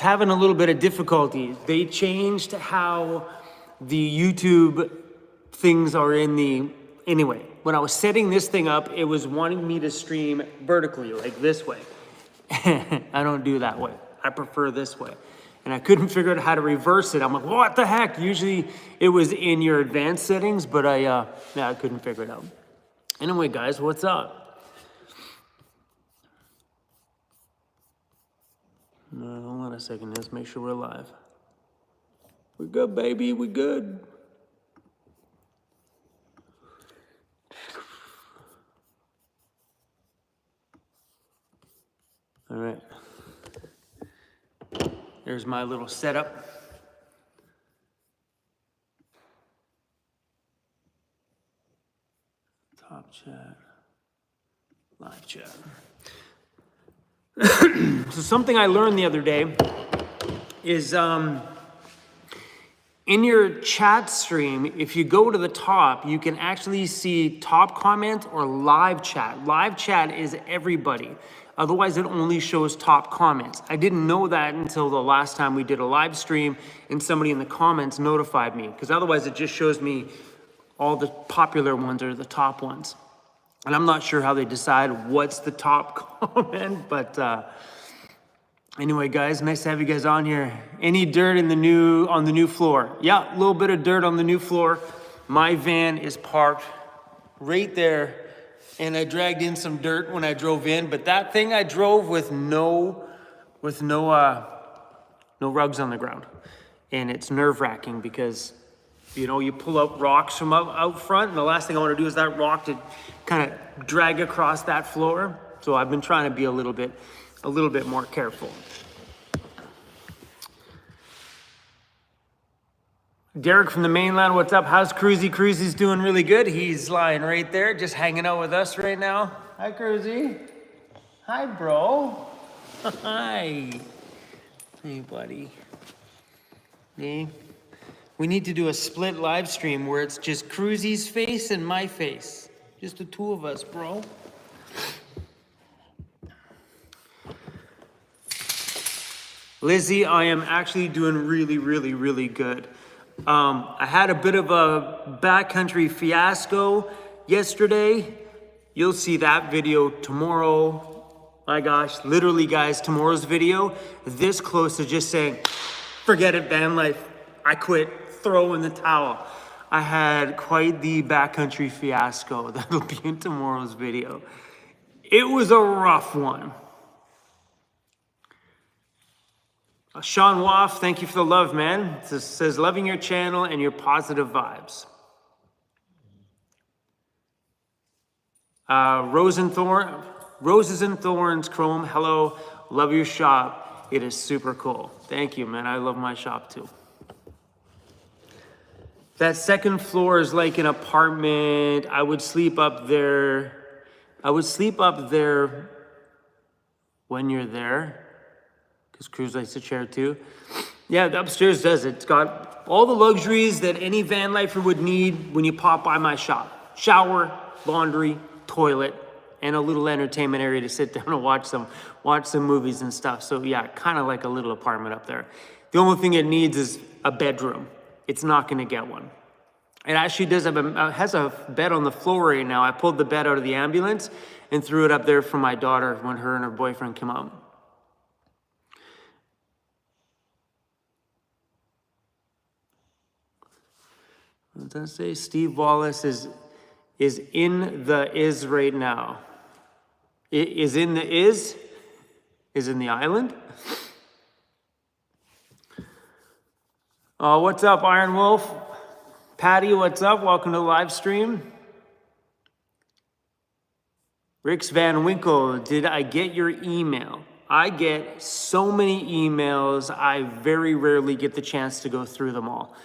having a little bit of difficulty. They changed how the YouTube things are in the, anyway, when I was setting this thing up, it was wanting me to stream vertically, like this way. I don't do that way. I prefer this way. And I couldn't figure out how to reverse it. I'm like, what the heck? Usually it was in your advanced settings, but I couldn't figure it out. Anyway, guys, what's up? Hold on a second, let's make sure we're live. We're good, baby, we're good. All right. There's my little setup. Top chat, live chat. So something I learned the other day is in your chat stream, if you go to the top, you can actually see top comment or live chat. Live chat is everybody. Otherwise, it only shows top comments. I didn't know that until the last time we did a live stream and somebody in the comments notified me, because otherwise it just shows me all the popular ones or the top ones. And I'm not sure how they decide what's the top comment, but anyway, guys, nice to have you guys on here. Any dirt on the new floor? Yeah, a little bit of dirt on the new floor. My van is parked right there, and I dragged in some dirt when I drove in, but that thing I drove with no rugs on the ground. And it's nerve-wracking because, you know, you pull up rocks from out front, and the last thing I want to do is that rock to kind of drag across that floor. So I've been trying to be a little bit more careful. Derek from the mainland, what's up? How's Cruzy? Cruzy's doing really good. He's lying right there, just hanging out with us right now. Hi, Cruzy. Hi, bro. Hi. Hey, buddy. Hey. We need to do a split live stream where it's just Cruzy's face and my face. Just the two of us, bro. Lizzie, I am actually doing really good. I had a bit of a backcountry fiasco yesterday. You'll see that video tomorrow. My gosh, literally, guys, tomorrow's video, this close to just saying, forget it, van life. I quit, throw in the towel. I had quite the backcountry fiasco that'll be in tomorrow's video. It was a rough one. Sean Waff, thank you for the love, man. It says, loving your channel and your positive vibes. Roses and Thorns, Chrome, hello. Love your shop. It is super cool. Thank you, man. I love my shop too. That second floor is like an apartment. I would sleep up there. When you're there. Because Cruz likes to share too. Yeah, the upstairs does it. It's got all the luxuries that any van lifer would need when you pop by my shop. Shower, laundry, toilet, and a little entertainment area to sit down and watch some movies and stuff. So yeah, kind of like a little apartment up there. The only thing it needs is a bedroom. It's not gonna get one. It actually does have has a bed on the floor right now. I pulled the bed out of the ambulance and threw it up there for my daughter when her and her boyfriend came out. What does that say? Steve Wallace is in the is right now. Is in the is in the island. What's up, Iron Wolf? Patty, what's up? Welcome to the live stream. Rix Van Winkle, did I get your email? I get so many emails, I very rarely get the chance to go through them all.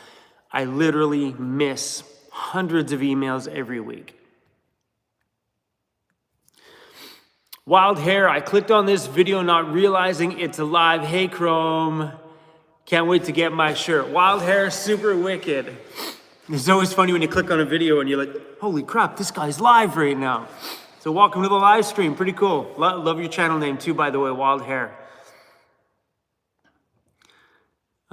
I literally miss hundreds of emails every week. Wild Hair, I clicked on this video not realizing it's a live. Hey, Chrome. Can't wait to get my shirt. Wild Hair, super wicked. It's always funny when you click on a video and you're like, holy crap, this guy's live right now. So welcome to the live stream, pretty cool. Love your channel name too, by the way, Wild Hair.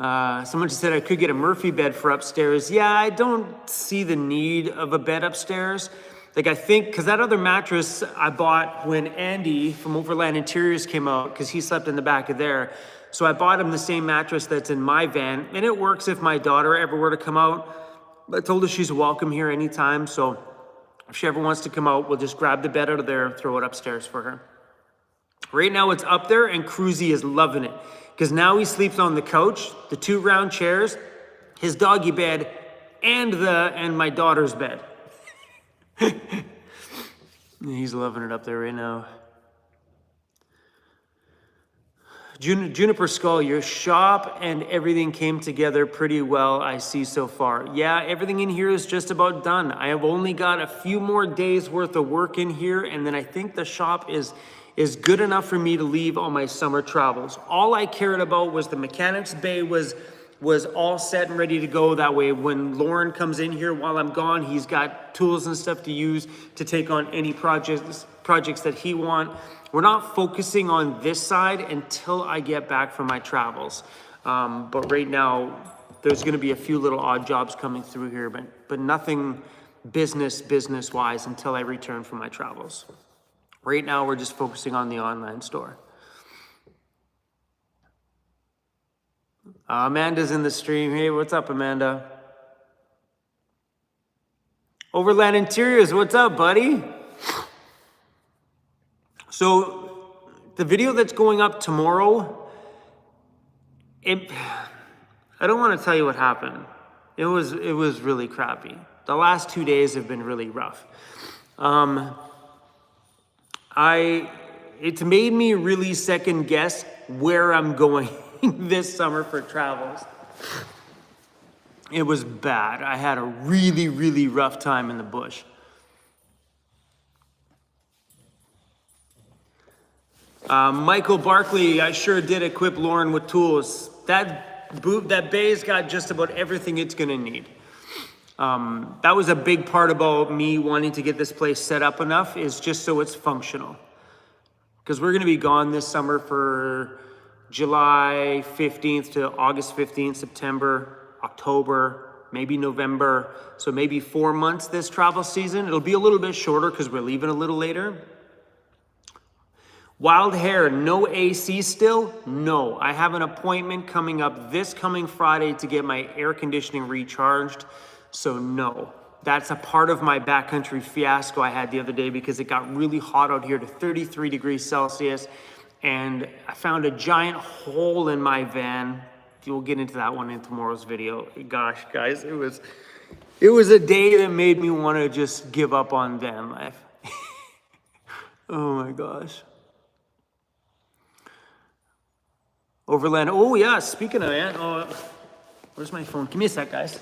Someone just said I could get a Murphy bed for upstairs. Yeah, I don't see the need of a bed upstairs. Like I think, because that other mattress I bought when Andy from Overland Interiors came out, because he slept in the back of there. So I bought him the same mattress that's in my van, and it works if my daughter ever were to come out. I told her she's welcome here anytime, so if she ever wants to come out, we'll just grab the bed out of there, throw it upstairs for her. Right now it's up there, and Cruzy is loving it. Because now he sleeps on the couch, the 2 round chairs, his doggy bed, and my daughter's bed. He's loving it up there right now. Juniper Skull, your shop and everything came together pretty well, I see so far. Yeah, everything in here is just about done. I have only got a few more days worth of work in here, and then I think the shop is good enough for me to leave on my summer travels. All I cared about was the mechanics bay was all set and ready to go. That way, when Lauren comes in here while I'm gone, he's got tools and stuff to use to take on any projects that he wants. We're not focusing on this side until I get back from my travels. But right now, there's gonna be a few little odd jobs coming through here, but nothing business-wise until I return from my travels. Right now, we're just focusing on the online store. Amanda's in the stream. Hey, what's up, Amanda? Overland Interiors, what's up, buddy? So, the video that's going up tomorrow, I don't want to tell you what happened. It was really crappy. The last 2 days have been really rough. It's made me really second guess where I'm going this summer for travels. It was bad. I had a really, really rough time in the bush. Michael Barkley, I sure did equip Lauren with tools. That bay's got just about everything it's gonna need. That was a big part about me wanting to get this place set up enough, is just so it's functional. Because we're gonna be gone this summer for July 15th to August 15th, September, October, maybe November. So maybe 4 months this travel season. It'll be a little bit shorter because we're leaving a little later. Wild hair, no AC still? No, I have an appointment coming up this coming Friday to get my air conditioning recharged. So no, that's a part of my backcountry fiasco I had the other day because it got really hot out here to 33 degrees Celsius. And I found a giant hole in my van. We'll get into that one in tomorrow's video. Gosh, guys, it was a day that made me want to just give up on van life. Oh my gosh. Overland, oh yeah, speaking of that, where's my phone? Give me a sec, guys.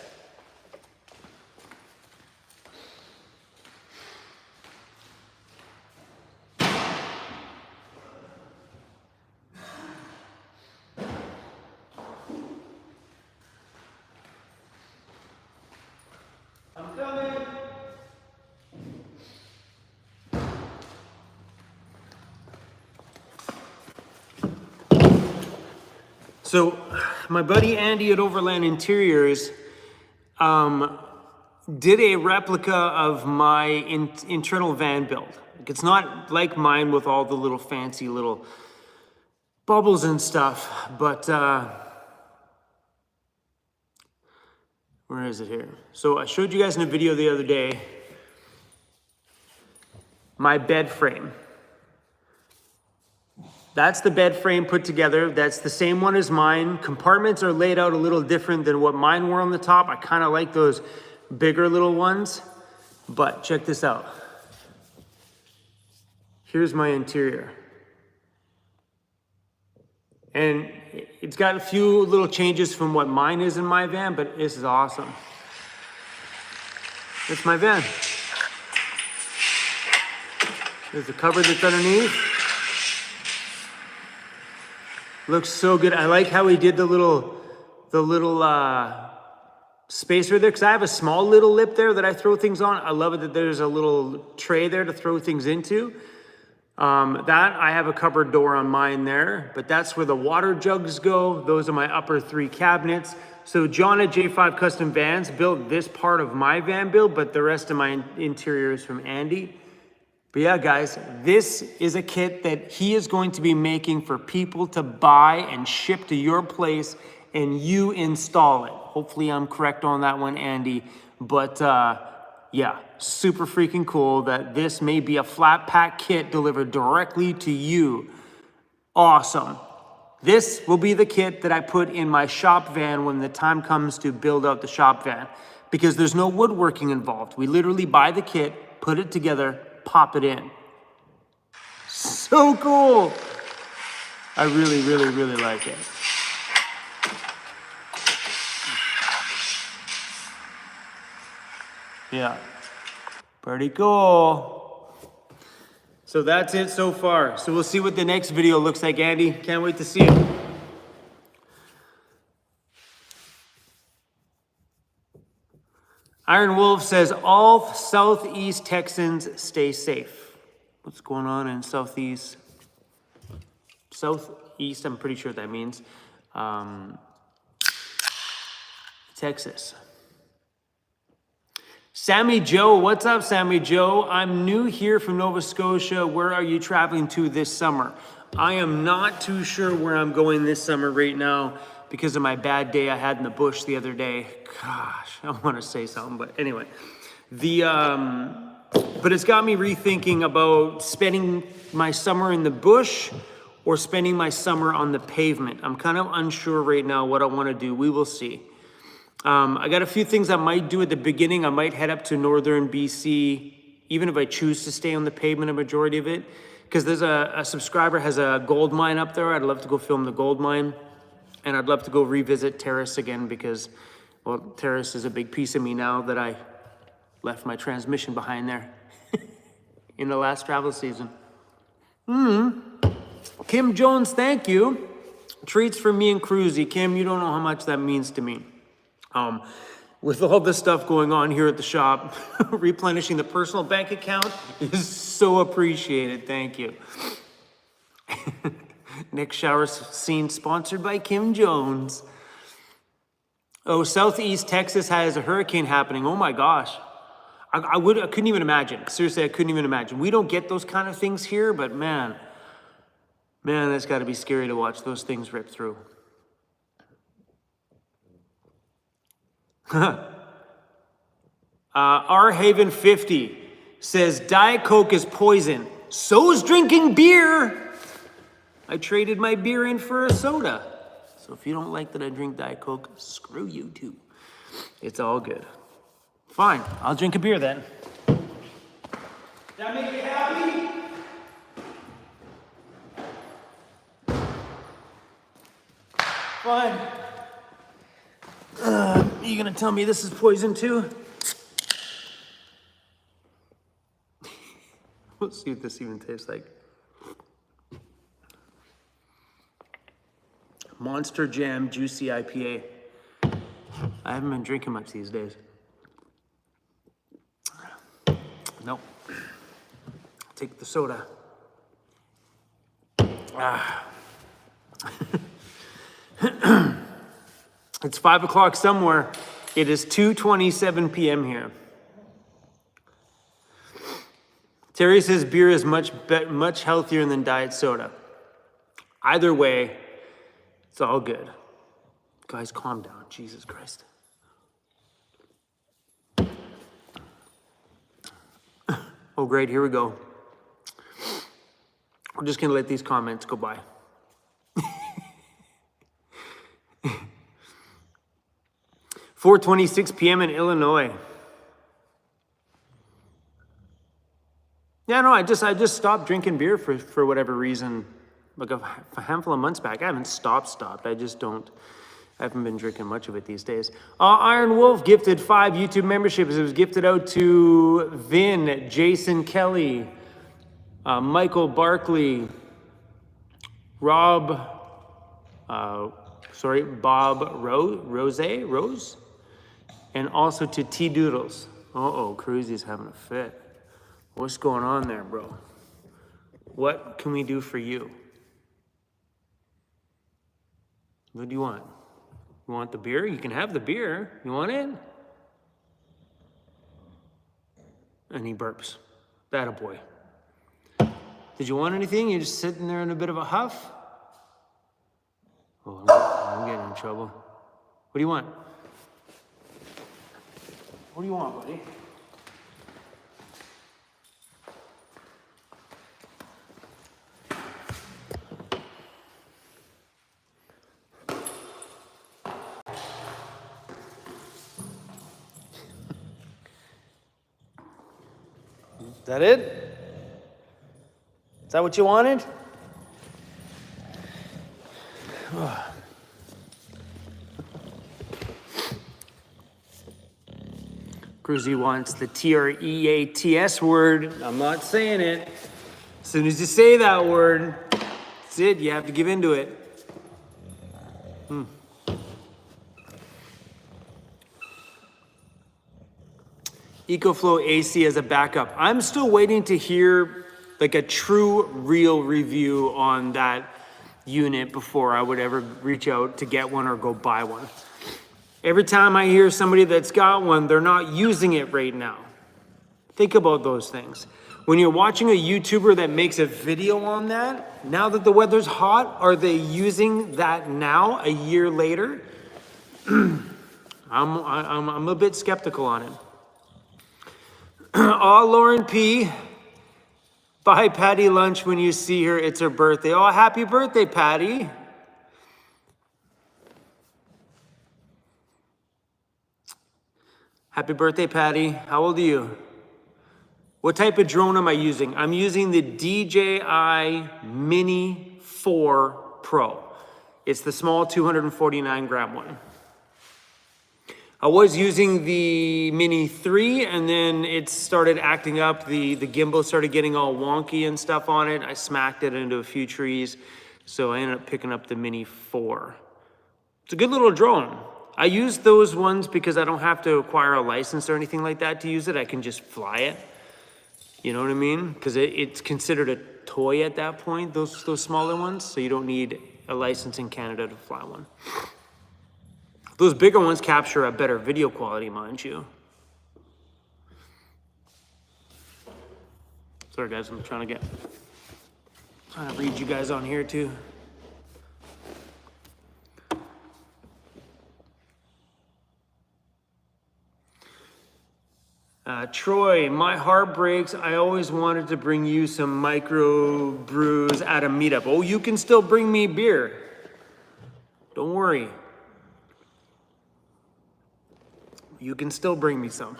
I'm coming. So, my buddy Andy at Overland Interiors did a replica of my internal van build. It's not like mine with all the little fancy little bubbles and stuff, but where is it here? So I showed you guys in a video the other day my bed frame. That's the bed frame put together. That's the same one as mine. Compartments are laid out a little different than what mine were on the top. I kind of like those bigger little ones, but check this out. Here's my interior. And it's got a few little changes from what mine is in my van, but this is awesome. It's my van. There's the cover that's underneath. Looks so good. I like how he did the little spacer there, because I have a small little lip there that I throw things on. I love it that there's a little tray there to throw things into. That I have a cupboard door on mine there, but that's where the water jugs go. Those are my upper 3 cabinets. So John at J5 Custom Vans built this part of my van build, but the rest of my interior is from Andy. But yeah, guys, this is a kit that he is going to be making for people to buy and ship to your place and you install it. Hopefully I'm correct on that one, Andy. But yeah, super freaking cool that this may be a flat pack kit delivered directly to you. Awesome. This will be the kit that I put in my shop van when the time comes to build out the shop van, because there's no woodworking involved. We literally buy the kit, put it together, pop it in. So cool. I really, really, really like it. Yeah, pretty cool. So that's it so far. So we'll see what the next video looks like, Andy. Can't wait to see it. Iron Wolf says, all Southeast Texans stay safe. What's going on in Southeast? Southeast, I'm pretty sure that means Texas. Sammy Joe, what's up, Sammy Joe? I'm new here from Nova Scotia. Where are you traveling to this summer? I am not too sure where I'm going this summer right now because of my bad day I had in the bush the other day. Gosh, I want to say something, but anyway. But it's got me rethinking about spending my summer in the bush or spending my summer on the pavement. I'm kind of unsure right now what I want to do. We will see. I got a few things I might do at the beginning. I might head up to northern BC, even if I choose to stay on the pavement a majority of it, because there's a subscriber has a gold mine up there. I'd love to go film the gold mine, and I'd love to go revisit Terrace again because, well, Terrace is a big piece of me now that I left my transmission behind there in the last travel season. Kim Jones, thank you. Treats for me and Cruzy. Kim, you don't know how much that means to me. With all this stuff going on here at the shop, replenishing the personal bank account is so appreciated. Thank you. Next shower scene sponsored by Kim Jones. Oh, Southeast Texas has a hurricane happening. Oh my gosh. I couldn't even imagine. Seriously, I couldn't even imagine. We don't get those kind of things here, but man, that's got to be scary to watch those things rip through. R Haven 50 says Diet Coke is poison. So's drinking beer. I traded my beer in for a soda. So if you don't like that I drink Diet Coke, screw you too. It's all good. Fine, I'll drink a beer then. That make you happy? Fine. You gonna tell me this is poison too? We'll see what this even tastes like. Monster Jam Juicy IPA. I haven't been drinking much these days. Nope. Take the soda. It's 5 o'clock somewhere. It is 2:27 p.m. here. Terry says beer is much healthier than diet soda. Either way, it's all good. Guys, calm down. Jesus Christ. Oh, great. Here we go. We're just going to let these comments go by. 4:26 p.m. in Illinois. Yeah, no, I just stopped drinking beer for whatever reason, like a handful of months back. I haven't stopped. I haven't been drinking much of it these days. Iron Wolf gifted 5 YouTube memberships. It was gifted out to Vin, Jason Kelly, Michael Barkley, Bob Rose, and also to T Doodles. Cruz is having a fit. What's going on there, bro? What can we do for you? What do you want? You want the beer? You can have the beer. You want it? And he burps. That a boy. Did you want anything? You're just sitting there in a bit of a huff? Oh, I'm getting in trouble. What do you want? What do you want, buddy? Is that it? Is that what you wanted? Cruzy wants the TREATS word. I'm not saying it. As soon as you say that word, that's it. You have to give into it. EcoFlow AC as a backup. I'm still waiting to hear like a true, real review on that unit before I would ever reach out to get one or go buy one. Every time I hear somebody that's got one, they're not using it right now. Think about those things. When you're watching a YouTuber that makes a video on that, now that the weather's hot, are they using that now, a year later? I'm a bit skeptical on it. Oh, Lauren P. Buy Patty lunch when you see her. It's her birthday. Oh, happy birthday, Patty. Happy birthday, Patty. How old are you? What type of drone am I using? I'm using the DJI Mini 4 Pro. It's the small 249 gram one. I was using the Mini 3 and then it started acting up. The gimbal started getting all wonky and stuff on it. I smacked it into a few trees. So I ended up picking up the Mini 4. It's a good little drone. I use those ones because I don't have to acquire a license or anything like that to use it. I can just fly it. You know what I mean? Because it's considered a toy at that point, those smaller ones. So you don't need a license in Canada to fly one. Those bigger ones capture a better video quality, mind you. Sorry guys, I'm trying to read you guys on here too. Troy, my heart breaks. I always wanted to bring you some micro brews at a meetup. Oh, you can still bring me beer. Don't worry. You can still bring me some.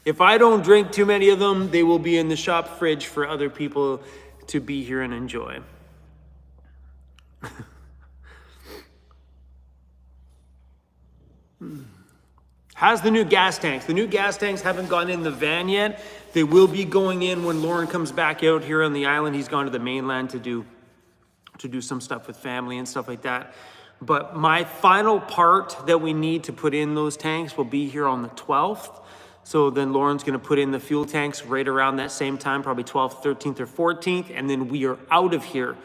If I don't drink too many of them, they will be in the shop fridge for other people to be here and enjoy. How's the new gas tanks? The new gas tanks haven't gone in the van yet. They will be going in when Lauren comes back out here on the island. He's gone to the mainland to do some stuff with family and stuff like that. But my final part that we need to put in those tanks will be here on the 12th. So then Lauren's gonna put in the fuel tanks right around that same time, probably 12th, 13th, or 14th. And then we are out of here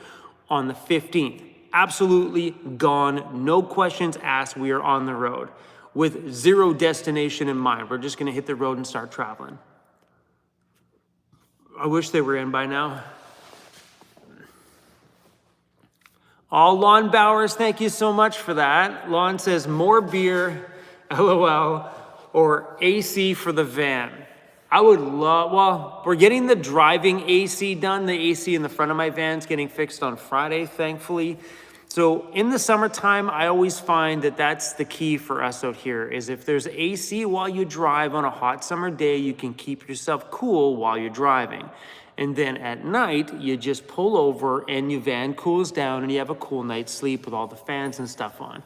on the 15th. Absolutely gone, no questions asked, we are on the road with zero destination in mind. We're just gonna hit the road and start traveling. I wish they were in by now. All Lon Bowers, thank you so much for that. Lon says more beer, LOL, or AC for the van. I would love, well, we're getting the driving AC done. The AC in the front of my van's getting fixed on Friday, thankfully. So in the summertime, I always find that that's the key for us out here, is if there's AC while you drive on a hot summer day, you can keep yourself cool while you're driving. And then at night, you just pull over and your van cools down and you have a cool night's sleep with all the fans and stuff on.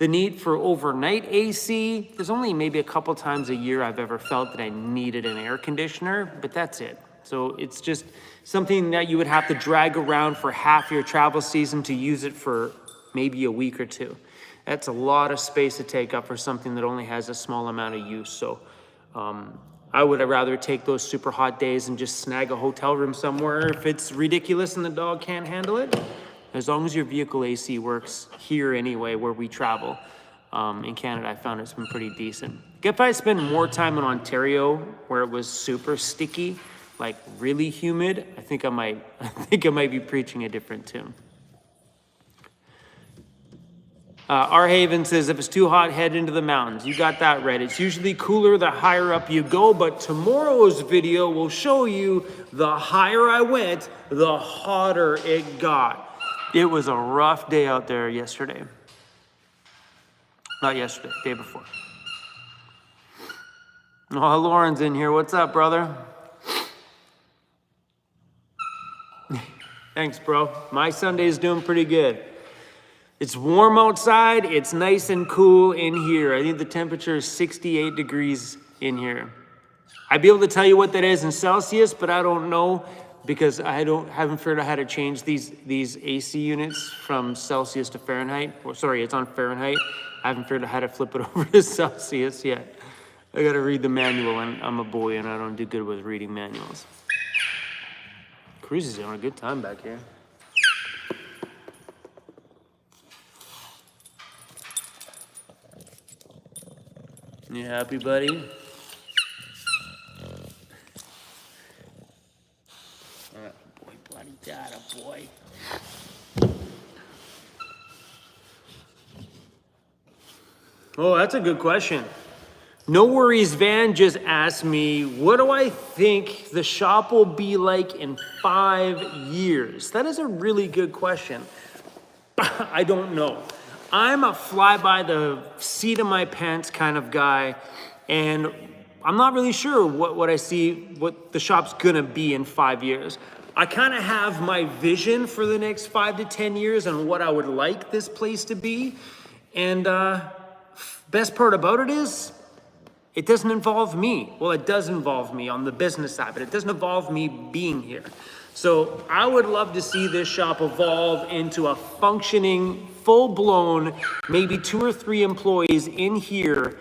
The need for overnight AC, there's only maybe a couple times a year I've ever felt that I needed an air conditioner, but that's it. So it's just something that you would have to drag around for half your travel season to use it for maybe a week or two. That's a lot of space to take up for something that only has a small amount of use. So I would rather take those super hot days and just snag a hotel room somewhere if it's ridiculous and the dog can't handle it. As long as your vehicle AC works here anyway, where we travel. In Canada, I found it's been pretty decent. If I spend more time in Ontario, where it was super sticky, like really humid, I think I might be preaching a different tune. R. Haven says, if it's too hot, head into the mountains. You got that right. It's usually cooler the higher up you go, but tomorrow's video will show you the higher I went, the hotter it got. It was a rough day out there yesterday. Not yesterday, day before. Oh, Lauren's in here. What's up, brother? Thanks, bro. My Sunday's doing pretty good. It's warm outside. It's nice and cool in here. I think the temperature is 68 degrees in here. I'd be able to tell you what that is in Celsius, but I don't know because haven't figured out how to change these AC units from Celsius to Fahrenheit. Or sorry, it's on Fahrenheit. I haven't figured out how to flip it over to Celsius yet. I gotta read the manual, and I'm a boy and I don't do good with reading manuals. Cruz is having a good time back here. You happy, buddy? Boy, bloody data, boy. Oh, that's a good question. No Worries Van just asked me, what do I think the shop will be like in 5 years? That is a really good question. I don't know. I'm a fly by the seat of my pants kind of guy, and I'm not really sure what I see, what the shop's gonna be in 5 years. I kind of have my vision for the next 5 to 10 years and what I would like this place to be. And best part about it is, it doesn't involve me. Well, it does involve me on the business side, but it doesn't involve me being here. So I would love to see this shop evolve into a functioning, full-blown, maybe 2 or 3 employees in here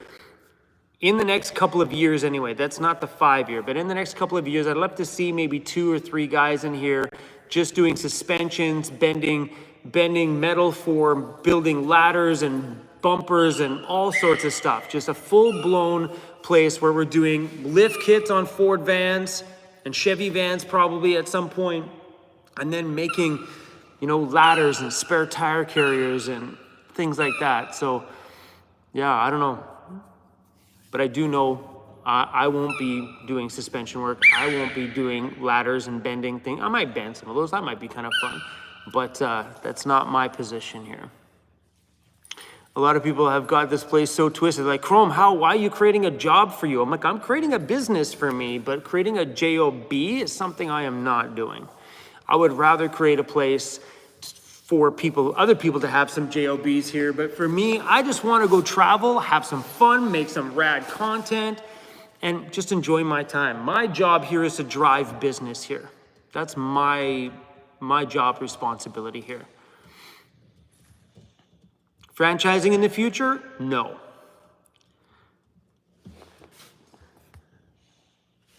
in the next couple of years anyway. That's not the 5 year, but in the next couple of years, I'd love to see maybe 2 or 3 guys in here just doing suspensions, bending metal for building ladders and bumpers and all sorts of stuff. Just a full-blown place where we're doing lift kits on Ford vans and Chevy vans probably at some point, and then making, ladders and spare tire carriers and things like that. So yeah, I don't know, but I do know I won't be doing suspension work. I won't be doing ladders and bending things. I might bend some of those. That might be kind of fun, but that's not my position here. A lot of people have got this place so twisted, like, Chrome, why are you creating a job for you? I'm like, I'm creating a business for me, but creating a job is something I am not doing. I would rather create a place for other people to have some jobs here, but for me, I just want to go travel, have some fun, make some rad content, and just enjoy my time. My job here is to drive business here. That's my job responsibility here. Franchising in the future? No.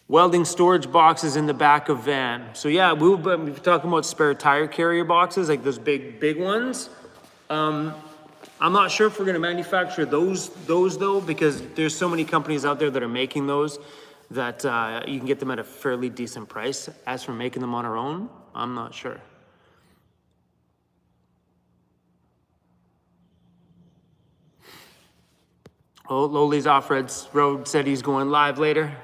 Welding storage boxes in the back of van. So yeah, we've been talking about spare tire carrier boxes, like those big ones. I'm not sure if we're gonna manufacture those though, because there's so many companies out there that are making those that you can get them at a fairly decent price. As for making them on our own, I'm not sure. Oh, Lowly's Off-Road Road said he's going live later.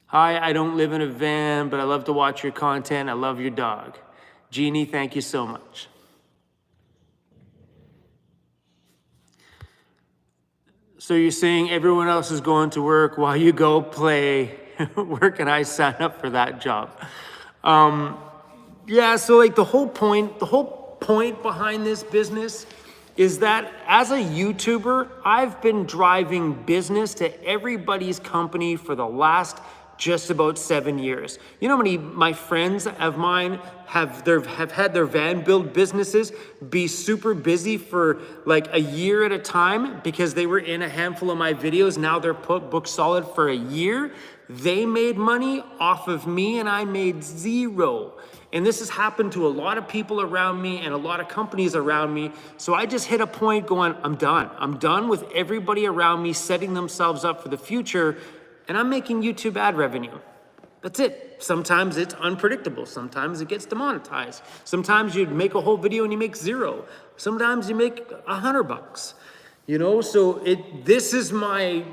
Hi, I don't live in a van, but I love to watch your content. I love your dog. Jeannie, thank you so much. So you're saying everyone else is going to work while you go play. Where can I sign up for that job? Yeah, so like the whole point behind this business is that as a YouTuber, I've been driving business to everybody's company for the last just about 7 years. You know how many my friends of mine have had their van build businesses be super busy for like a year at a time because they were in a handful of my videos. Now they're booked solid for a year. They made money off of me and I made zero. And this has happened to a lot of people around me and a lot of companies around me. So I just hit a point going, I'm done. I'm done with everybody around me setting themselves up for the future, and I'm making YouTube ad revenue. That's it. Sometimes it's unpredictable. Sometimes it gets demonetized. Sometimes you make a whole video and you make zero. Sometimes you make $100. You know, so this is my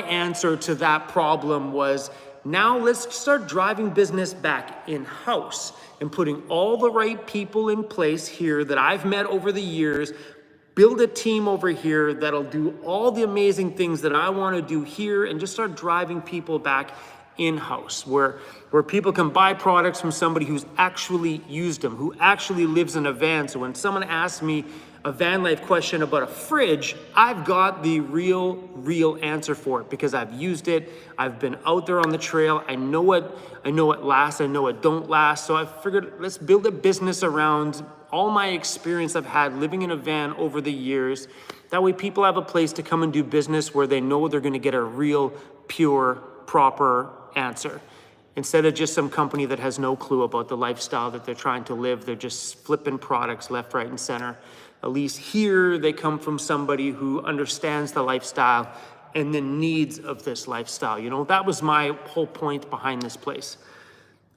answer to that problem was, now let's start driving business back in-house and putting all the right people in place here that I've met over the years, build a team over here that'll do all the amazing things that I want to do here, and just start driving people back in-house where people can buy products from somebody who's actually used them, who actually lives in a van. So when someone asks me a van life question about a fridge, I've got the real answer for it because I've used it. I've been out there on the trail. I know what lasts. I know what don't last. So I figured let's build a business around all my experience I've had living in a van over the years. That way people have a place to come and do business where they know they're going to get a real, pure, proper answer. Instead of just some company that has no clue about the lifestyle that they're trying to live, they're just flipping products left, right, and center. At least here they come from somebody who understands the lifestyle and the needs of this lifestyle. You know, that was my whole point behind this place.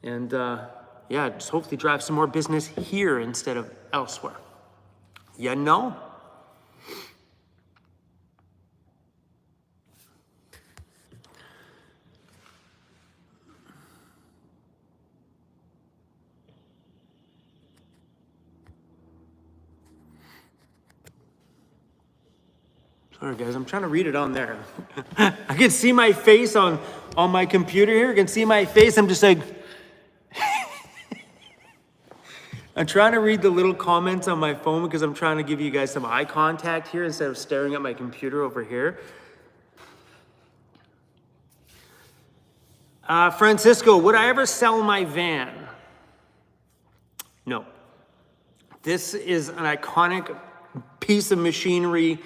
And yeah, just hopefully drive some more business here instead of elsewhere. You know? Sorry guys, I'm trying to read it on there. I can see my face on my computer here. I can see my face. I'm just like, I'm trying to read the little comments on my phone because I'm trying to give you guys some eye contact here instead of staring at my computer over here. Francisco, would I ever sell my van? No. This is an iconic piece of machinery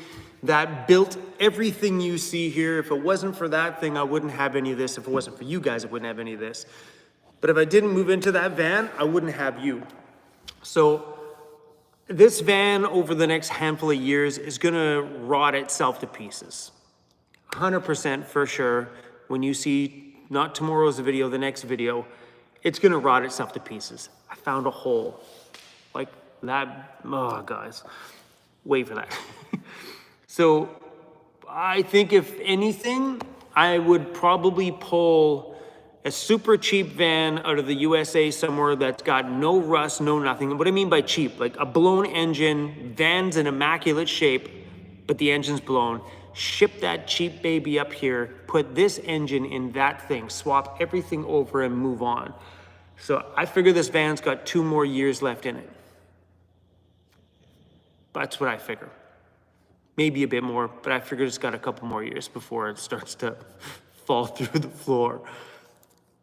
that built everything you see here. If it wasn't for that thing, I wouldn't have any of this. If it wasn't for you guys, I wouldn't have any of this. But if I didn't move into that van, I wouldn't have you. So this van over the next handful of years is gonna rot itself to pieces. 100% for sure. When you see, not tomorrow's video, the next video, it's gonna rot itself to pieces. I found a hole like that. Oh, guys, wait for that. So I think if anything, I would probably pull a super cheap van out of the USA somewhere that's got no rust, no nothing. What I mean by cheap, like a blown engine, van's in immaculate shape, but the engine's blown. Ship that cheap baby up here, put this engine in that thing, swap everything over and move on. So I figure this van's got 2 more years left in it. That's what I figure. Maybe a bit more, but I figured it's got a couple more years before it starts to fall through the floor.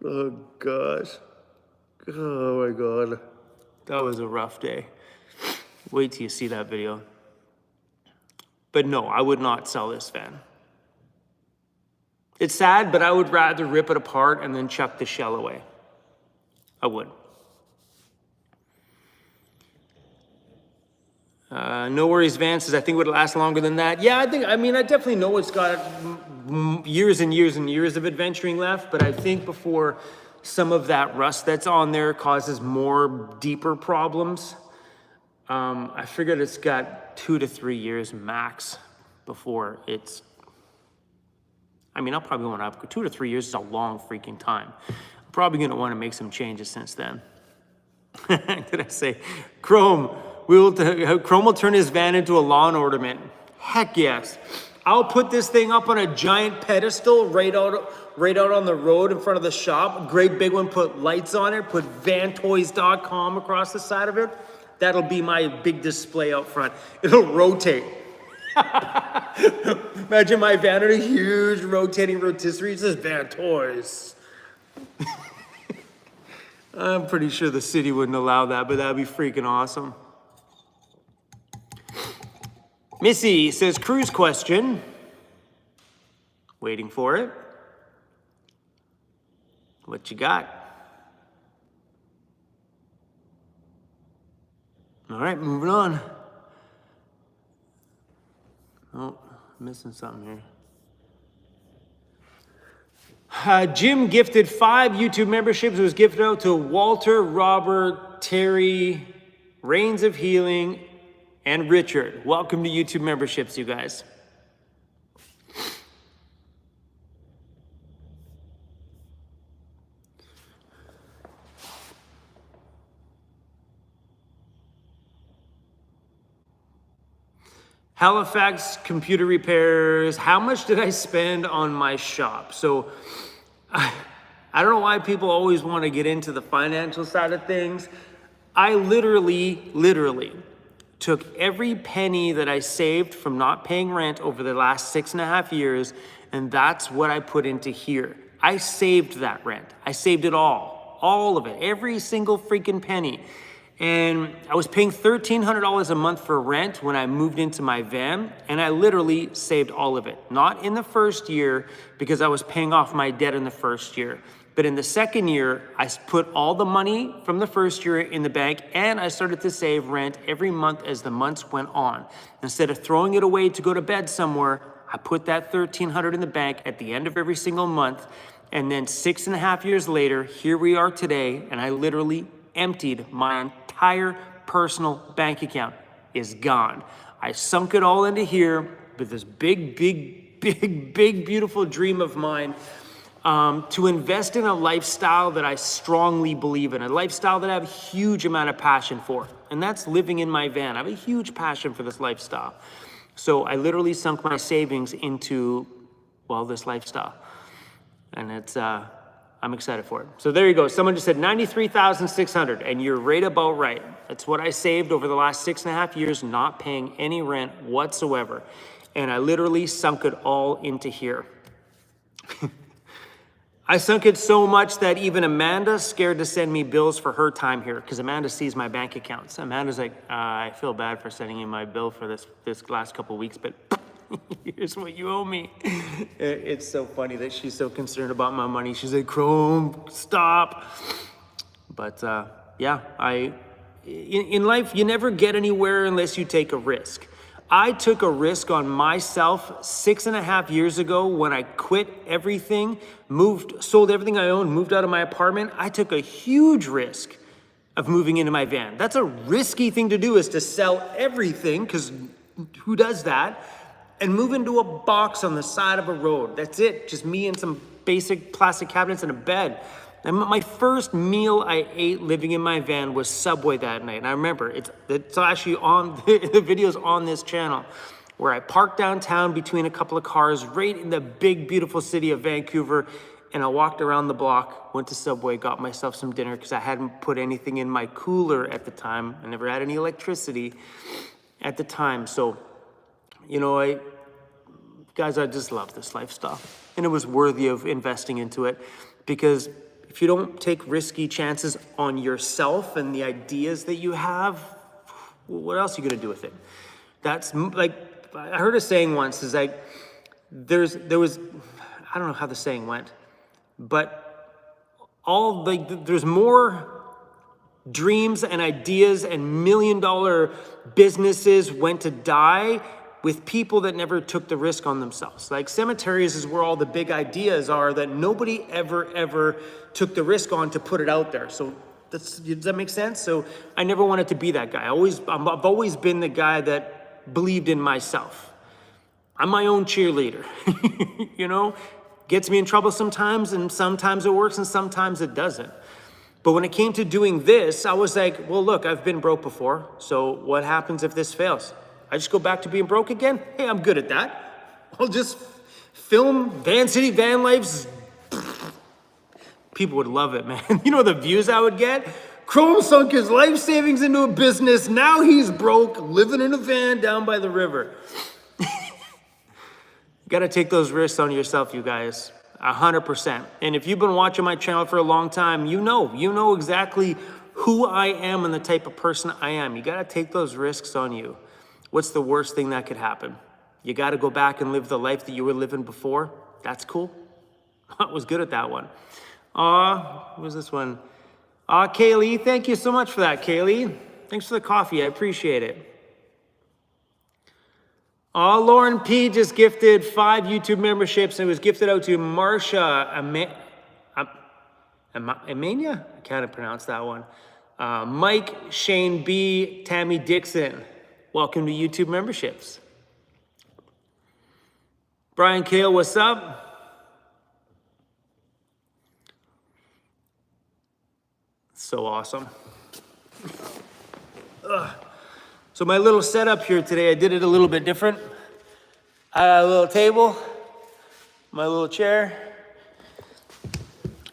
Oh gosh. Oh my God. That was a rough day. Wait till you see that video. But no, I would not sell this van. It's sad, but I would rather rip it apart and then chuck the shell away. I would. No worries, Van says, I think it would last longer than that. Yeah, I definitely know it's got years and years and years of adventuring left, but I think before some of that rust that's on there causes more deeper problems, I figured it's got 2 to 3 years max before it's, I'll probably want to have 2 to 3 years is a long freaking time. I'm probably going to want to make some changes since then. Did I say Chrome? Chrome will turn his van into a lawn ornament. Heck yes. I'll put this thing up on a giant pedestal right out on the road in front of the shop. Great big one, put lights on it, put vantoys.com across the side of it. That'll be my big display out front. It'll rotate. Imagine my van on a huge rotating rotisserie. It says Van Toys. I'm pretty sure the city wouldn't allow that, but that'd be freaking awesome. Missy says, Cruz question. Waiting for it. What you got? All right, moving on. Oh, missing something here. Jim gifted 5 YouTube memberships. It was gifted out to Walter, Robert, Terry, Reigns of Healing, and Richard. Welcome to YouTube memberships, you guys. Halifax computer repairs. How much did I spend on my shop? So I don't know why people always want to get into the financial side of things. I literally took every penny that I saved from not paying rent over the last 6.5 years, and that's what I put into here. I saved that rent. I saved it all of it, every single freaking penny. And I was paying $1,300 a month for rent when I moved into my van, and I literally saved all of it. Not in the first year, because I was paying off my debt in the first year. But in the second year, I put all the money from the first year in the bank, and I started to save rent every month as the months went on. Instead of throwing it away to go to bed somewhere, I put that $1,300 in the bank at the end of every single month. And then 6.5 years later, here we are today, and I literally emptied my entire personal bank account. Is gone. I sunk it all into here with this big, beautiful dream of mine to invest in a lifestyle that I strongly believe in, a lifestyle that I have a huge amount of passion for, and that's living in my van. I have a huge passion for this lifestyle. So I literally sunk my savings into, well, this lifestyle, and it's I'm excited for it. So there you go. Someone just said 93,600, and you're right about right. That's what I saved over the last 6.5 years, not paying any rent whatsoever. And I literally sunk it all into here. I sunk it so much that even Amanda's scared to send me bills for her time here, because Amanda sees my bank accounts. Amanda's like, I feel bad for sending you my bill for this last couple weeks, but here's what you owe me. It's so funny that she's so concerned about my money. She's like, Chrome, stop. But yeah, in life, you never get anywhere unless you take a risk. I took a risk on myself 6.5 years ago when I quit everything, sold everything I owned, moved out of my apartment. I took a huge risk of moving into my van. That's a risky thing to do, is to sell everything, because who does that? And move into a box on the side of a road. That's it, just me and some basic plastic cabinets and a bed. And my first meal I ate living in my van was Subway that night. And I remember, it's actually on, the video's on this channel, where I parked downtown between a couple of cars right in the big, beautiful city of Vancouver. And I walked around the block, went to Subway, got myself some dinner, because I hadn't put anything in my cooler at the time. I never had any electricity at the time. So, you know, guys, I just love this lifestyle. And it was worthy of investing into it, because if you don't take risky chances on yourself and the ideas that you have, what else are you gonna do with it? That's like, I heard a saying once, is like, there was, I don't know how the saying went, but there's more dreams and ideas and $1 million businesses went to die with people that never took the risk on themselves. Like, cemeteries is where all the big ideas are that nobody ever took the risk on to put it out there. So does that make sense? So I never wanted to be that guy. I've always been the guy that believed in myself. I'm my own cheerleader, you know? Gets me in trouble sometimes, and sometimes it works and sometimes it doesn't. But when it came to doing this, I was like, well, look, I've been broke before. So what happens if this fails? I just go back to being broke again? Hey, I'm good at that. I'll just film Vancity Vanlife's. People would love it, man. You know the views I would get? Chrome sunk his life savings into a business. Now he's broke, living in a van down by the river. got to take those risks on yourself, you guys. 100%. And if you've been watching my channel for a long time, you know exactly who I am and the type of person I am. You got to take those risks on you. What's the worst thing that could happen? You got to go back and live the life that you were living before. That's cool. I was good at that one. What was this one? Kaylee, thank you so much for that, Kaylee. Thanks for the coffee. I appreciate it. Lauren P just gifted 5 YouTube memberships, and it was gifted out to Marsha Amania? I can't pronounce that one. Mike, Shane B, Tammy Dixon. Welcome to YouTube memberships. Brian Kale, what's up? So awesome. So my little setup here today, I did it a little bit different. I got a little table, my little chair.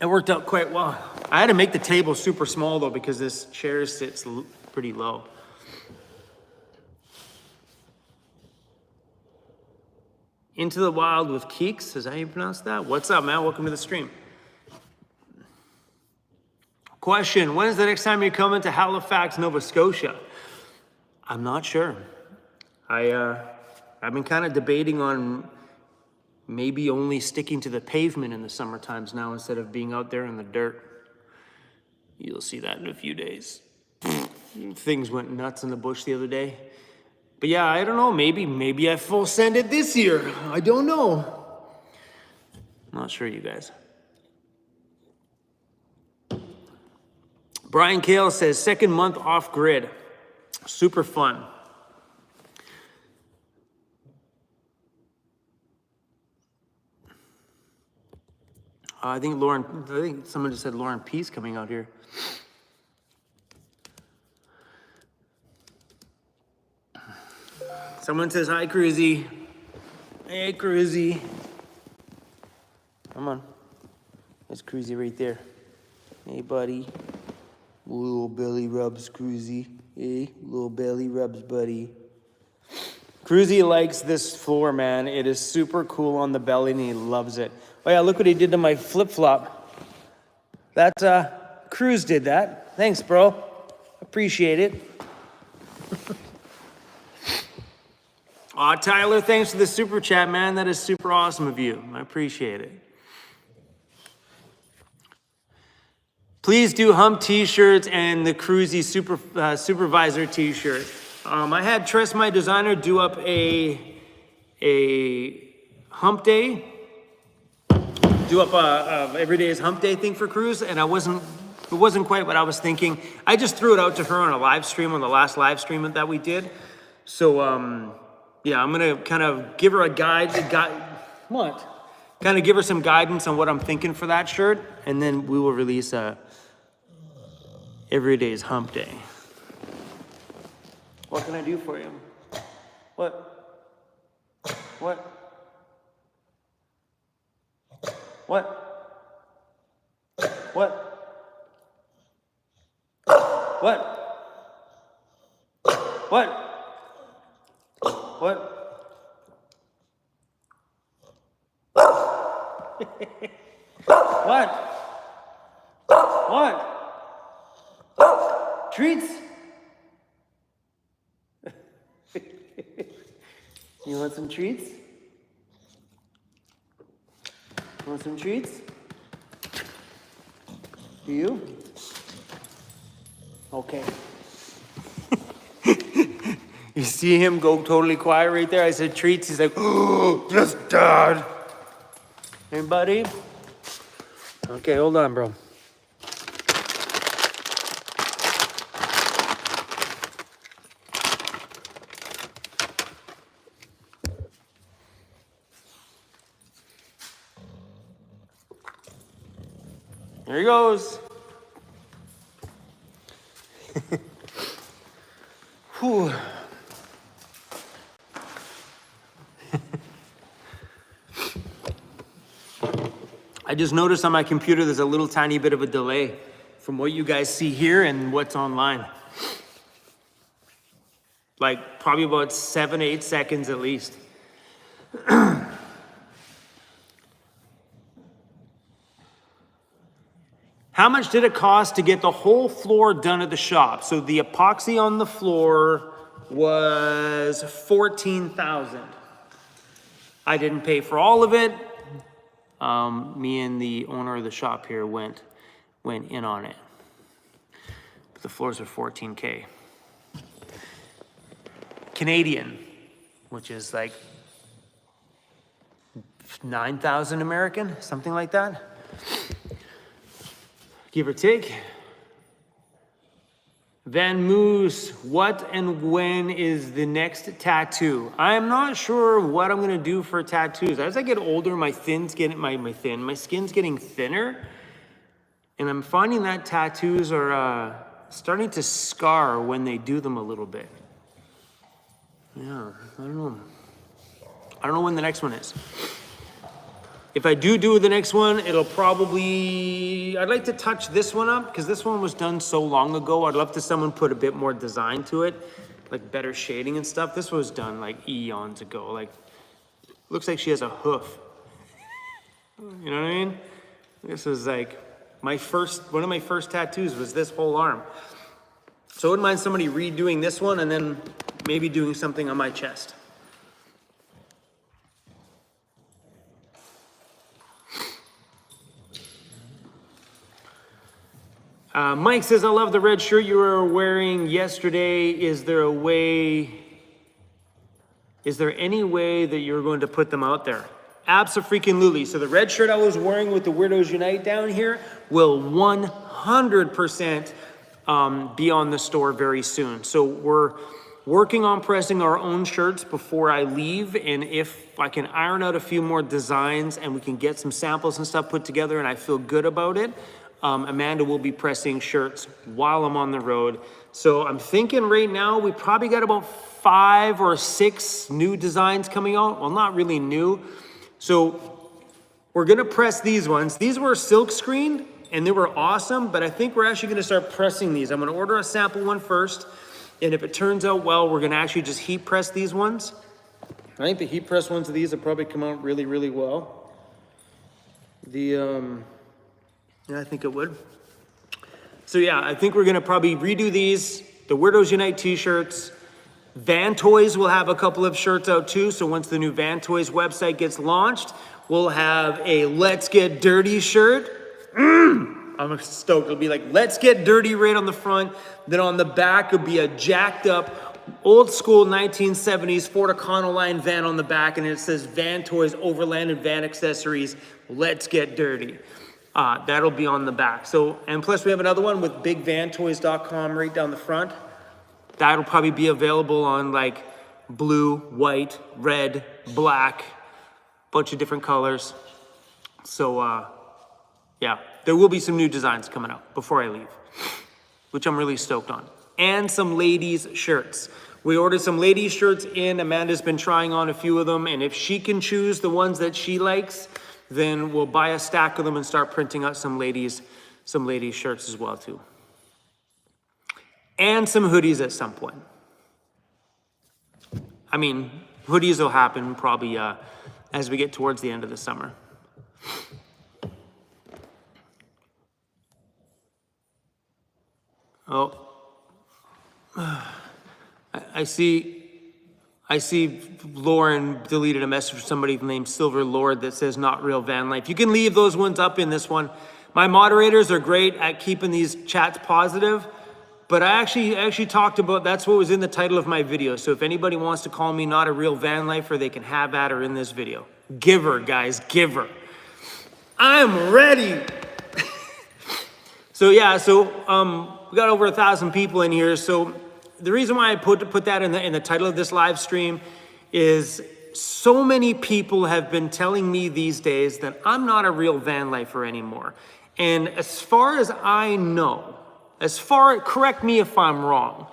It worked out quite well. I had to make the table super small though, because this chair sits pretty low. Into the Wild with Keeks, is that how you pronounce that? What's up, man? Welcome to the stream. Question, when is the next time you're coming to Halifax, Nova Scotia? I'm not sure. I've been kind of debating on maybe only sticking to the pavement in the summer times now instead of being out there in the dirt. You'll see that in a few days. Things went nuts in the bush the other day. But yeah, I don't know, maybe I full send it this year. I don't know. I'm not sure, you guys. Brian Kale says, second month off grid. Super fun. I think someone just said Lauren P's coming out here. Someone says, hi, Cruzy. Hey, Cruzy. Come on. There's Cruzy right there. Hey, buddy. Little belly rubs, Cruzy. Hey, little belly rubs, buddy. Cruzy likes this floor, man. It is super cool on the belly, and he loves it. Oh, yeah, look what he did to my flip-flop. That, Cruz did that. Thanks, bro. Appreciate it. Tyler, thanks for the super chat, man. That is super awesome of you. I appreciate it. Please do hump t-shirts and the Cruzy supervisor t-shirt. I had Tress, my designer, do up a hump day, do up a every day is hump day thing for Cruz, and it wasn't quite what I was thinking. I just threw it out to her on a live stream, on the last live stream that we did. So, yeah, I'm gonna kind of give her a guide. Kind of give her some guidance on what I'm thinking for that shirt, and then we will release every day is hump day. What can I do for you? What? What? What? What? What? What? What? What? What? Treats? You want some treats? You want some treats? Do you? Okay. You see him go totally quiet right there? I said treats. He's like, oh, yes, Dad. Hey, buddy? Okay, hold on, bro. There he goes. Whew. I just noticed on my computer there's a little tiny bit of a delay from what you guys see here and what's online. Like probably about 7 to 8 seconds at least. How much did it cost to get the whole floor done at the shop? So the epoxy on the floor was $14,000. I didn't pay for all of it. Me and the owner of the shop here went in on it. But the floors are $14K. Canadian, which is like 9,000 American, something like that. Give or take. Van Moose, what and when is the next tattoo? I'm not sure what I'm gonna do for tattoos. As I get older, my skin's getting thinner, and I'm finding that tattoos are starting to scar when they do them a little bit. Yeah, I don't know. I don't know when the next one is. If I do the next one, it'll probably, I'd like to touch this one up because this one was done so long ago. I'd love to someone put a bit more design to it, like better shading and stuff. This was done like eons ago. Like, looks like she has a hoof. You know what I mean? This is like one of my first tattoos was this whole arm. So I wouldn't mind somebody redoing this one and then maybe doing something on my chest. Mike says, I love the red shirt you were wearing yesterday. Is there any way that you're going to put them out there? Abso-freaking-lutely. So the red shirt I was wearing with the Weirdos Unite down here will 100% be on the store very soon. So we're working on pressing our own shirts before I leave. And if I can iron out a few more designs and we can get some samples and stuff put together and I feel good about it, Amanda will be pressing shirts while I'm on the road. So I'm thinking right now we probably got about 5 or 6 new designs coming out. Well, not really new. So we're gonna press these ones. These were silk screened and they were awesome, but I think we're actually gonna start pressing these. I'm gonna order a sample one first, and if it turns out well, we're gonna actually just heat press these ones. I think the heat press ones of these will probably come out really, really well. Yeah, I think it would. So yeah, I think we're gonna probably redo these, the Weirdos Unite t-shirts. Van Toys will have a couple of shirts out too, so once the new Van Toys website gets launched, we'll have a Let's Get Dirty shirt. I'm stoked. It'll be like, Let's Get Dirty right on the front, then on the back will be a jacked up, old school 1970s Ford Econoline van on the back, and it says Van Toys, Overland and Van Accessories, Let's Get Dirty. That'll be on the back. So, and plus we have another one with bigvantoys.com right down the front. That'll probably be available on like blue, white, red, black, bunch of different colors. So, yeah, there will be some new designs coming out before I leave, which I'm really stoked on. And some ladies' shirts. We ordered some ladies' shirts in. Amanda's been trying on a few of them, and if she can choose the ones that she likes, then we'll buy a stack of them and start printing out some ladies shirts as well too. And some hoodies at some point. I mean, hoodies will happen probably as we get towards the end of the summer. Oh, I see Lauren deleted a message from somebody named Silver Lord that says not real van life. You can leave those ones up in this one. My moderators are great at keeping these chats positive, but I actually talked about, that's what was in the title of my video. So if anybody wants to call me not a real van lifer, they can have at her in this video. Give her, guys, give her. I'm ready. So yeah, we got over 1,000 people in here. So the reason why I put that in the title of this live stream is so many people have been telling me these days that I'm not a real van lifer anymore. And as far as I know, correct me if I'm wrong,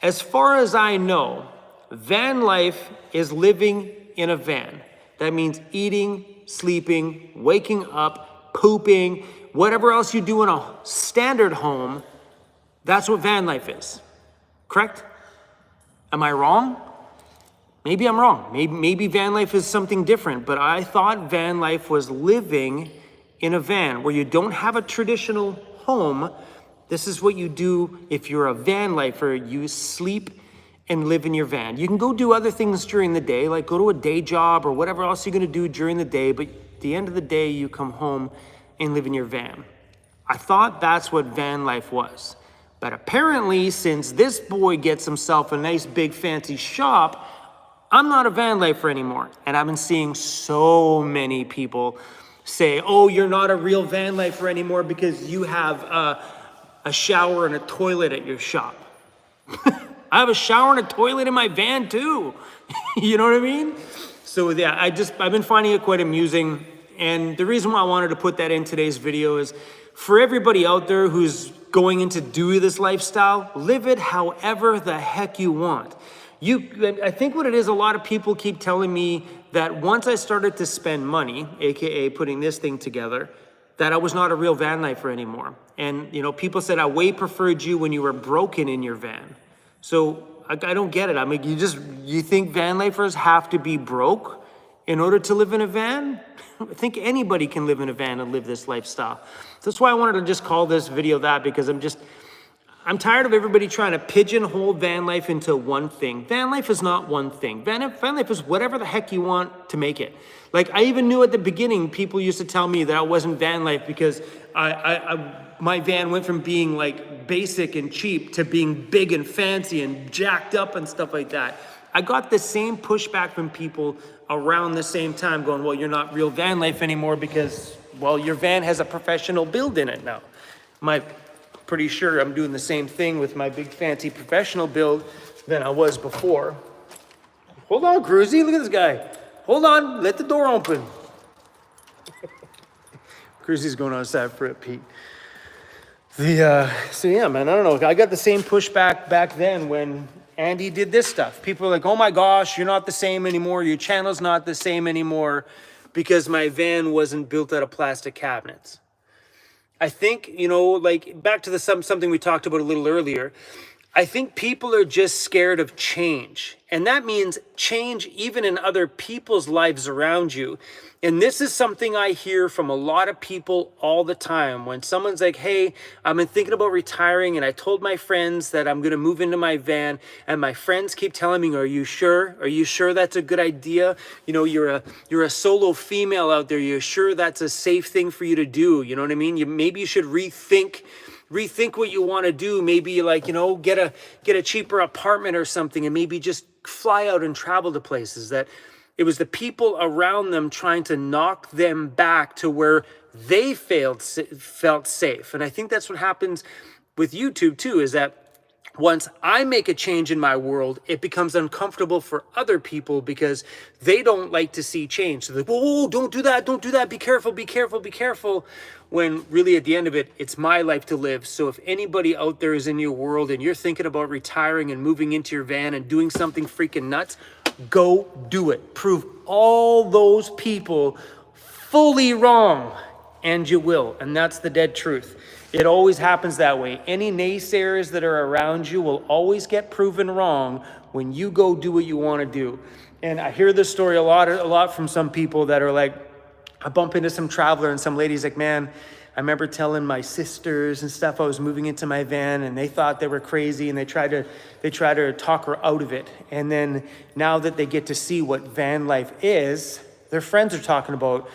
as far as I know, van life is living in a van. That means eating, sleeping, waking up, pooping, whatever else you do in a standard home, that's what van life is. Correct? Am I wrong? Maybe I'm wrong. Maybe van life is something different, but I thought van life was living in a van where you don't have a traditional home, this is what you do if you're a van lifer. You sleep and live in your van. You can go do other things during the day, like go to a day job or whatever else you're gonna do during the day, but at the end of the day, you come home and live in your van. I thought that's what van life was. But apparently, since this boy gets himself a nice big fancy shop, I'm not a van lifer anymore. And I've been seeing so many people say, oh, you're not a real van lifer anymore because you have a shower and a toilet at your shop. I have a shower and a toilet in my van too. You know what I mean? So yeah, I've been finding it quite amusing. And the reason why I wanted to put that in today's video is for everybody out there who's going into do this lifestyle, live it however the heck you want. I think what it is, a lot of people keep telling me that once I started to spend money, AKA putting this thing together, that I was not a real van lifer anymore. And you know, people said I way preferred you when you were broken in your van. So I don't get it. I mean, you think van lifers have to be broke in order to live in a van? I think anybody can live in a van and live this lifestyle. So that's why I wanted to just call this video that, because I'm tired of everybody trying to pigeonhole van life into one thing. Van life is not one thing. Van life is whatever the heck you want to make it. Like, I even knew at the beginning, people used to tell me that I wasn't van life because my van went from being like basic and cheap to being big and fancy and jacked up and stuff like that. I got the same pushback from people around the same time going, well, you're not real van life anymore because, well, your van has a professional build in it now. Pretty sure I'm doing the same thing with my big fancy professional build than I was before. Hold on, Cruzy, look at this guy. Hold on, let the door open. Cruzy's going outside for a peek. So yeah, man, I don't know. I got the same pushback back then when Andy did this stuff. People were like, oh my gosh, you're not the same anymore. Your channel's not the same anymore because my van wasn't built out of plastic cabinets. I think, you know, like back to the something we talked about a little earlier, I think people are just scared of change. And that means change even in other people's lives around you. And this is something I hear from a lot of people all the time. When someone's like, hey, I've been thinking about retiring and I told my friends that I'm going to move into my van, and my friends keep telling me, are you sure? Are you sure that's a good idea? You know, you're a solo female out there. You're sure that's a safe thing for you to do? You know what I mean? Maybe you should rethink what you want to do. Maybe, like, you know, get a cheaper apartment or something and maybe just fly out and travel to places. That it was the people around them trying to knock them back to where they felt safe. And I think that's what happens with YouTube too, is that once I make a change in my world, it becomes uncomfortable for other people because they don't like to see change. So they're like, whoa, don't do that, be careful, be careful, be careful. When really at the end of it, it's my life to live. So if anybody out there is in your world and you're thinking about retiring and moving into your van and doing something freaking nuts, go do it. Prove all those people fully wrong, and you will. And that's the dead truth. It always happens that way. Any naysayers that are around you will always get proven wrong when you go do what you want to do. And I hear this story a lot from some people that are like, I bump into some traveler and some lady's like, man, I remember telling my sisters and stuff I was moving into my van, and they thought they were crazy, and they tried to talk her out of it. And then now that they get to see what van life is, their friends are talking about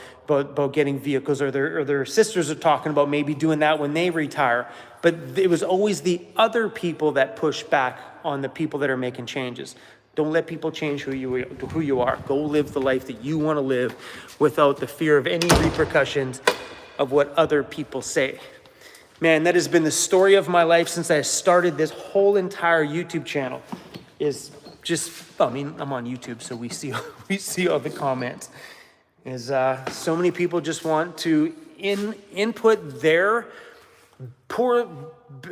getting vehicles, or their sisters are talking about maybe doing that when they retire. But it was always the other people that push back on the people that are making changes. Don't let people change who you are. Go live the life that you want to live without the fear of any repercussions of what other people say. Man, that has been the story of my life since I started this whole entire YouTube channel. Is just, I mean, I'm on YouTube, so we see all the comments. Is so many people just want to input their poor,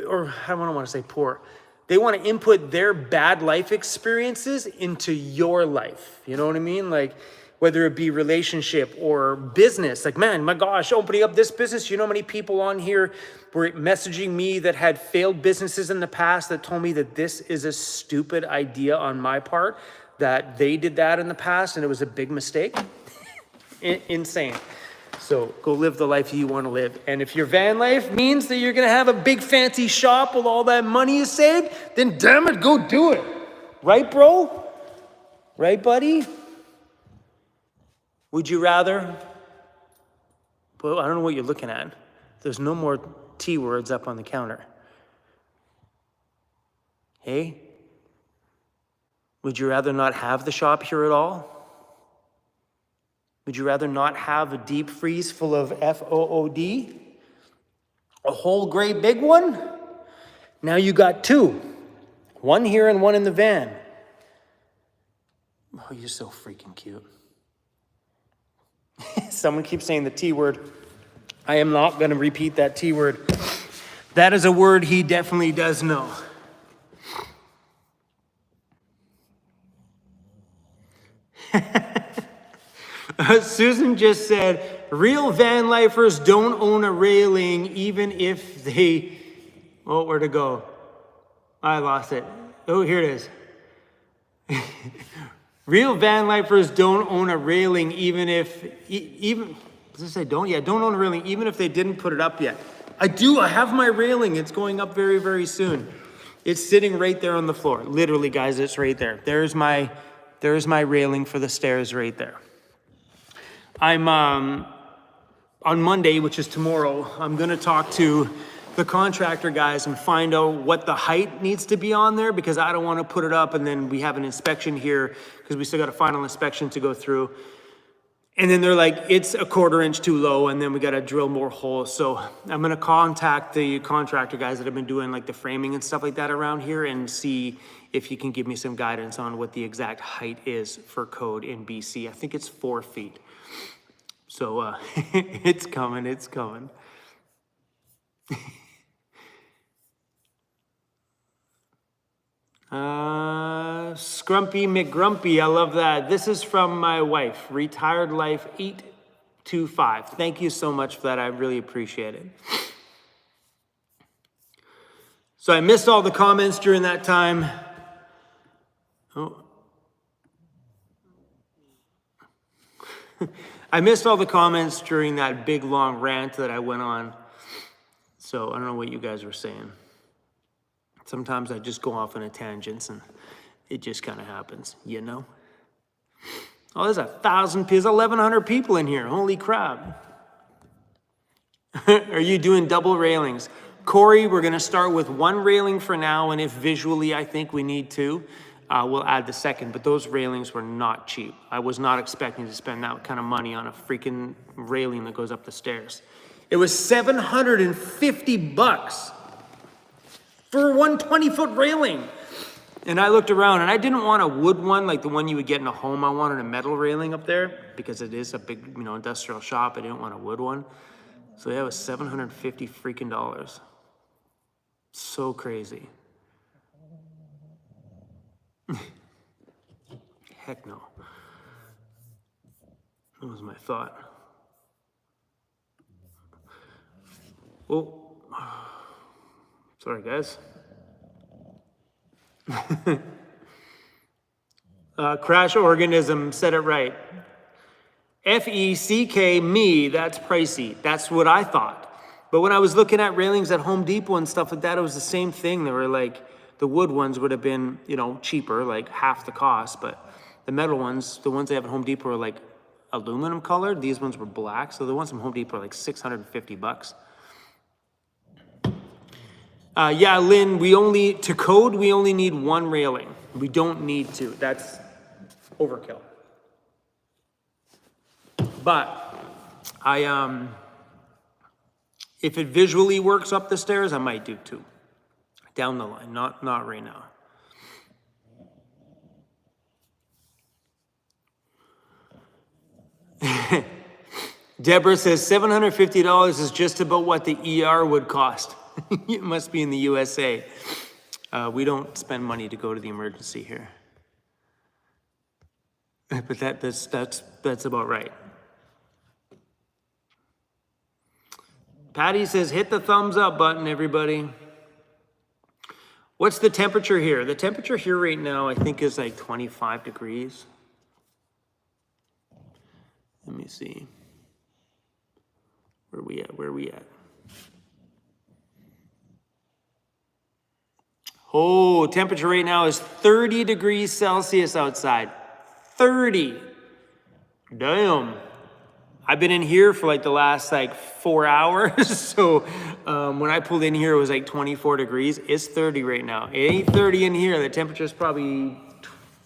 or I don't want to say poor. They want to input their bad life experiences into your life. You know what I mean? Like, whether it be relationship or business. Like, man, my gosh, opening up this business, you know how many people on here were messaging me that had failed businesses in the past that told me that this is a stupid idea on my part, that they did that in the past and it was a big mistake? Insane. So go live the life you want to live. And if your van life means that you're going to have a big fancy shop with all that money you saved, then damn it, go do it. Right, bro? Right, buddy? Would you rather? Well, I don't know what you're looking at. There's no more T words up on the counter. Hey? Would you rather not have the shop here at all? Would you rather not have a deep freeze full of FOOD? A whole great big one? Now you got two. One here and one in the van. Oh, you're so freaking cute. Someone keeps saying the T word. I am not going to repeat that T word. That is a word he definitely does know. Susan just said, real van lifers don't own a railing even if they, oh, where to go? I lost it. Oh, here it is. Real van lifers don't own a railing even if, does it say don't? Yeah, don't own a railing even if they didn't put it up yet. I do, I have my railing. It's going up very, very soon. It's sitting right there on the floor. Literally, guys, it's right there. There's my railing for the stairs right there. I'm, on Monday, which is tomorrow, I'm gonna talk to the contractor guys and find out what the height needs to be on there, because I don't wanna put it up and then we have an inspection here, because we still got a final inspection to go through. And then they're like, it's a 1/4 inch too low, and then we gotta drill more holes. So I'm gonna contact the contractor guys that have been doing like the framing and stuff like that around here and see if you can give me some guidance on what the exact height is for code in BC. I think it's 4 feet. So it's coming, it's coming. Scrumpy McGrumpy, I love that. This is from my wife, Retired Life 825. Thank you so much for that. I really appreciate it. So I missed all the comments during that time. Oh. I missed all the comments during that big long rant that I went on. So I don't know what you guys were saying. Sometimes I just go off on a tangent and it just kind of happens, you know? Oh, there's 1,100 people in here. Holy crap. Are you doing double railings? Corey, we're going to start with 1 railing for now, and if visually I think we need to, we'll add the second. But those railings were not cheap. I was not expecting to spend that kind of money on a freaking railing that goes up the stairs. It was $750 for a 120-foot railing. And I looked around, and I didn't want a wood one like the one you would get in a home. I wanted a metal railing up there because it is a big, industrial shop. I didn't want a wood one. So yeah, it was $750 freaking dollars. So crazy. Heck no. That was my thought. Oh, sorry guys. Crash Organism said it right. FECK, me, that's pricey. That's what I thought. But when I was looking at railings at Home Depot and stuff like that, it was the same thing. They were like, the wood ones would have been, cheaper, like half the cost, but the metal ones, the ones they have at Home Depot are like aluminum colored. These ones were black. So the ones from Home Depot are like $650. Yeah, Lynn, we only need 1 railing. We don't need 2. That's overkill. But if it visually works up the stairs, I might do 2 down the line, not right now. Deborah says $750 is just about what the ER would cost. It must be in the USA. We don't spend money to go to the emergency here. But that's about right. Patty says, hit the thumbs up button, everybody. What's the temperature here? The temperature here right now, I think, is like 25 degrees. Let me see. Where are we at? Oh, temperature right now is 30 degrees Celsius outside. 30. Damn. I've been in here for like the last 4 hours. So when I pulled in here, it was like 24 degrees. It's 30 right now. It ain't 30 in here. The temperature is probably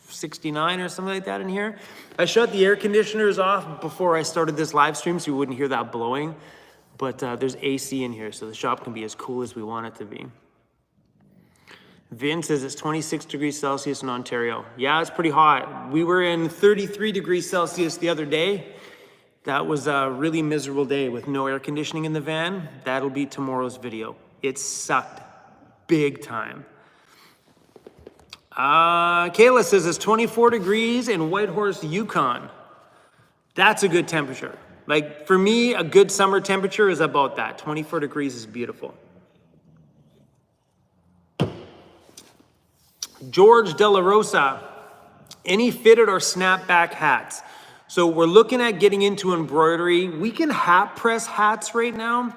69 or something like that in here. I shut the air conditioners off before I started this live stream so you wouldn't hear that blowing. But there's AC in here, so the shop can be as cool as we want it to be. Vin says it's 26 degrees Celsius in Ontario. Yeah, it's pretty hot. We were in 33 degrees Celsius the other day. That was a really miserable day with no air conditioning in the van. That'll be tomorrow's video. It sucked big time. Kayla says it's 24 degrees in Whitehorse, Yukon. That's a good temperature. Like for me, a good summer temperature is about that. 24 degrees is beautiful. George De La Rosa, any fitted or snapback hats? So we're looking at getting into embroidery. We can hat press hats right now.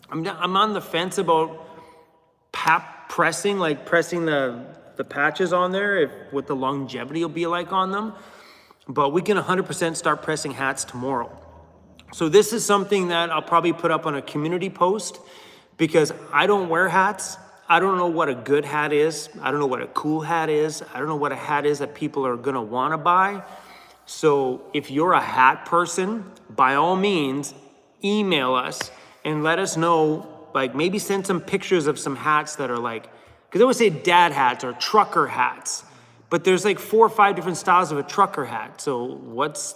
I'm on the fence about hat pressing, like pressing the patches on there, what the longevity will be like on them. But we can 100% start pressing hats tomorrow. So this is something that I'll probably put up on a community post because I don't wear hats. I don't know what a good hat is. I don't know what a cool hat is. I don't know what a hat is that people are gonna wanna buy. So if you're a hat person, by all means, email us and let us know, like maybe send some pictures of some hats that are like, because I always say dad hats or trucker hats, but there's like 4 or 5 different styles of a trucker hat. So what's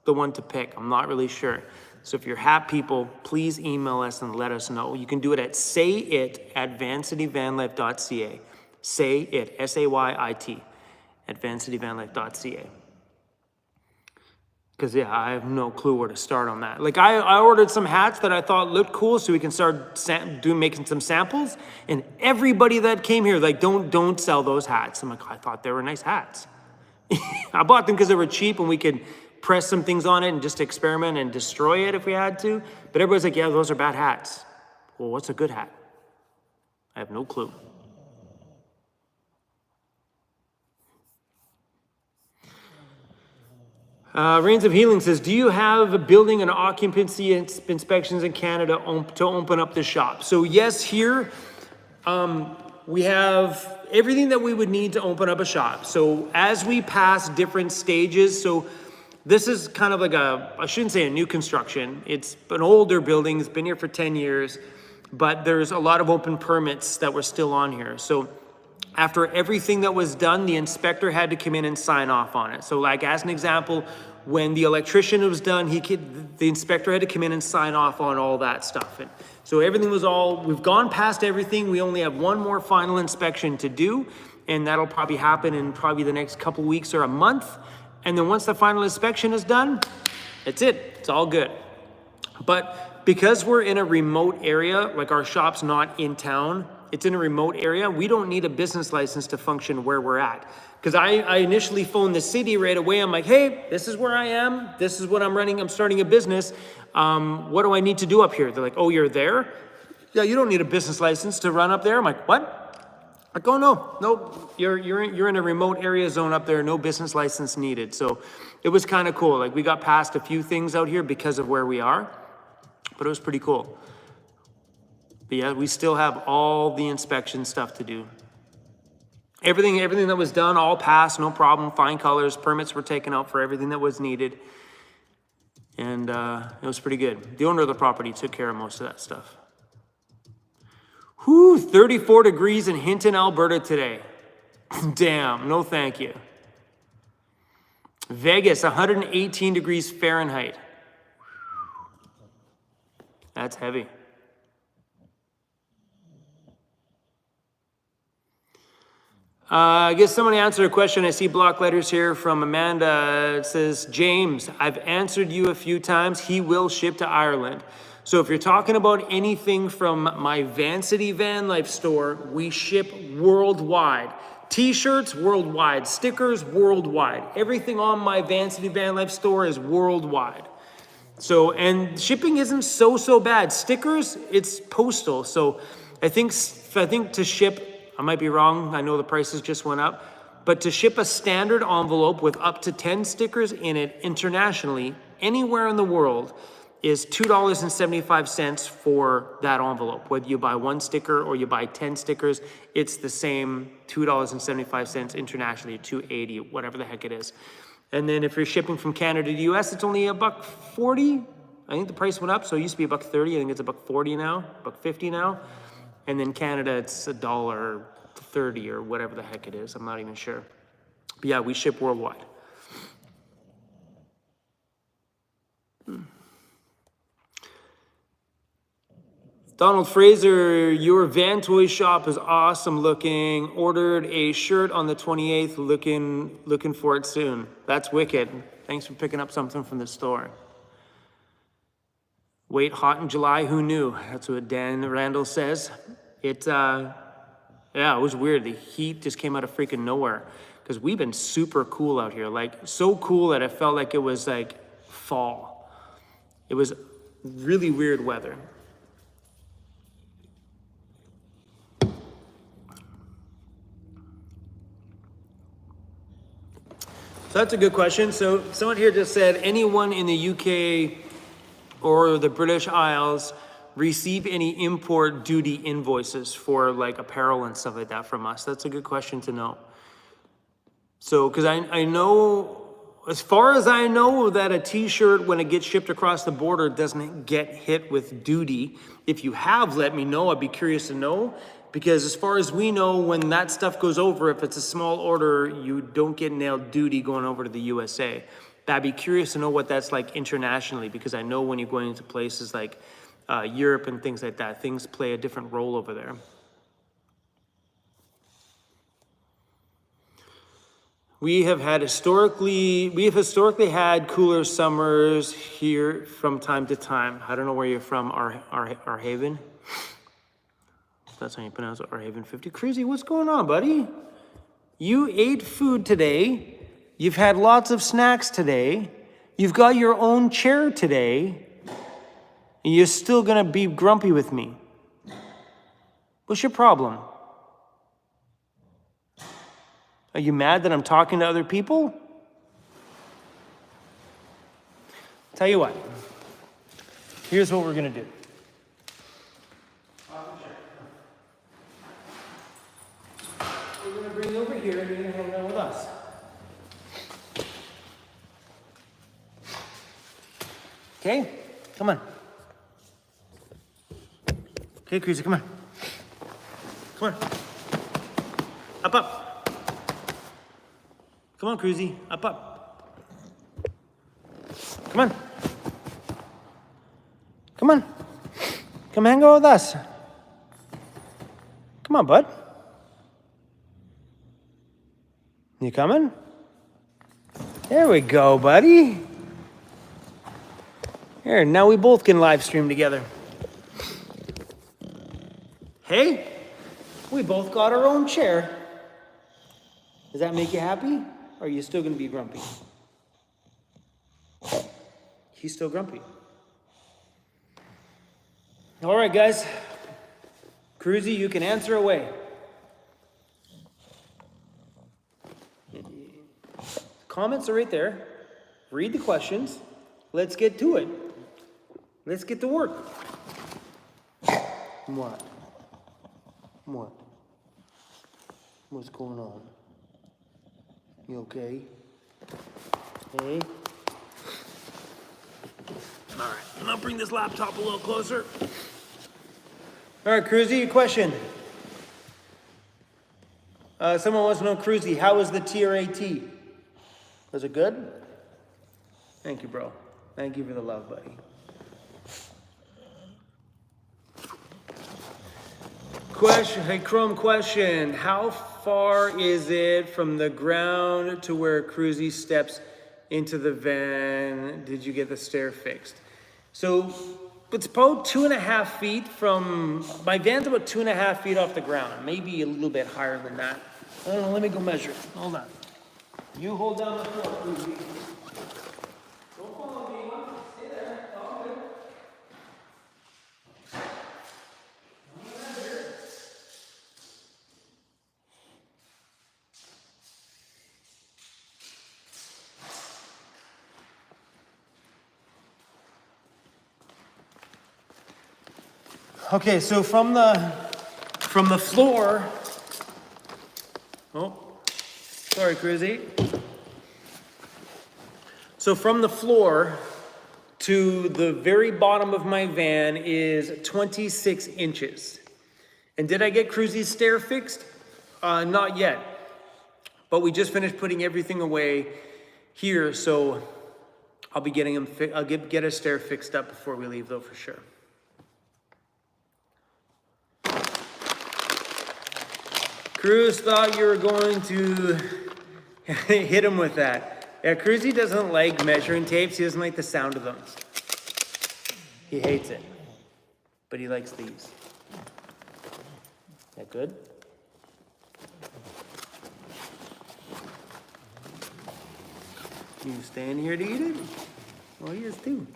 the one to pick? I'm not really sure. So if you're hat people, please email us and let us know. You can do it at sayit@vancityvanlife.ca. Say it, S-A-Y-I-T, at vancityvanlife.ca. Because yeah, I have no clue where to start on that. Like I ordered some hats that I thought looked cool so we can start making some samples. And everybody that came here, like, don't sell those hats. I'm like, I thought they were nice hats. I bought them because they were cheap and we could press some things on it and just experiment and destroy it if we had to. But everybody's like, yeah, those are bad hats. Well, what's a good hat? I have no clue. Reigns of Healing says, do you have building and occupancy inspections in Canada to open up the shop? So yes, here we have everything that we would need to open up a shop. So as we pass different stages, so this is kind of like I shouldn't say a new construction. It's an older building. It's been here for 10 years, but there's a lot of open permits that were still on here. So after everything that was done, the inspector had to come in and sign off on it. So like as an example, when the electrician was done, the inspector had to come in and sign off on all that stuff. And so everything was we've gone past everything. We only have one more final inspection to do, and that'll probably happen in probably the next couple weeks or a month. And then once the final inspection is done, that's it. It's all good. But because we're in a remote area, like our shop's not in town, it's in a remote area, we don't need a business license to function where we're at. Because I initially phoned the city right away. I'm like, hey, this is where I am. This is what I'm running. I'm starting a business. What do I need to do up here? They're like, oh, you're there? Yeah, you don't need a business license to run up there. I'm like, what? Like, oh, no, you're in a remote area zone up there, no business license needed. So it was kind of cool. Like we got past a few things out here because of where we are, but it was pretty cool. But yeah, we still have all the inspection stuff to do. Everything that was done, all passed, no problem. Fine colors, permits were taken out for everything that was needed. And it was pretty good. The owner of the property took care of most of that stuff. Whew, 34 degrees in Hinton, Alberta today. Damn, no thank you. Vegas, 118 degrees Fahrenheit. That's heavy. I guess somebody answered a question. I see block letters here from Amanda. It says, James, I've answered you a few times. He will ship to Ireland. So if you're talking about anything from my Vancity Vanlife store, we ship worldwide. T-shirts, worldwide. Stickers, worldwide. Everything on my Vancity Vanlife store is worldwide. So, and shipping isn't so bad. Stickers, it's postal. So I think to ship, I might be wrong, I know the prices just went up, but to ship a standard envelope with up to 10 stickers in it internationally, anywhere in the world, is $2.75 for that envelope. Whether you buy one sticker or you buy 10 stickers, it's the same $2.75 internationally, $2.80, whatever the heck it is. And then if you're shipping from Canada to the US, it's only $1.40. I think the price went up, so it used to be $1.30. I think it's $1.40 now, $1.50 now. And then Canada, it's $1.30 or whatever the heck it is. I'm not even sure. But yeah, we ship worldwide. Donald Fraser, your Van Toy shop is awesome looking. Ordered a shirt on the 28th, looking for it soon. That's wicked. Thanks for picking up something from the store. Wait, hot in July, who knew? That's what Dan Randall says. Yeah, it was weird. The heat just came out of freaking nowhere because we've been super cool out here. Like, so cool that it felt like it was like fall. It was really weird weather. So that's a good question. So someone here just said, anyone in the UK or the British Isles receive any import duty invoices for like apparel and stuff like that from us? That's a good question to know. So, because I know, as far as I know, that a t-shirt, when it gets shipped across the border, doesn't get hit with duty. If you have, let me know. I'd be curious to know. Because as far as we know, when that stuff goes over, if it's a small order, you don't get nailed duty going over to the USA. But I'd be curious to know what that's like internationally, because I know when you're going into places like Europe and things like that, things play a different role over there. We have historically had cooler summers here from time to time. I don't know where you're from, our Haven. That's how you pronounce it, our Haven 50. Cruzy, what's going on, buddy? You ate food today. You've had lots of snacks today. You've got your own chair today. And you're still gonna be grumpy with me. What's your problem? Are you mad that I'm talking to other people? Tell you what. Here's what we're gonna do. We're gonna bring you over here and you're gonna hang out with us. Okay? Come on. Okay, Cruzy, come on. Come on. Up. Come on, Cruzy. Up. Come on. Come on. Come hang out with us. Come on, bud. You coming? There we go, buddy. Here, now we both can live stream together. Hey, we both got our own chair. Does that make you happy? Or are you still gonna be grumpy? He's still grumpy. All right, guys. Cruzy, you can answer away. Comments are right there. Read the questions. Let's get to it. Let's get to work. What? What? What's going on? You okay? Hey? All right, I'll bring this laptop a little closer. All right, Cruzy, your question. Someone wants to know, Cruzy, how was the TRAT? Was it good? Thank you, bro. Thank you for the love, buddy. Question, hey, Chrome question. How far is it from the ground to where Cruzy steps into the van? Did you get the stair fixed? So it's about 2.5 feet from, my van's about 2.5 feet off the ground, maybe a little bit higher than that. I don't know, let me go measure it. Hold on. You hold down the floor, Cruzy. Don't follow me, stay there. Okay, so from the floor, oh, sorry, Cruzy. So from the floor to the very bottom of my van is 26 inches. And did I get Cruzy's stair fixed? Not yet. But we just finished putting everything away here, so I'll be getting him. I'll get his stair fixed up before we leave, though, for sure. Cruz thought you were going to hit him with that. Yeah, Cruzy doesn't like measuring tapes. He doesn't like the sound of them. He hates it, but he likes these. Is that good? You staying here to eat it? Well, he is too.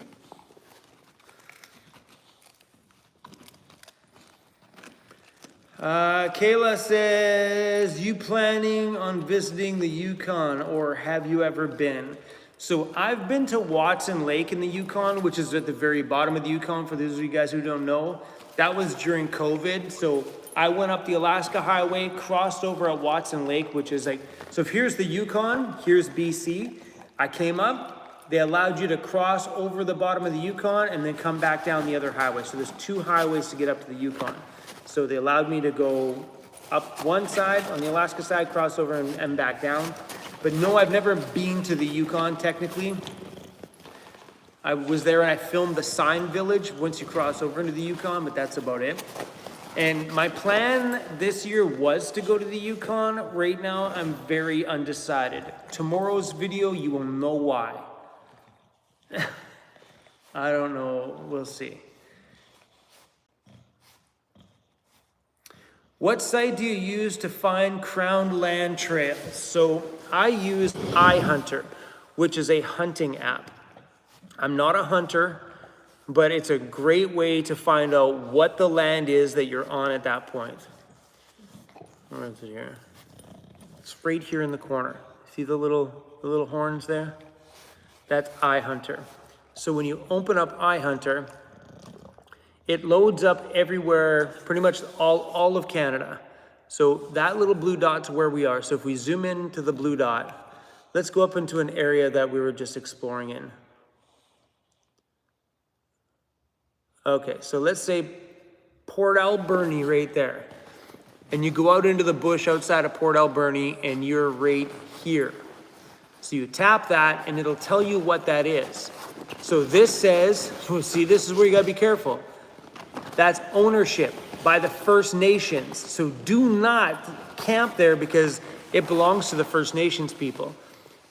Kayla says, you planning on visiting the Yukon, or have you ever been? So I've been to Watson Lake in the Yukon, which is at the very bottom of the Yukon, for those of you guys who don't know. That was during COVID. So I went up the Alaska Highway, crossed over at Watson Lake, which is like, so if here's the Yukon, here's BC. I came up, they allowed you to cross over the bottom of the Yukon and then come back down the other highway. So there's 2 highways to get up to the Yukon. So they allowed me to go up one side, on the Alaska side, cross over and back down. But no, I've never been to the Yukon technically. I was there and I filmed the sign village once you cross over into the Yukon, but that's about it. And my plan this year was to go to the Yukon. Right now, I'm very undecided. Tomorrow's video, you will know why. I don't know, we'll see. What site do you use to find crown land trails? So I use iHunter, which is a hunting app. I'm not a hunter, but it's a great way to find out what the land is that you're on at that point. Where is it here? It's right here in the corner. See the little horns there? That's iHunter. So when you open up iHunter, it loads up everywhere, pretty much all of Canada. So that little blue dot's where we are. So if we zoom in to the blue dot, let's go up into an area that we were just exploring in. Okay, so let's say Port Alberni right there. And you go out into the bush outside of Port Alberni and you're right here. So you tap that and it'll tell you what that is. So this says, see, this is where you gotta be careful. That's ownership by the First Nations. So do not camp there because it belongs to the First Nations people.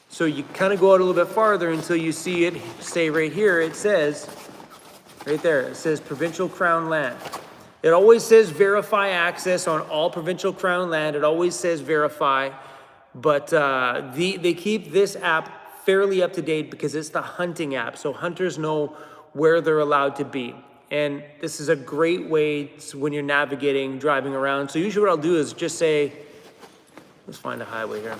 So you kind of go out a little bit farther until you see it, say right here, it says, right there, it says provincial crown land. It always says verify access on all provincial crown land. It always says verify, but they keep this app fairly up to date because it's the hunting app. So hunters know where they're allowed to be. And this is a great way when you're navigating, driving around. So usually what I'll do is just say, let's find a highway here.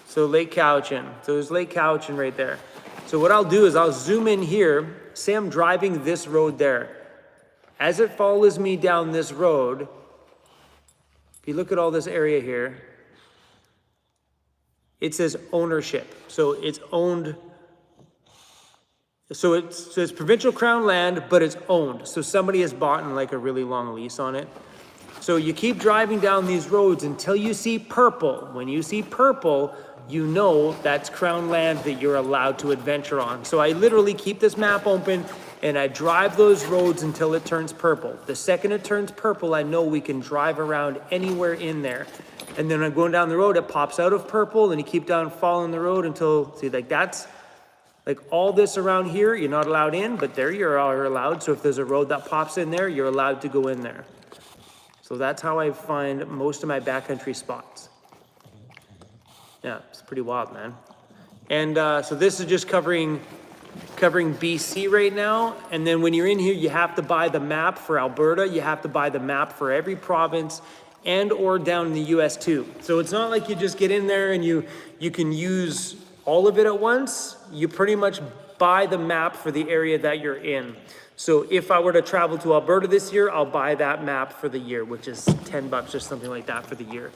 So Lake Cowichan. So there's Lake Cowichan right there. So what I'll do is I'll zoom in here, say I'm driving this road there. As it follows me down this road, if you look at all this area here, it says ownership. So it's owned. So it's provincial crown land, but it's owned. So somebody has bought in like a really long lease on it. So you keep driving down these roads until you see purple. When you see purple, you know that's crown land that you're allowed to adventure on. So I literally keep this map open and I drive those roads until it turns purple. The second it turns purple, I know we can drive around anywhere in there. And then I'm going down the road, it pops out of purple and you keep down following the road until, see, like that's, like all this around here, you're not allowed in, but there you're allowed. So if there's a road that pops in there, you're allowed to go in there. So that's how I find most of my backcountry spots. Yeah, it's pretty wild, man. And so this is just covering BC right now. And then when you're in here, you have to buy the map for Alberta. You have to buy the map for every province and or down in the US too. So it's not like you just get in there and you can use all of it at once. You pretty much buy the map for the area that you're in. So if I were to travel to Alberta this year, I'll buy that map for the year, which is $10 or something like that for the year.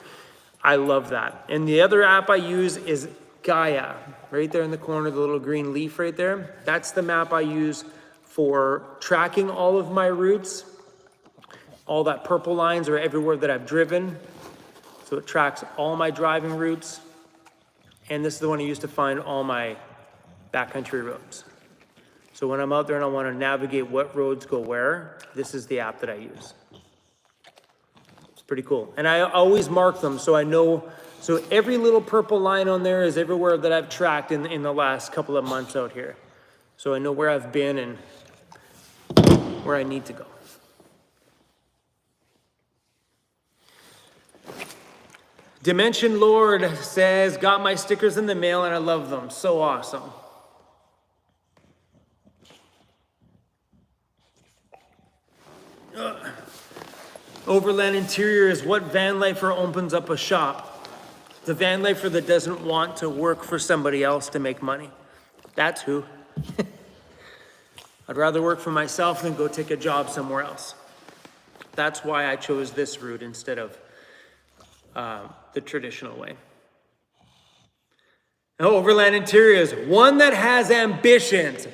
I love that. And the other app I use is Gaia, right there in the corner, the little green leaf right there. That's the map I use for tracking all of my routes. All that purple lines are everywhere that I've driven. So it tracks all my driving routes. And this is the one I use to find all my backcountry roads. So when I'm out there and I want to navigate what roads go where, this is the app that I use. It's pretty cool. And I always mark them so I know, so every little purple line on there is everywhere that I've tracked in the last couple of months out here. So I know where I've been and where I need to go. Dimension Lord says, got my stickers in the mail and I love them. So awesome. Overland Interiors, what van lifer opens up a shop? The van lifer that doesn't want to work for somebody else to make money. That's who. I'd rather work for myself than go take a job somewhere else. That's why I chose this route instead of the traditional way. Overland Interiors, one that has ambitions.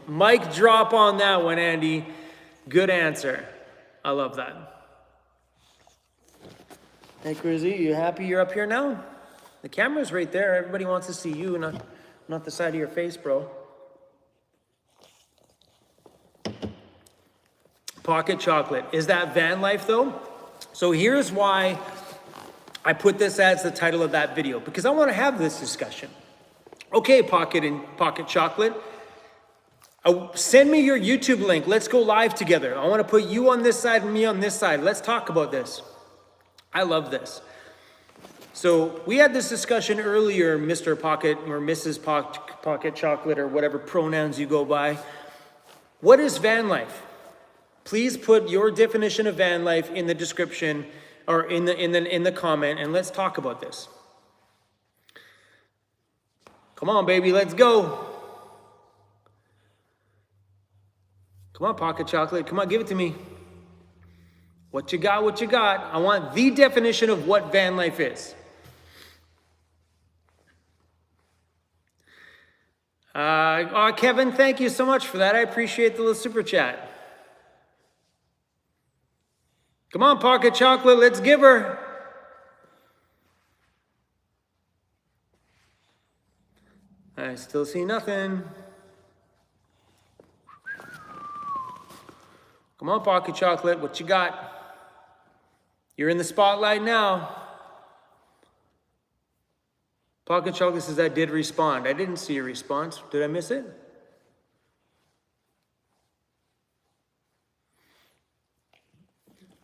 Mic drop on that one, Andy. Good answer. I love that. Hey, Cruzzy, you happy you're up here now? The camera's right there. Everybody wants to see you, not the side of your face, bro. Pocket chocolate. Is that van life, though? So here's why I put this as the title of that video, because I want to have this discussion. Okay, Pocket Chocolate, send me your YouTube link. Let's go live together. I want to put you on this side and me on this side. Let's talk about this. I love this. So we had this discussion earlier, Mr. Pocket or Mrs. Pocket Chocolate or whatever pronouns you go by. What is van life? Please put your definition of van life in the description or in the comment, and let's talk about this. Come on, baby, let's go. Come on, Pocket Chocolate. Come on, give it to me. What you got, what you got. I want the definition of what van life is. Kevin, thank you so much for that. I appreciate the little super chat. Come on, Pocket Chocolate, let's give her. I still see nothing. Come on, Pocket Chocolate, what you got? You're in the spotlight now. Pocket Chocolate says, I did respond. I didn't see a response. Did I miss it?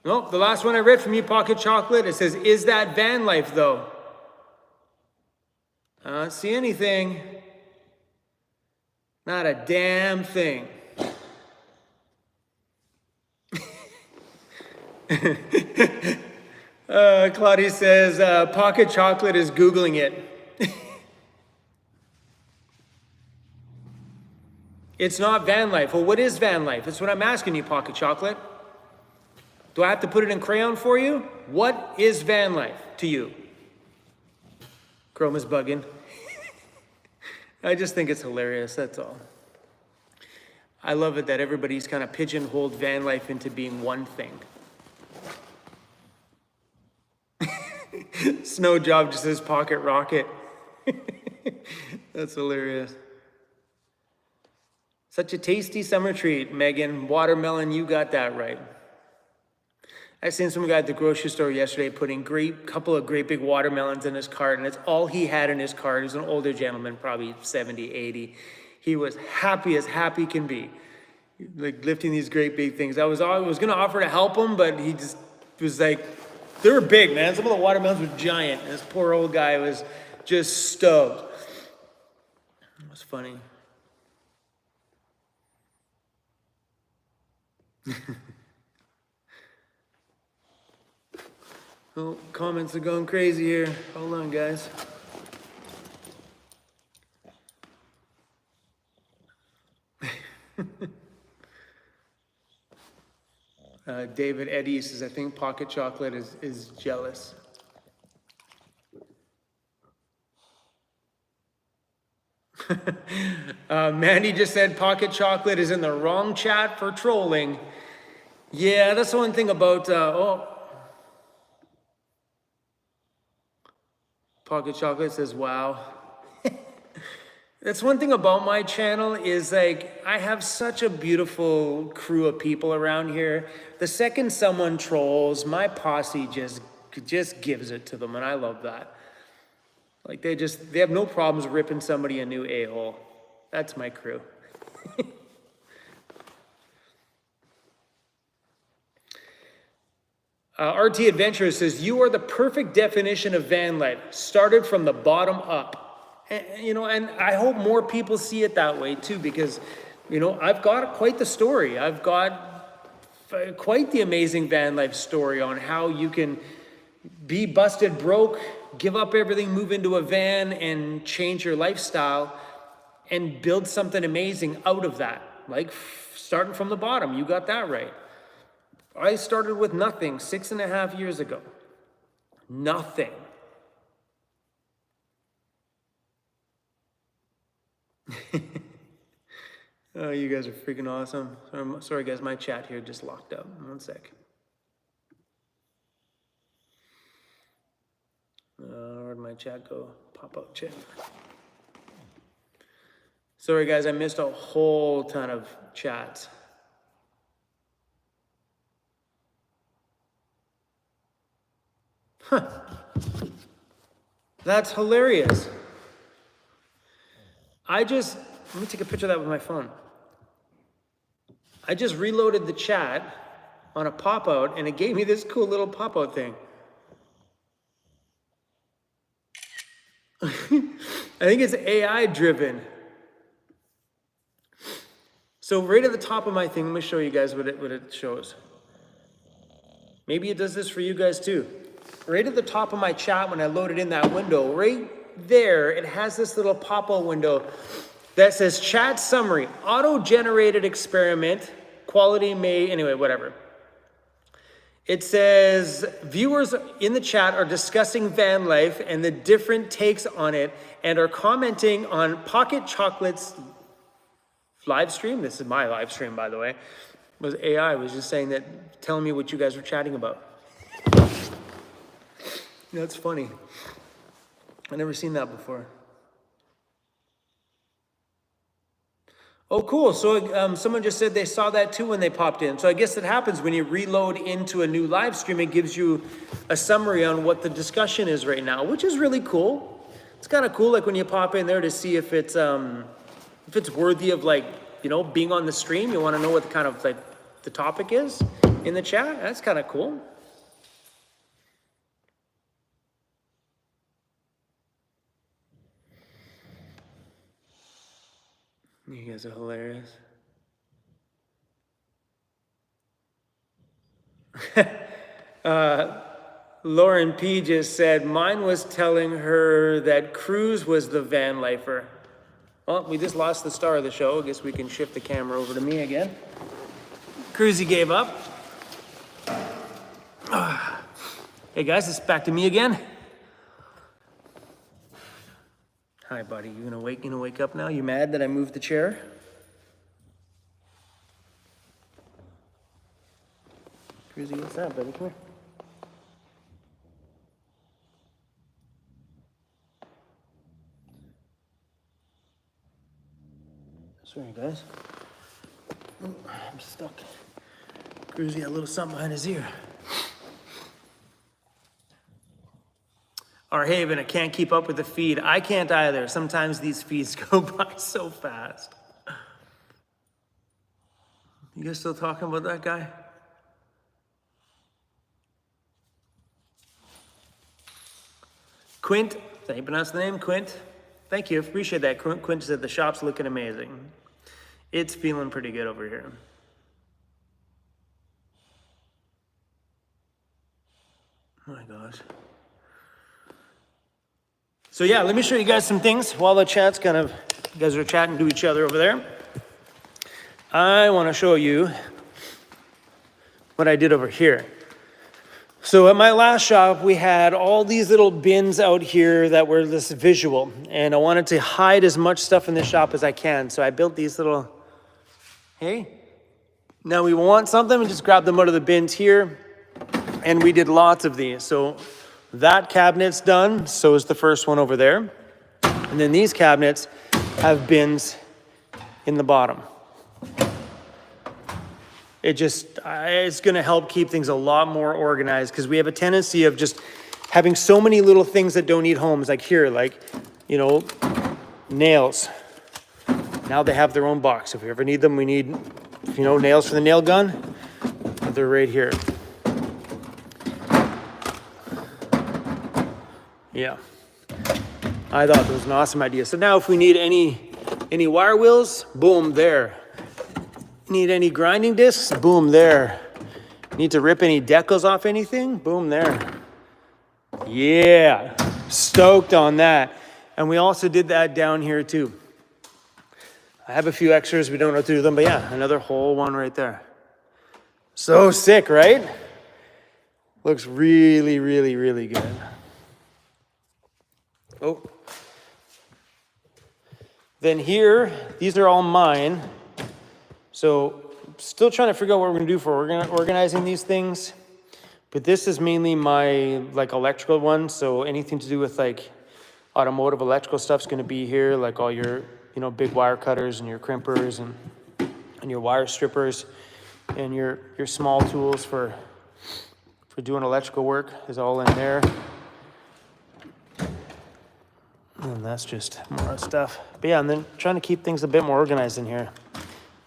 Nope, the last one I read from you, Pocket Chocolate, it says, is that van life, though? I don't see anything. Not a damn thing. Claudia says, Pocket Chocolate is Googling it. It's not van life. Well, what is van life? That's what I'm asking you, Pocket Chocolate. Do I have to put it in crayon for you? What is van life to you? Chrome is bugging. I just think it's hilarious, that's all. I love it that everybody's kind of pigeonholed van life into being one thing. Snow Job just says Pocket Rocket. That's hilarious. Such a tasty summer treat, Megan. Watermelon, you got that right. I seen some guy at the grocery store yesterday putting couple of great big watermelons in his cart, and it's all he had in his cart. He was an older gentleman, probably 70, 80. He was happy as happy can be, like lifting these great big things. I was going to offer to help him, but he just was like, they were big, man. Some of the watermelons were giant. And this poor old guy was just stoked. It was funny. Oh, comments are going crazy here. Hold on, guys. David Eddy says, I think Pocket Chocolate is jealous. Mandy just said Pocket Chocolate is in the wrong chat for trolling. Yeah, that's the one thing about, Pocket Chocolate says, wow. That's one thing about my channel is like, I have such a beautiful crew of people around here. The second someone trolls, my posse just gives it to them, and I love that. Like they have no problems ripping somebody a new a-hole. That's my crew. RT Adventure says, you are the perfect definition of van life. Started from the bottom up. And I hope more people see it that way too, because, I've got quite the story. I've got quite the amazing van life story on how you can be busted broke, give up everything, move into a van and change your lifestyle and build something amazing out of that. Like starting from the bottom, you got that right. I started with nothing 6.5 years ago. Nothing. Oh, you guys are freaking awesome. Sorry guys, my chat here just locked up. One sec. Where'd my chat go? Pop up chat. Sorry guys, I missed a whole ton of chats. Huh. That's hilarious. Let me take a picture of that with my phone. I just reloaded the chat on a pop-out and it gave me this cool little pop-out thing. I think it's AI driven. So right at the top of my thing, let me show you guys what it shows. Maybe it does this for you guys too. Right at the top of my chat, when I loaded in that window, right there, it has this little pop-out window that says chat summary, auto-generated experiment, quality may, anyway, whatever. It says viewers in the chat are discussing van life and the different takes on it and are commenting on Pocket Chocolate's live stream. This is my live stream, by the way. It was AI, it was just saying that, telling me what you guys were chatting about. That's funny. I've never seen that before. Oh, cool. So someone just said they saw that too when they popped in. So I guess it happens when you reload into a new live stream. It gives you a summary on what the discussion is right now, which is really cool. It's kind of cool, like when you pop in there to see if it's worthy of being on the stream. You want to know what the topic is in the chat. That's kind of cool. You guys are hilarious. Lauren P just said, mine was telling her that Cruz was the van lifer. Well, we just lost the star of the show. I guess we can shift the camera over to me again. Cruzy gave up. Hey guys, it's back to me again. Hi, buddy. You gonna wake up now? You mad that I moved the chair? Cruzy, what's that, buddy? Come here. Sorry, guys. Oh, I'm stuck. Cruzy got a little something behind his ear. Our Haven, I can't keep up with the feed. I can't either. Sometimes these feeds go by so fast. You guys still talking about that guy? Quint, did you pronounce the name? Quint? Thank you, appreciate that. Quint said the shop's looking amazing. It's feeling pretty good over here. Oh my gosh. So yeah, let me show you guys some things while the chat's you guys are chatting to each other over there. I want to show you what I did over here. So at my last shop, we had all these little bins out here that were this visual, and I wanted to hide as much stuff in the shop as I can. So I built these little, hey, now we want something, we just grab them out of the bins here, and we did lots of these. So that cabinet's done, so is the first one over there. And then these cabinets have bins in the bottom. It's gonna help keep things a lot more organized, because we have a tendency of just having so many little things that don't need homes, like here, like, you know, nails. Now they have their own box. If we ever need them, we need, you know, nails for the nail gun, they're right here. Yeah, I thought that was an awesome idea. So now if we need any wire wheels, boom, there. Need any grinding discs? Boom, there. Need to rip any decals off anything? Boom, there. Yeah, stoked on that. And we also did that down here too. I have a few extras, we don't know what to do with them, but yeah, another whole one right there. So sick, right? Looks really, really, really good. Oh. Then here, these are all mine. So still trying to figure out what we're gonna do for organizing these things. But this is mainly my like electrical one. So anything to do with like automotive electrical stuff's gonna be here, like all your, you know, big wire cutters and your crimpers and your wire strippers and your small tools for doing electrical work is all in there. And that's just more stuff. But yeah, and then trying to keep things a bit more organized in here.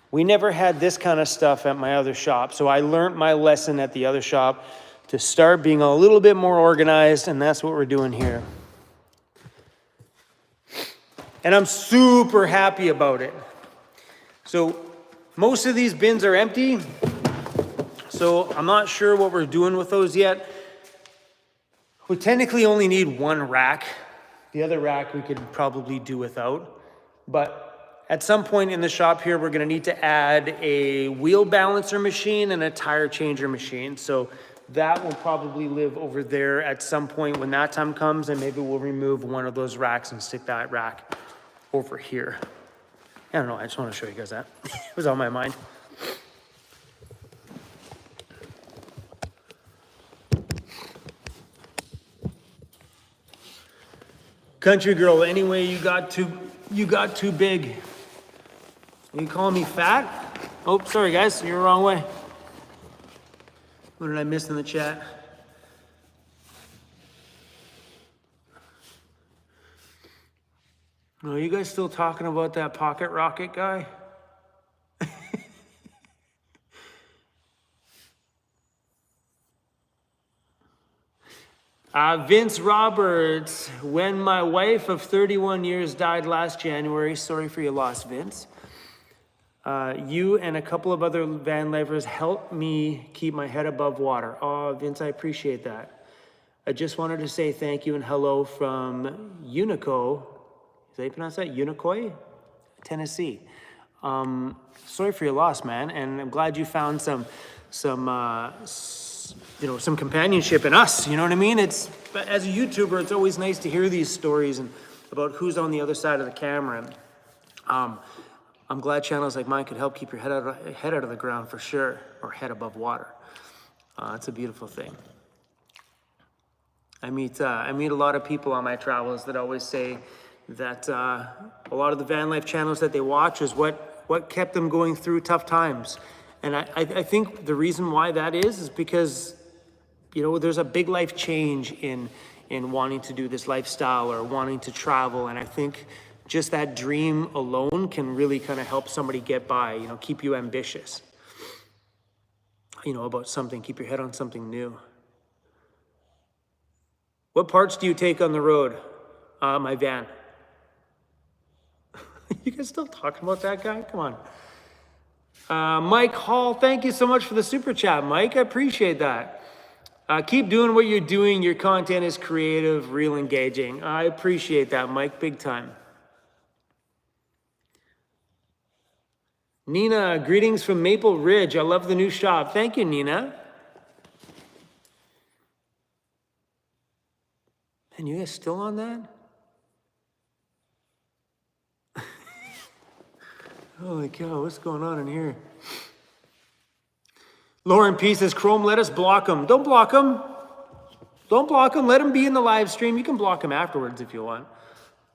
We never had this kind of stuff at my other shop. So I learned my lesson at the other shop to start being a little bit more organized, and that's what we're doing here. And I'm super happy about it. So most of these bins are empty. So I'm not sure what we're doing with those yet. We technically only need one rack. The other rack we could probably do without. But at some point in the shop here, we're gonna need to add a wheel balancer machine and a tire changer machine. So that will probably live over there at some point when that time comes, and maybe we'll remove one of those racks and stick that rack over here. I don't know, I just wanna show you guys that. It was on my mind. Country girl, anyway, you got too big. Are you calling me fat? Oh, sorry guys, you're the wrong way. What did I miss in the chat? Oh, you guys still talking about that pocket rocket guy? Vince Roberts, when my wife of 31 years died last January, sorry for your loss, Vince. You and a couple of other van lifers helped me keep my head above water. Oh, Vince, I appreciate that. I just wanted to say thank you and hello from Unico. Is that how you pronounce that? Unicoi, Tennessee. Sorry for your loss, man, and I'm glad you found some companionship in us. You know what I mean? It's, as a YouTuber, it's always nice to hear these stories and about who's on the other side of the camera. I'm glad channels like mine could help keep your head out of the ground for sure, or head above water. It's a beautiful thing. I meet a lot of people on my travels that always say that a lot of the van life channels that they watch is what kept them going through tough times. And I think the reason why that is because, you know, there's a big life change in wanting to do this lifestyle or wanting to travel. And I think just that dream alone can really kind of help somebody get by, you know, keep you ambitious, you know, about something, keep your head on something new. What parts do you take on the road? My van. You guys still talking about that guy? Come on. Mike Hall, thank you so much for the super chat, Mike. I appreciate that. Keep doing what you're doing. Your content is creative, real engaging. I appreciate that, Mike, big time. Nina, greetings from Maple Ridge. I love the new shop. Thank you, Nina. And you guys still on that? Holy cow, what's going on in here? Lauren P says, Chrome, let us block them. Don't block them. Don't block them. Let them be in the live stream. You can block them afterwards if you want.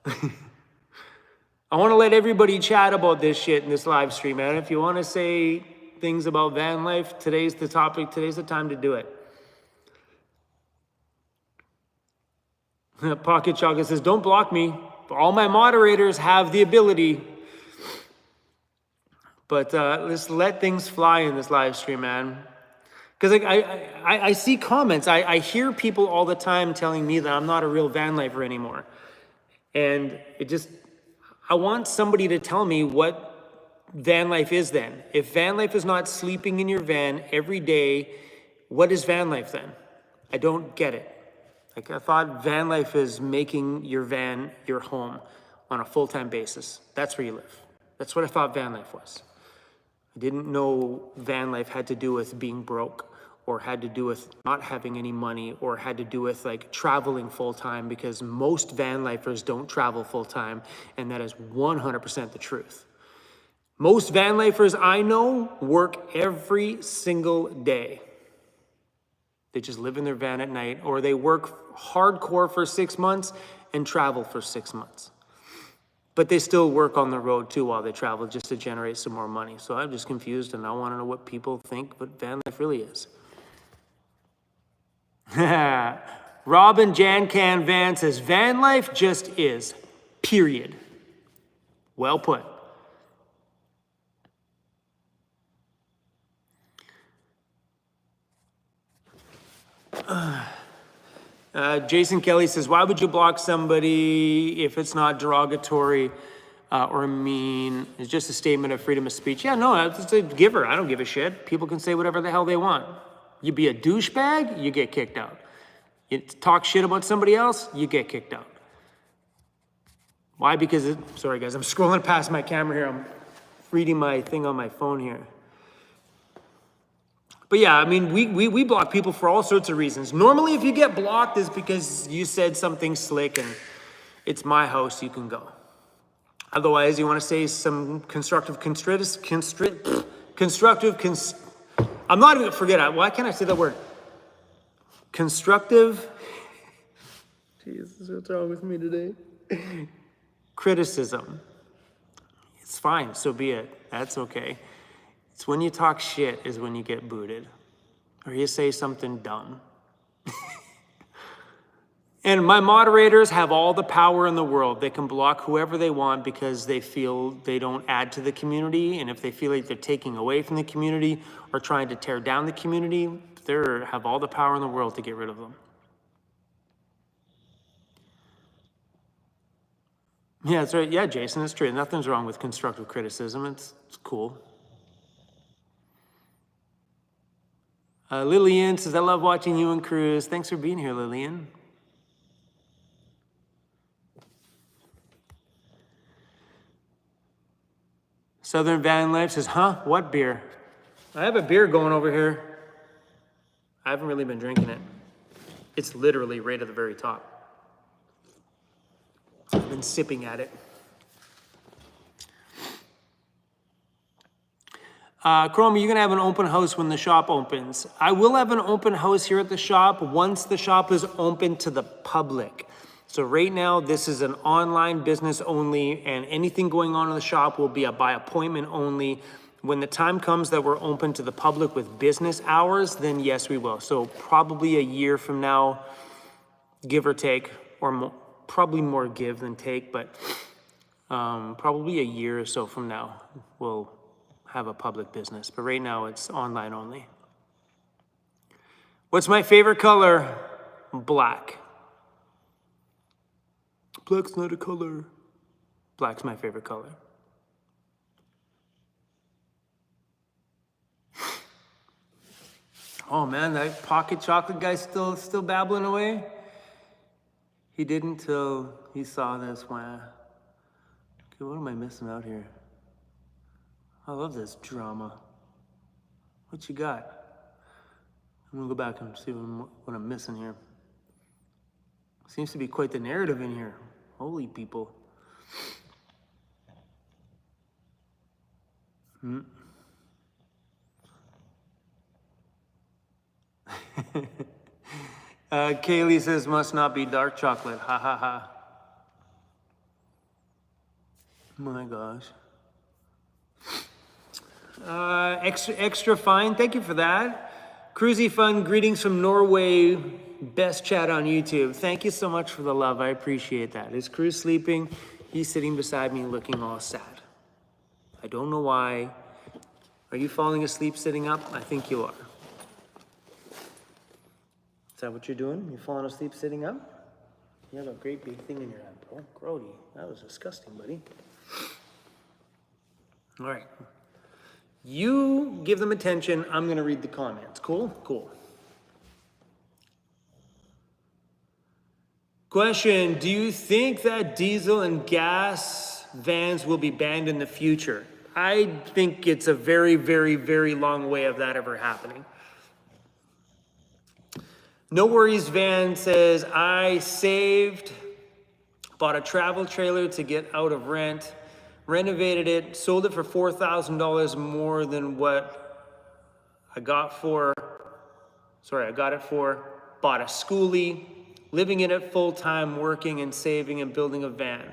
I want to let everybody chat about this shit in this live stream, man. If you want to say things about van life, today's the topic. Today's the time to do it. Pocket Chocolate says, don't block me. All my moderators have the ability. But let's let things fly in this live stream, man. Because I see comments. I hear people all the time telling me that I'm not a real van lifer anymore. And I want somebody to tell me what van life is then. If van life is not sleeping in your van every day, what is van life then? I don't get it. Like, I thought van life is making your van your home on a full-time basis. That's where you live. That's what I thought van life was. I didn't know van life had to do with being broke, or had to do with not having any money, or had to do with like traveling full-time, because most van lifers don't travel full-time, and that is 100% the truth. Most van lifers I know work every single day. They just live in their van at night, or they work hardcore for 6 months and travel for 6 months. But they still work on the road too while they travel, just to generate some more money. So I'm just confused, and I want to know what people think what van life really is. Robin Jan Can Van says, van life just is, period. Well put. Jason Kelly says, why would you block somebody if it's not derogatory or mean? It's just a statement of freedom of speech. Yeah, no, it's a giver. I don't give a shit. People can say whatever the hell they want. You be a douchebag, you get kicked out. You talk shit about somebody else, you get kicked out. Why? Because, sorry guys, I'm scrolling past my camera here. I'm reading my thing on my phone here. But yeah, I mean, we block people for all sorts of reasons. Normally, if you get blocked, it's because you said something slick and it's my house, you can go. Otherwise, you want to say some I'm not even, forget it. Why can't I say that word? Constructive. Jesus, what's wrong with me today? Criticism. It's fine, so be it. That's okay. It's when you talk shit is when you get booted. Or you say something dumb. And my moderators have all the power in the world. They can block whoever they want because they feel they don't add to the community. And if they feel like they're taking away from the community or trying to tear down the community, they have all the power in the world to get rid of them. Yeah, that's right. Yeah, Jason, that's true. Nothing's wrong with constructive criticism. It's cool. Lillian says, I love watching you and Cruz. Thanks for being here, Lillian. Southern Van Life says, huh? What beer? I have a beer going over here. I haven't really been drinking it. It's literally right at the very top. I've been sipping at it. Chrome, you're going to have an open house when the shop opens. I will have an open house here at the shop once the shop is open to the public. So right now, this is an online business only, and anything going on in the shop will be by appointment only. When the time comes that we're open to the public with business hours, then yes, we will. So probably a year from now, give or take, or probably more give than take, but probably a year or so from now, we'll have a public business. But right now, it's online only. What's my favorite color? Black. Black's not a color. Black's my favorite color. Oh man, that pocket chocolate guy's still babbling away. He didn't till he saw this one. Okay, what am I missing out here? I love this drama. What you got? I'm gonna go back and see what I'm missing here. Seems to be quite the narrative in here. Holy people. Kaylee says, must not be dark chocolate. Ha ha ha. My gosh. Extra fine. Thank you for that. Cruisy Fun, greetings from Norway. Best chat on YouTube. Thank you so much for the love. I appreciate that. Is Cruz sleeping? He's sitting beside me looking all sad. I don't know why. Are you falling asleep sitting up? I think you are. Is that what you're doing? You're falling asleep sitting up? You have a great big thing in your hand, bro. Grody. That was disgusting, buddy. All right. You give them attention. I'm going to read the comments. Cool? Cool. Question, do you think that diesel and gas vans will be banned in the future? I think it's a very, very, very long way of that ever happening. No Worries Van says, I saved, bought a travel trailer to get out of rent, renovated it, sold it for $4,000 more than what I got it for, bought a schoolie, living in it full-time, working and saving and building a van.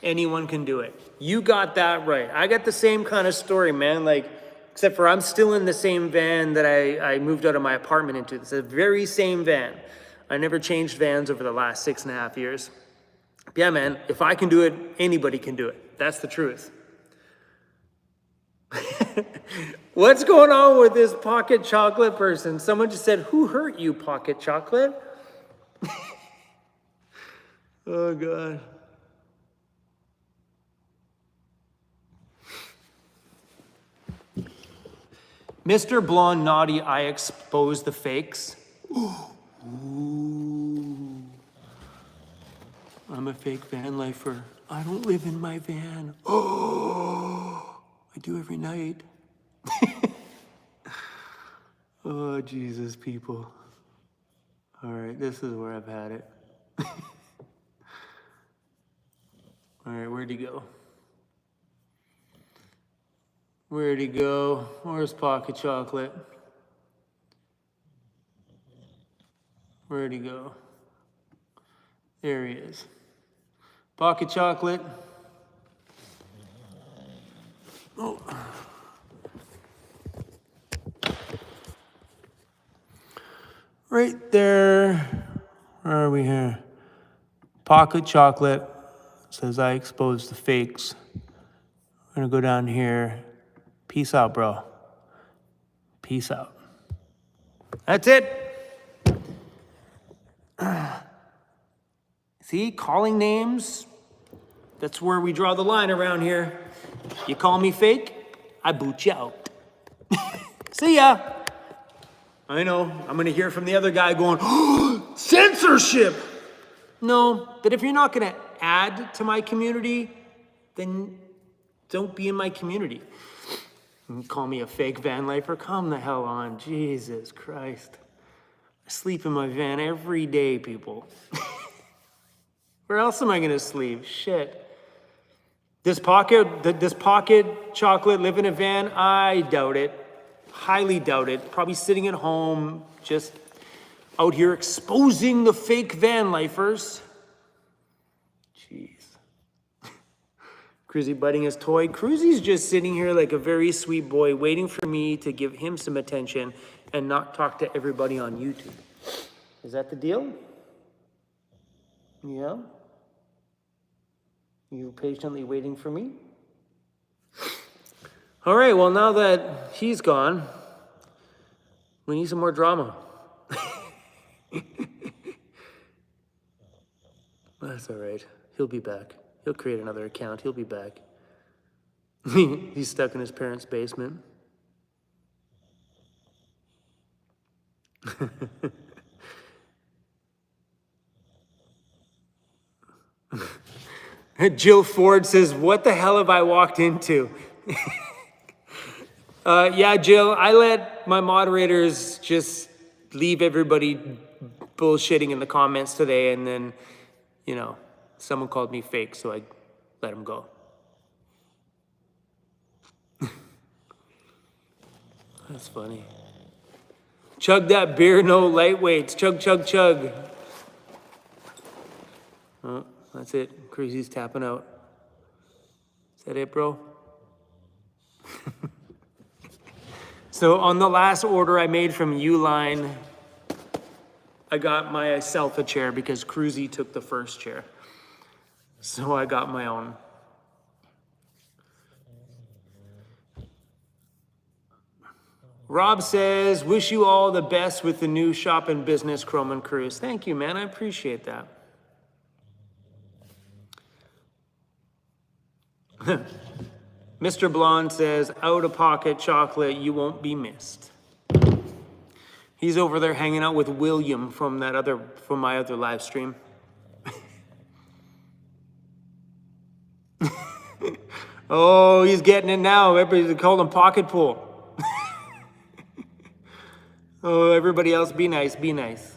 Anyone can do it. You got that right. I got the same kind of story, man. Like, except for I'm still in the same van that I moved out of my apartment into. It's the very same van. I never changed vans over the last 6.5 years. Yeah, man, if I can do it, anybody can do it. That's the truth. What's going on with this pocket chocolate person? Someone just said, who hurt you, pocket chocolate? Oh, God. Mr. Blonde Naughty, I exposed the fakes. Ooh. I'm a fake van lifer. I don't live in my van. Oh, I do every night. Oh, Jesus, people. All right, this is where I've had it. All right, where'd he go? Where'd he go? Where's Pocket Chocolate? Where'd he go? There he is. Pocket Chocolate. Oh. Right there. Where are we here? Pocket Chocolate says I exposed the fakes. We're gonna go down here. Peace out, bro. Peace out. That's it. See, calling names, that's where we draw the line around here. You call me fake, I boot you out. See ya. I know, I'm gonna hear from the other guy going, oh, censorship. No, but if you're not gonna add to my community, then don't be in my community. You call me a fake van lifer? Come the hell on, Jesus Christ. I sleep in my van every day, people. Where else am I gonna sleep? Shit. This pocket chocolate live in a van? I doubt it. Highly doubt it. Probably sitting at home, just out here exposing the fake van lifers. Jeez. Cruzy biting his toy. Cruzy's just sitting here like a very sweet boy, waiting for me to give him some attention and not talk to everybody on YouTube. Is that the deal? Yeah? You patiently waiting for me? All right, well, now that he's gone, we need some more drama. That's all right. He'll be back. He'll create another account. He'll be back. He's stuck in his parents' basement. Jill Ford says, what the hell have I walked into? Yeah, Jill, I let my moderators just leave everybody bullshitting in the comments today, and then, you know, someone called me fake, so I let them go. That's funny. Chug that beer, no lightweights. Chug, chug, chug. Oh, that's it. Cruzy's tapping out. Is that it, bro? So on the last order I made from Uline, I got myself a chair because Cruzy took the first chair. So I got my own. Rob says, wish you all the best with the new shop and business, Chrome and Cruz. Thank you, man. I appreciate that. Mr. Blonde says, out-of-pocket chocolate, you won't be missed. He's over there hanging out with William from my other live stream. Oh, he's getting it now. Everybody called him pocket pool. Oh, everybody else, be nice, be nice.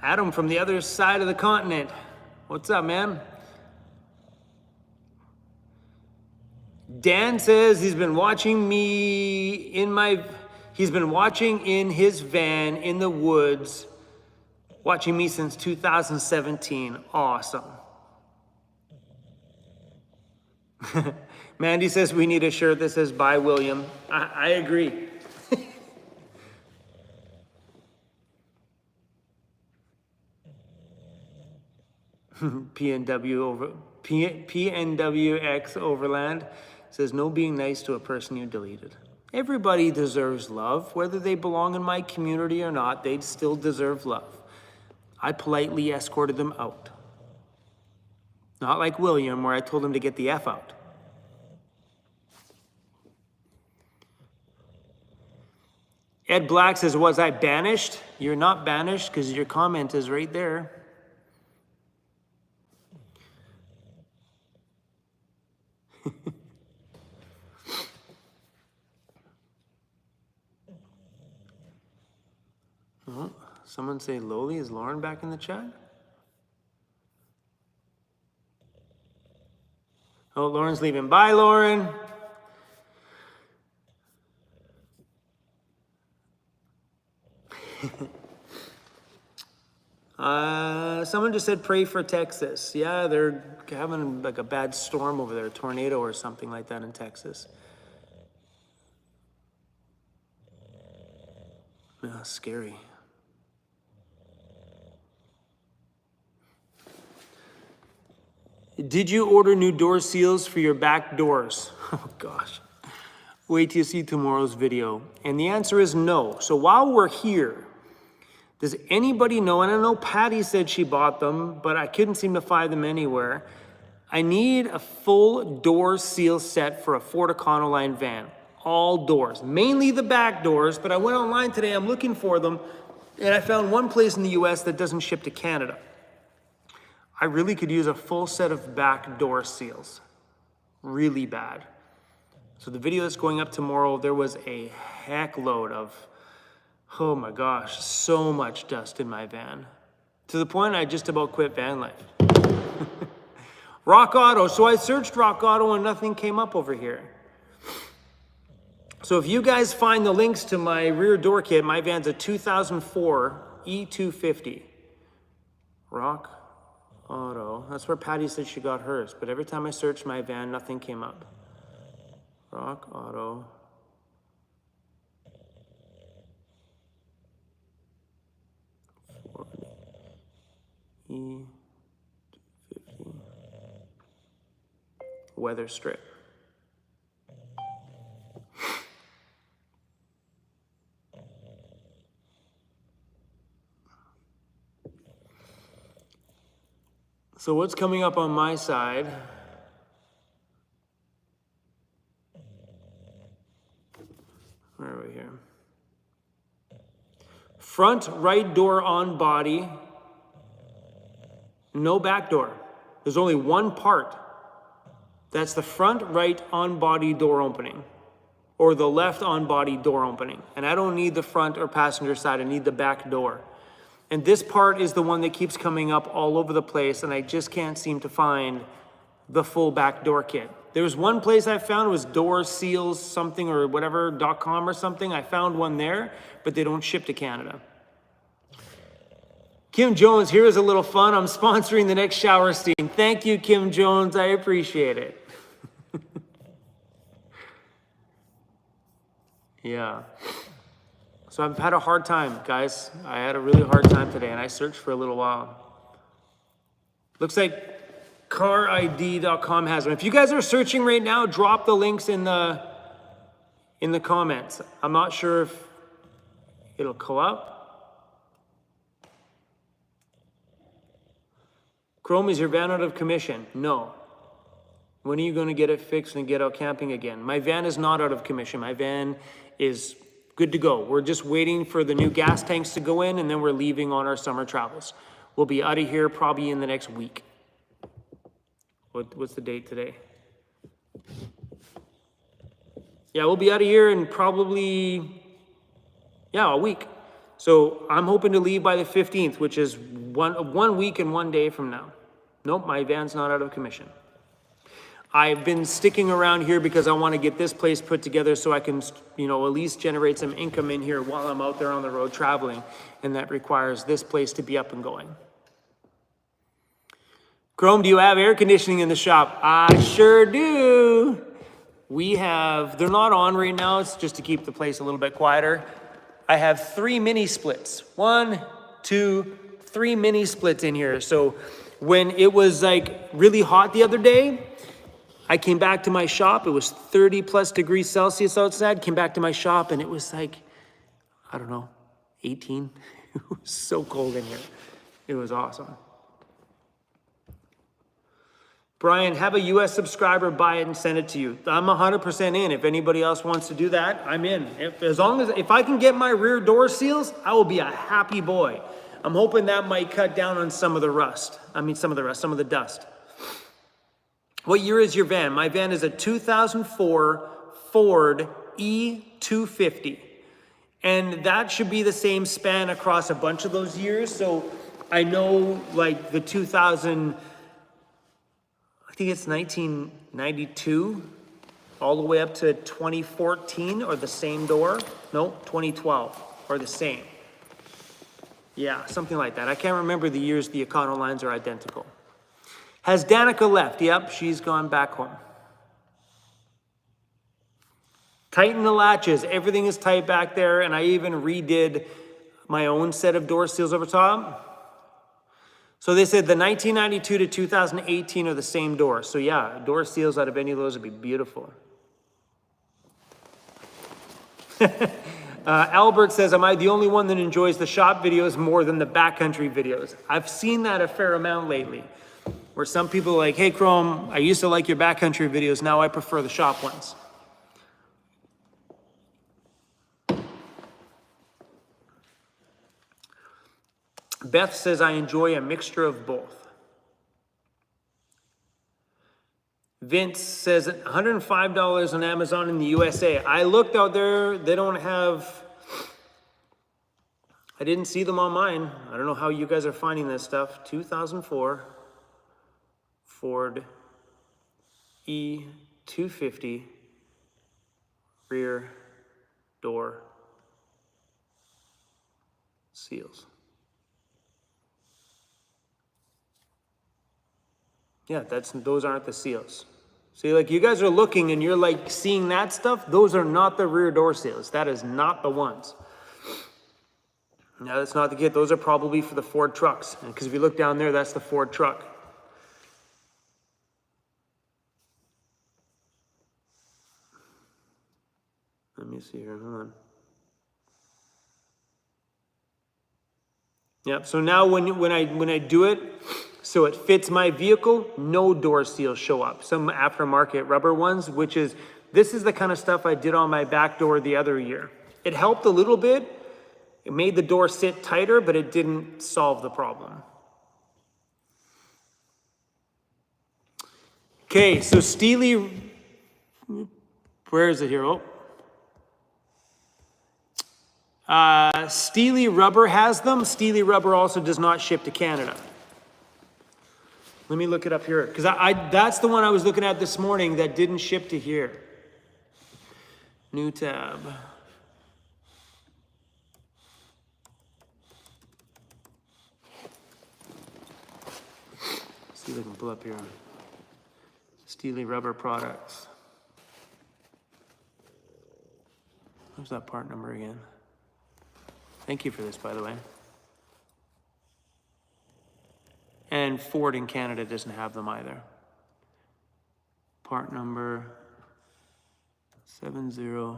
Adam from the other side of the continent. What's up, man? Dan says he's been watching in his van in the woods, watching me since 2017. Awesome. Mandy says we need a shirt that says bye, William. I agree. PNWX Overland says no being nice to a person you deleted. Everybody deserves love, whether they belong in my community or not. They still deserve love. I politely escorted them out. Not like William, where I told him to get the F out. Ed Black says, was I banished? You're not banished because your comment is right there. Oh, someone say Loli, is Lauren back in the chat? Oh, Lauren's leaving. Bye, Lauren. Someone just said pray for Texas. Yeah, they're having like a bad storm over there, a tornado or something like that in Texas. Yeah, scary. Did you order new door seals for your back doors? Oh gosh. Wait till you see tomorrow's video. And the answer is no. So while we're here, does anybody know, and I know Patty said she bought them, but I couldn't seem to find them anywhere. I need a full door seal set for a Ford Econoline van. All doors, mainly the back doors, but I went online today, I'm looking for them, and I found one place in the US that doesn't ship to Canada. I really could use a full set of back door seals. Really bad. So the video that's going up tomorrow, there was a heck load of, oh my gosh, so much dust in my van. To the point I just about quit van life. Rock Auto, so I searched Rock Auto and nothing came up over here. So if you guys find the links to my rear door kit, my van's a 2004 E250. Rock Auto, that's where Patty said she got hers, but every time I searched my van, nothing came up. Rock Auto. E250. Weather strip. So what's coming up on my side? Where are we here? Front right door on body, no back door. There's only one part. That's the front right on body door opening, or the left on body door opening. And I don't need the front or passenger side, I need the back door. And this part is the one that keeps coming up all over the place, and I just can't seem to find the full back door kit. There was one place I found, it was door seals something or whatever, .com or something. I found one there, but they don't ship to Canada. Kim Jones, here is a little fun. I'm sponsoring the next shower scene. Thank you, Kim Jones. I appreciate it. Yeah. So I've had a hard time, guys. I had a really hard time today, and I searched for a little while. Looks like carid.com has one. If you guys are searching right now, drop the links in the comments. I'm not sure if it'll come up. Chrome, is your van out of commission? No. When are you going to get it fixed and get out camping again? My van is not out of commission. My van is good to go. We're just waiting for the new gas tanks to go in, and then we're leaving on our summer travels. We'll be out of here probably in the next week. What's the date today? Yeah, we'll be out of here in probably, a week. So I'm hoping to leave by the 15th, which is one week and 1 day from now. Nope, my van's not out of commission. I've been sticking around here because I want to get this place put together so I can, at least generate some income in here while I'm out there on the road traveling. And that requires this place to be up and going. Chrome, do you have air conditioning in the shop? I sure do. They're not on right now. It's just to keep the place a little bit quieter. I have 3 mini splits. 1, 2, 3 mini splits in here. So when it was like really hot the other day, I came back to my shop. It was 30 plus degrees Celsius outside. Came back to my shop and it was like, 18. It was so cold in here. It was awesome. Brian, have a US subscriber buy it and send it to you. I'm 100% in. If anybody else wants to do that, I'm in. If I can get my rear door seals, I will be a happy boy. I'm hoping that might cut down on some of the dust. What year is your van? My van is a 2004 Ford E250. And that should be the same span across a bunch of those years. So I know like the 2000, I think it's 1992, all the way up to 2014 or the same door. No, 2012 or the same. Yeah, something like that. I can't remember the years the Econolines are identical. Has Danica left? Yep, she's gone back home. Tighten the latches. Everything is tight back there, and I even redid my own set of door seals over top. So they said the 1992 to 2018 are the same door. So yeah, door seals out of any of those would be beautiful. Albert says, am I the only one that enjoys the shop videos more than the backcountry videos? I've seen that a fair amount lately. Where some people are like, hey, Chrome, I used to like your backcountry videos. Now I prefer the shop ones. Beth says, I enjoy a mixture of both. Vince says, $105 on Amazon in the USA. I looked out there. They don't have... I didn't see them on mine. I don't know how you guys are finding this stuff. 2004... Ford E250 rear door seals. Yeah, those aren't the seals. See, like you guys are looking and you're like seeing that stuff. Those are not the rear door seals. That is not the ones. No, that's not the kit. Those are probably for the Ford trucks. Because if you look down there, that's the Ford truck. Let me see here, hold on. Yep, so now when I do it, so it fits my vehicle, no door seals show up. Some aftermarket rubber ones, this is the kind of stuff I did on my back door the other year. It helped a little bit. It made the door sit tighter, but it didn't solve the problem. Okay, so Steely, where is it here? Steely Rubber has them. Steely Rubber also does not ship to Canada. Let me look it up here, because that's the one I was looking at this morning that didn't ship to here. New tab. See if I can pull up here. Steely Rubber products. Where's that part number again? Thank you for this, by the way. And Ford in Canada doesn't have them either. Part number 703548.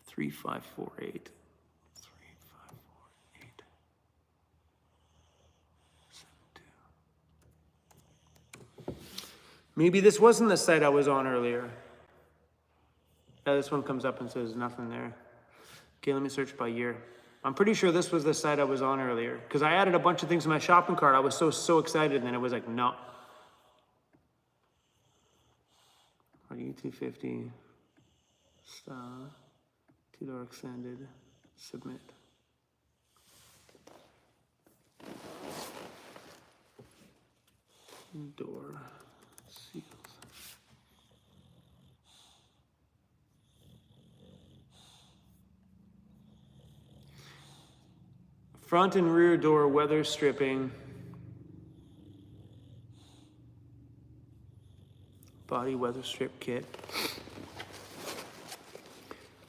3548. 72. Maybe this wasn't the site I was on earlier. Yeah, this one comes up and says nothing there. Okay, let me search by year. I'm pretty sure this was the site I was on earlier, because I added a bunch of things to my shopping cart. I was so excited, and then it was like, no. E250, two-door extended, submit. Door seals. Front and rear door weather stripping. Body weather strip kit.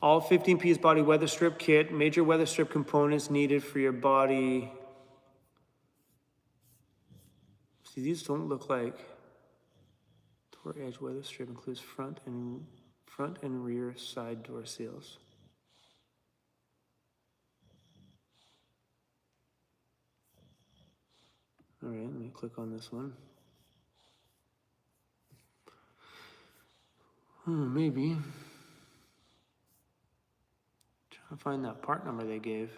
All 15-piece body weather strip kit. Major weather strip components needed for your body. See, these don't look like. Door edge weather strip includes front and rear side door seals. All right, let me click on this one. Maybe. Trying to find that part number they gave.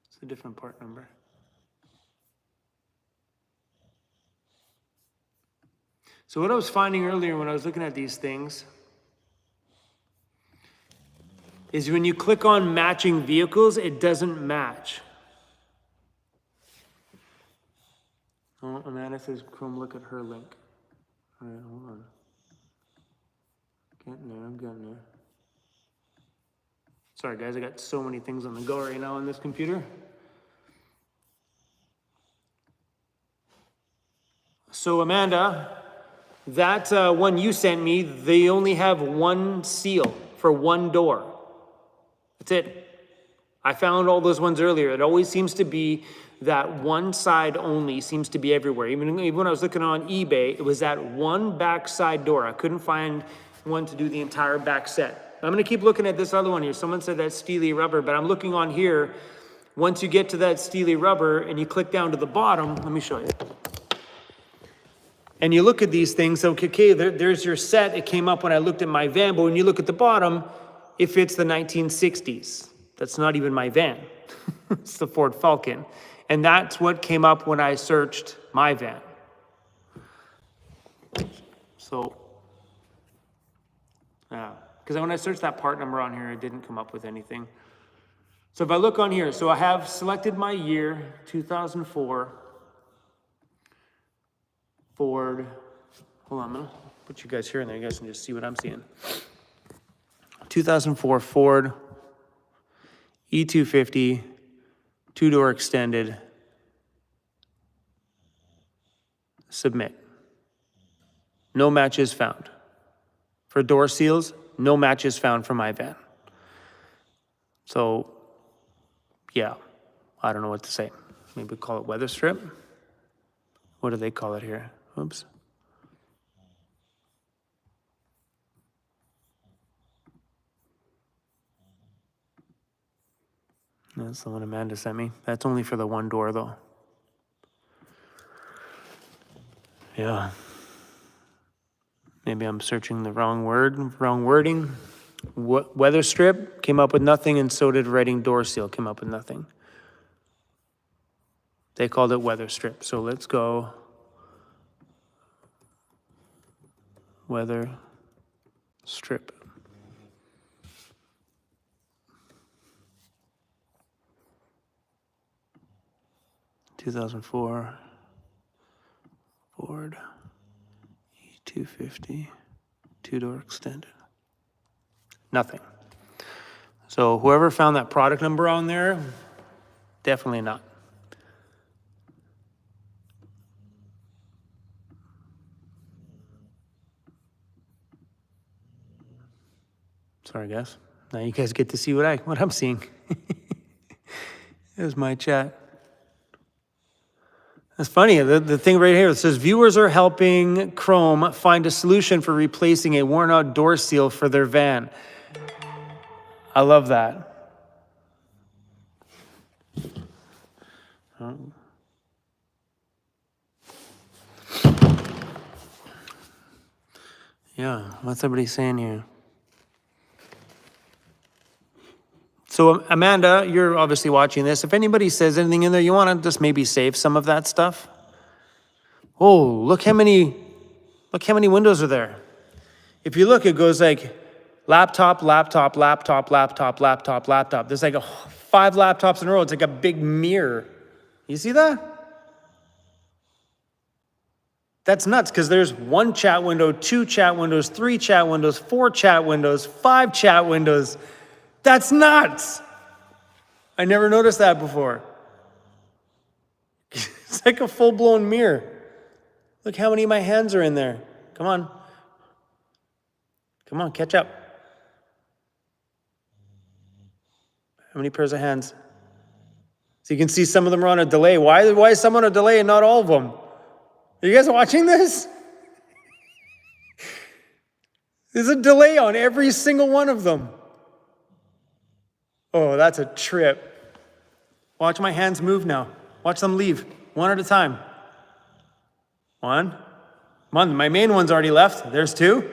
It's a different part number. So what I was finding earlier when I was looking at these things is when you click on matching vehicles, it doesn't match. Oh, Amanda says, Chrome, look at her link. All right, hold on. I'm getting there. Sorry, guys, I got so many things on the go right now on this computer. So, Amanda, that one you sent me, they only have one seal for one door. That's it. I found all those ones earlier. It always seems to be that one side only seems to be everywhere. Even when I was looking on eBay, it was that one back side door. I couldn't find one to do the entire back set. I'm gonna keep looking at this other one here. Someone said that's Steely Rubber, but I'm looking on here. Once you get to that Steely Rubber and you click down to the bottom, let me show you. And you look at these things, okay, there's your set. It came up when I looked at my van, but when you look at the bottom, it fits the 1960s. That's not even my van. It's the Ford Falcon. And that's what came up when I searched my van. So, yeah, because when I searched that part number on here, it didn't come up with anything. So if I look on here, so I have selected my year, 2004, Ford. Hold on, I'm gonna put you guys here and there, you guys can just see what I'm seeing. 2004 Ford E250, two-door extended, submit. No matches found. For door seals, no matches found for my van. So, yeah, I don't know what to say. Maybe call it weather strip. What do they call it here? Oops. That's the one Amanda sent me. That's only for the one door, though. Yeah. Maybe I'm searching the wrong wording. Weather strip came up with nothing, and so did Reading door seal, came up with nothing. They called it weather strip. So let's go weather strip. (2004) Ford E250 two-door extended. Nothing. So whoever found that product number on there, definitely not. Sorry, guys. Now you guys get to see what I'm seeing. There's my chat. That's funny. The thing right here, it says viewers are helping Chrome find a solution for replacing a worn out door seal for their van. I love that. Yeah, what's everybody saying here? So Amanda, you're obviously watching this. If anybody says anything in there, you want to just maybe save some of that stuff? Oh, look how many windows are there. If you look, it goes like laptop, laptop, laptop, laptop, laptop, laptop. There's like 5 laptops in a row. It's like a big mirror. You see that? That's nuts, because there's 1 chat window, 2 chat windows, 3 chat windows, 4 chat windows, 5 chat windows. That's nuts. I never noticed that before. It's like a full-blown mirror. Look how many of my hands are in there. Come on. Come on, catch up. How many pairs of hands? So you can see some of them are on a delay. Why is some on a delay and not all of them? Are you guys watching this? There's a delay on every single one of them. Oh, that's a trip. Watch my hands move now. Watch them leave, one at a time. 1. Come on, my main one's already left. There's 2.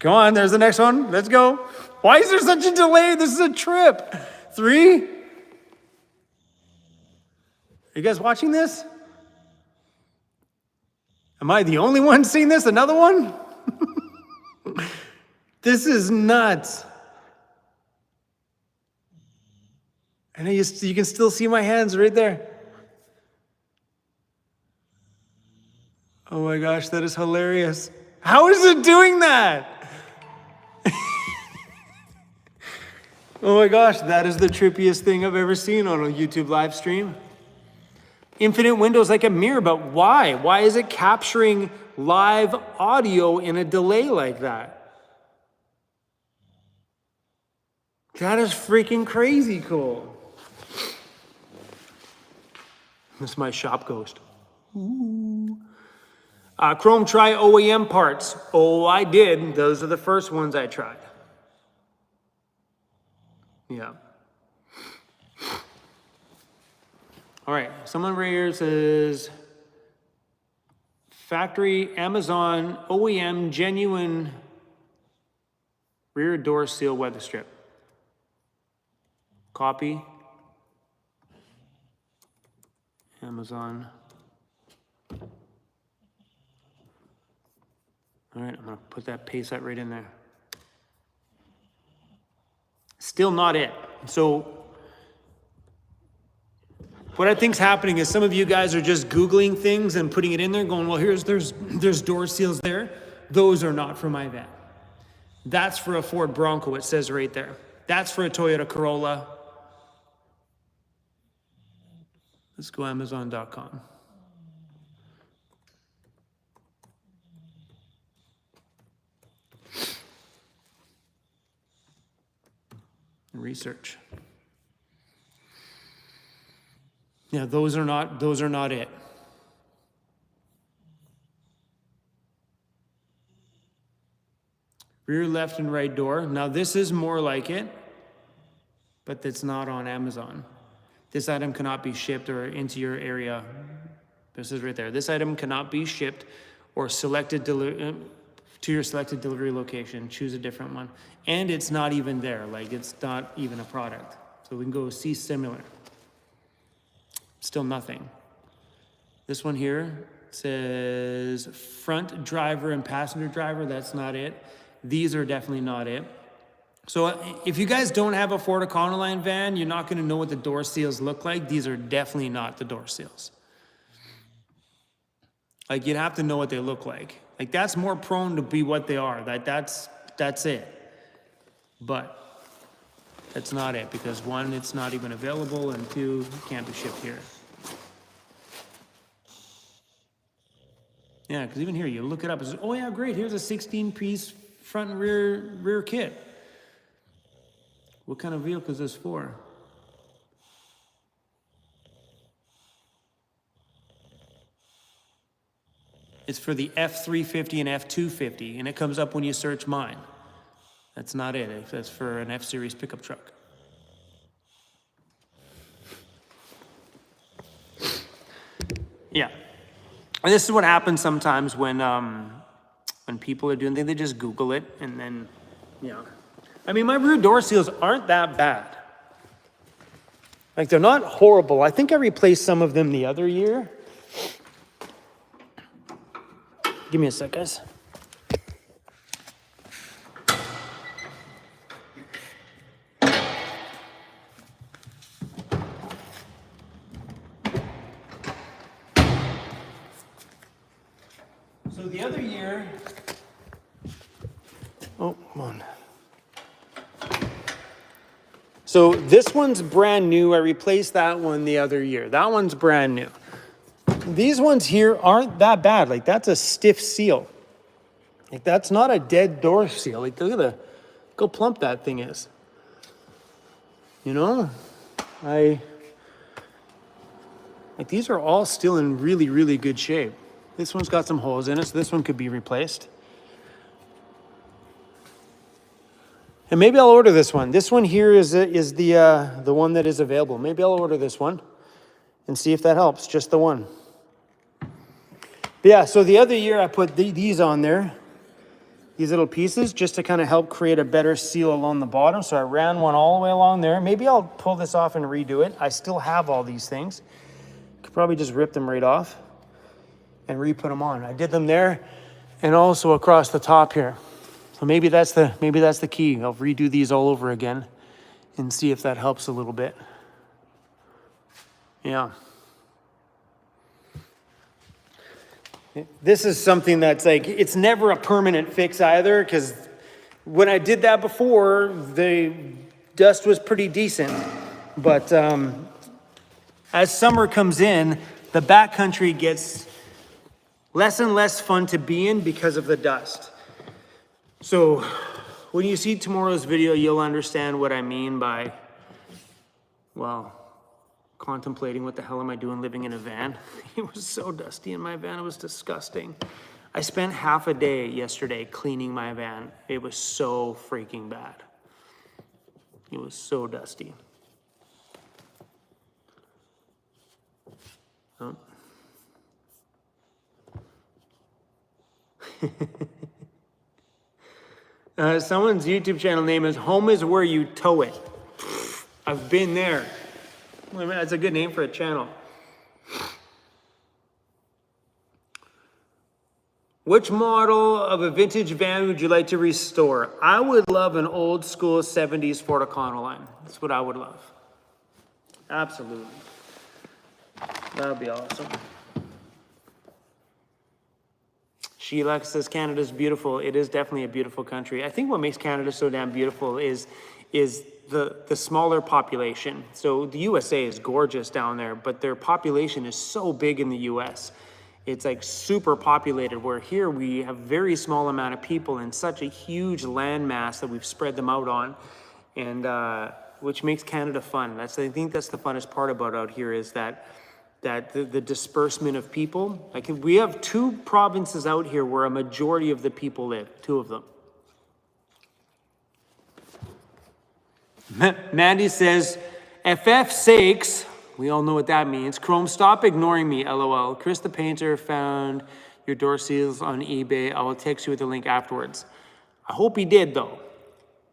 Come on, there's the next one. Let's go. Why is there such a delay? This is a trip. 3. Are you guys watching this? Am I the only one seeing this? Another one? This is nuts. And you can still see my hands right there. Oh my gosh, that is hilarious. How is it doing that? Oh my gosh, that is the trippiest thing I've ever seen on a YouTube live stream. Infinite windows like a mirror, but why? Why is it capturing live audio in a delay like that? That is freaking crazy cool. This is my shop ghost. Ooh. Chrome, try OEM parts. Oh, I did. Those are the first ones I tried. Yeah. All right. Someone right here says, factory, Amazon, OEM, genuine rear door seal weather strip. Copy. Amazon. All right, I'm gonna put that, paste that right in there. Still not it. So what I think's happening is some of you guys are just Googling things and putting it in there going, well, there's door seals there. Those are not for my van. That's for a Ford Bronco, it says right there. That's for a Toyota Corolla. Let's go Amazon.com. Research. Yeah, those are not it. Rear left and right door. Now this is more like it, but it's not on Amazon. This item cannot be shipped or into your area. This is right there. This item cannot be shipped or selected to your selected delivery location, choose a different one. And it's not even there, like it's not even a product. So we can go see similar. Still nothing. This one here says front driver and passenger driver, that's not it. These are definitely not it. So if you guys don't have a Ford Econoline van, you're not gonna know what the door seals look like. These are definitely not the door seals. Like you'd have to know what they look like. Like that's more prone to be what they are. That's it. But that's not it, because one, it's not even available, and two, it can't be shipped here. Yeah, because even here, you look it up, it's, oh yeah, great, here's a 16-piece front and rear kit. What kind of vehicle is this for? It's for the F350 and F250, and it comes up when you search mine. That's not it. That's for an F-Series pickup truck. Yeah. And this is what happens sometimes when people are doing things, they just Google it, and then, yeah. I mean, my rear door seals aren't that bad. Like, they're not horrible. I think I replaced some of them the other year. Give me a sec, guys. So the other year, oh, come on. So this one's brand new. I replaced that one the other year. That one's brand new. These ones here aren't that bad. Like, that's a stiff seal. Like, that's not a dead door seal. Like, look at how plump that thing is. You know? Like, these are all still in really, really good shape. This one's got some holes in it, so this one could be replaced. And maybe I'll order this one. This one here is the one that is available. Maybe I'll order this one and see if that helps, just the one. But yeah, so the other year I put these on there, these little pieces, just to kind of help create a better seal along the bottom. So I ran one all the way along there. Maybe I'll pull this off and redo it. I still have all these things. Could probably just rip them right off and re-put them on. I did them there and also across the top here. So maybe that's the key. I'll redo these all over again and see if that helps a little bit. Yeah. This is something that's like, it's never a permanent fix either, because when I did that before, the dust was pretty decent. But as summer comes in, the backcountry gets less and less fun to be in because of the dust. So when you see tomorrow's video, you'll understand what I mean by, well, contemplating what the hell am I doing living in a van. It was so dusty in my van, it was disgusting. I spent half a day yesterday cleaning my van. It was so freaking bad. It was so dusty. Oh. Someone's YouTube channel name is Home is Where You Tow It. I've been there. That's a good name for a channel. Which model of a vintage van would you like to restore? I would love an old school 70s Ford Econoline. That's what I would love. Absolutely. That would be awesome. Sheila says Canada's beautiful. It is definitely a beautiful country. I think what makes Canada so damn beautiful is the smaller population. So the USA is gorgeous down there, but their population is so big in the US. It's like super populated, where here we have very small amount of people and such a huge land mass that we've spread them out on, and which makes Canada fun. I think that's the funnest part about out here, is that the disbursement of people. Like, we have 2 provinces out here where a majority of the people live, 2 of them. Mandy says, FF sakes, we all know what that means. Chrome, stop ignoring me, LOL. Chris the painter found your door seals on eBay. I will text you with the link afterwards. I hope he did though,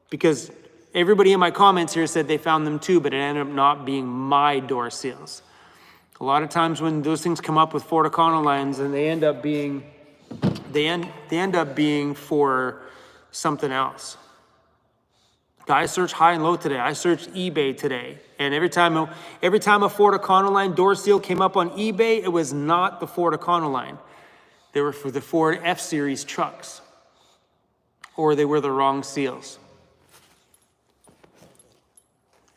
because everybody in my comments here said they found them too, but it ended up not being my door seals. A lot of times when those things come up with Ford Econolines and they end up being, they end up being for something else. I searched high and low today. I searched eBay today. And every time a Ford Econoline door seal came up on eBay, it was not the Ford Econoline. They were for the Ford F-Series trucks. Or they were the wrong seals.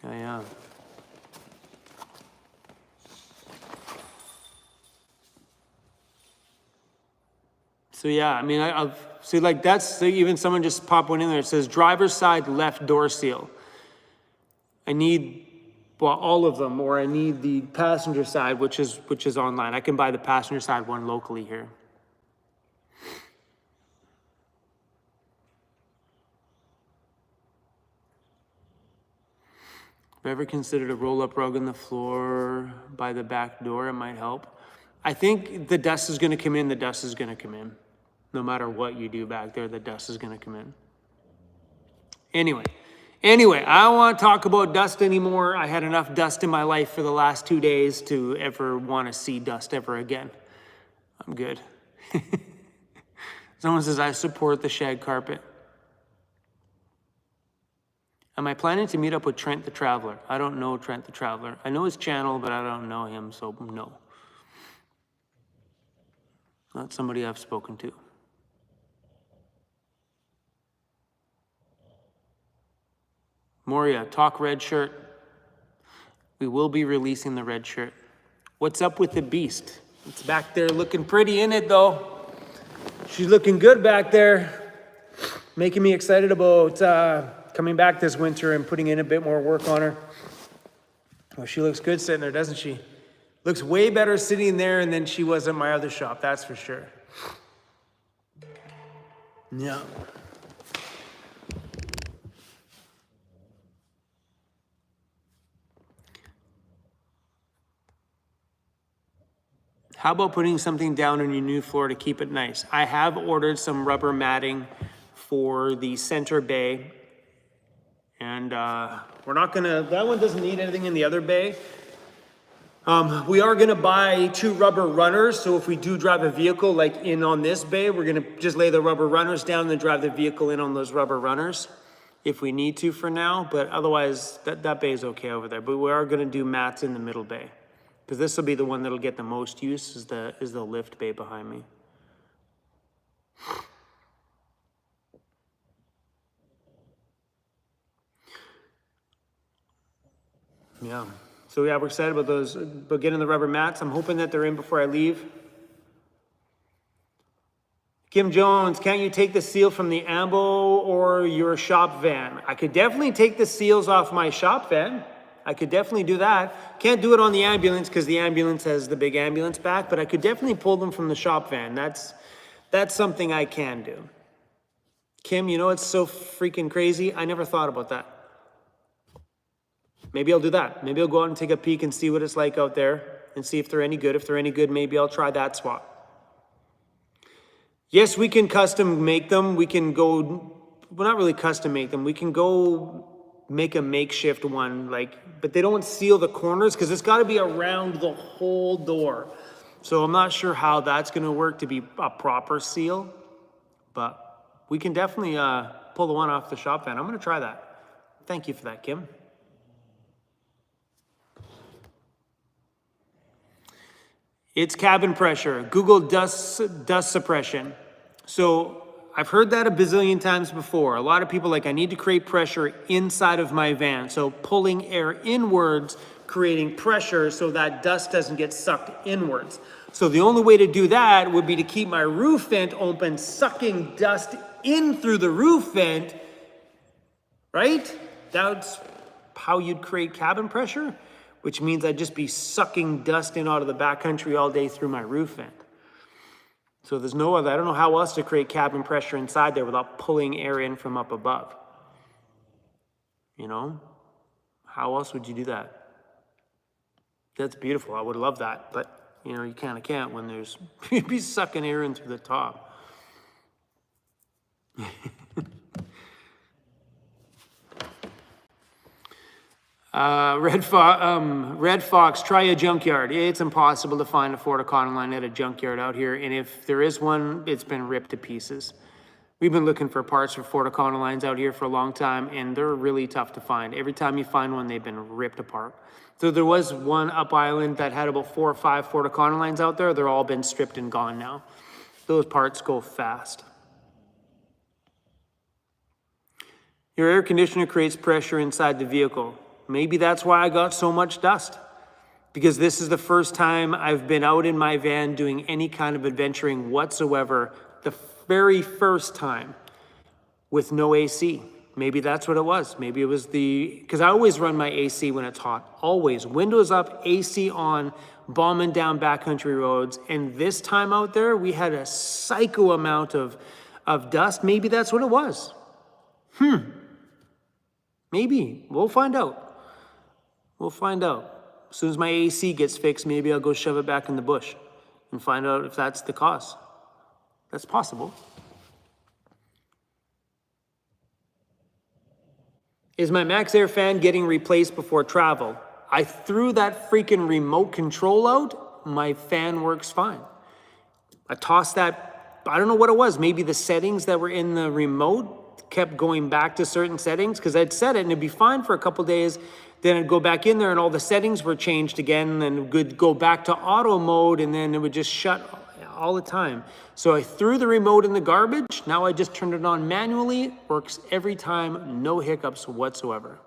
Yeah. So yeah, I mean, I've see, like that's, even someone just popped one in there. It says driver's side left door seal. I need, well, all of them, or I need the passenger side, which is online. I can buy the passenger side one locally here. Have you ever considered a roll-up rug on the floor by the back door? It might help. I think the dust is going to come in. The dust is going to come in. No matter what you do back there, the dust is going to come in. Anyway, I don't want to talk about dust anymore. I had enough dust in my life for the last 2 days to ever want to see dust ever again. I'm good. Someone says, I support the shag carpet. Am I planning to meet up with Trent the Traveler? I don't know Trent the Traveler. I know his channel, but I don't know him, so no. Not somebody I've spoken to. Moria, talk red shirt. We will be releasing the red shirt. What's up with the beast? It's back there looking pretty in it though. She's looking good back there. Making me excited about coming back this winter and putting in a bit more work on her. Well, she looks good sitting there, doesn't she? Looks way better sitting there than she was at my other shop, that's for sure. Yeah. How about putting something down on your new floor to keep it nice? I have ordered some rubber matting for the center bay. And we're not gonna, that one doesn't need anything in the other bay. We are gonna buy 2 rubber runners. So if we do drive a vehicle like in on this bay, we're gonna just lay the rubber runners down and then drive the vehicle in on those rubber runners if we need to for now. But otherwise, that bay is okay over there. But we are gonna do mats in the middle bay. Because this will be the one that'll get the most use, is the lift bay behind me. Yeah. So yeah, we're excited about those, about getting the rubber mats. I'm hoping that they're in before I leave. Kim Jones, can't you take the seal from the ambo or your shop van? I could definitely take the seals off my shop van. I could definitely do that. Can't do it on the ambulance because the ambulance has the big ambulance back, but I could definitely pull them from the shop van. That's something I can do. Kim, you know it's so freaking crazy. I never thought about that. Maybe I'll do that. Maybe I'll go out and take a peek and see what it's like out there and see if they're any good. If they're any good, maybe I'll try that swap. Yes, we can custom make them. We can go, well, not really custom make them. We can go make a makeshift one, but they don't seal the corners because it's got to be around the whole door. So I'm not sure how that's going to work to be a proper seal, but we can definitely pull the one off the shop van. I'm going to try that. Thank you for that, Kim. It's cabin pressure. Google dust suppression. So I've heard that a bazillion times before. A lot of people I need to create pressure inside of my van. So pulling air inwards, creating pressure so that dust doesn't get sucked inwards. So the only way to do that would be to keep my roof vent open, sucking dust in through the roof vent, right? That's how you'd create cabin pressure, which means I'd just be sucking dust in out of the backcountry all day through my roof vent. So there's no other, I don't know how else to create cabin pressure inside there without pulling air in from up above. You know? How else would you do that? That's beautiful. I would love that. But You know, you kind of can't when there's, you'd be sucking air in through the top. Red Fox, try a junkyard. It's impossible to find a Ford Econoline at a junkyard out here, and if there is one, it's been ripped to pieces. We've been looking for parts for Ford Econolines out here for a long time, and they're really tough to find. Every time you find one, they've been ripped apart. So there was one up island that had about 4 or 5 Ford Econolines out there. They're all been stripped and gone now. Those parts go fast. Your air conditioner creates pressure inside the vehicle. Maybe that's why I got so much dust. Because this is the first time I've been out in my van doing any kind of adventuring whatsoever. The very first time with no AC. Maybe that's what it was. Maybe it was because I always run my AC when it's hot. Always. Windows up, AC on, bombing down backcountry roads. And this time out there, we had a psycho amount of dust. Maybe that's what it was. Maybe. We'll find out. We'll find out. As soon as my AC gets fixed, maybe I'll go shove it back in the bush and find out if that's the cause. That's possible. Is my MaxxAir fan getting replaced before travel? I threw that freaking remote control out. My fan works fine. I tossed that, I don't know what it was. Maybe the settings that were in the remote kept going back to certain settings because I'd set it and it'd be fine for a couple days. Then I'd go back in there and all the settings were changed again, and it would go back to auto mode, and then it would just shut all the time. So I threw the remote in the garbage. Now I just turned it on manually. Works every time, no hiccups whatsoever.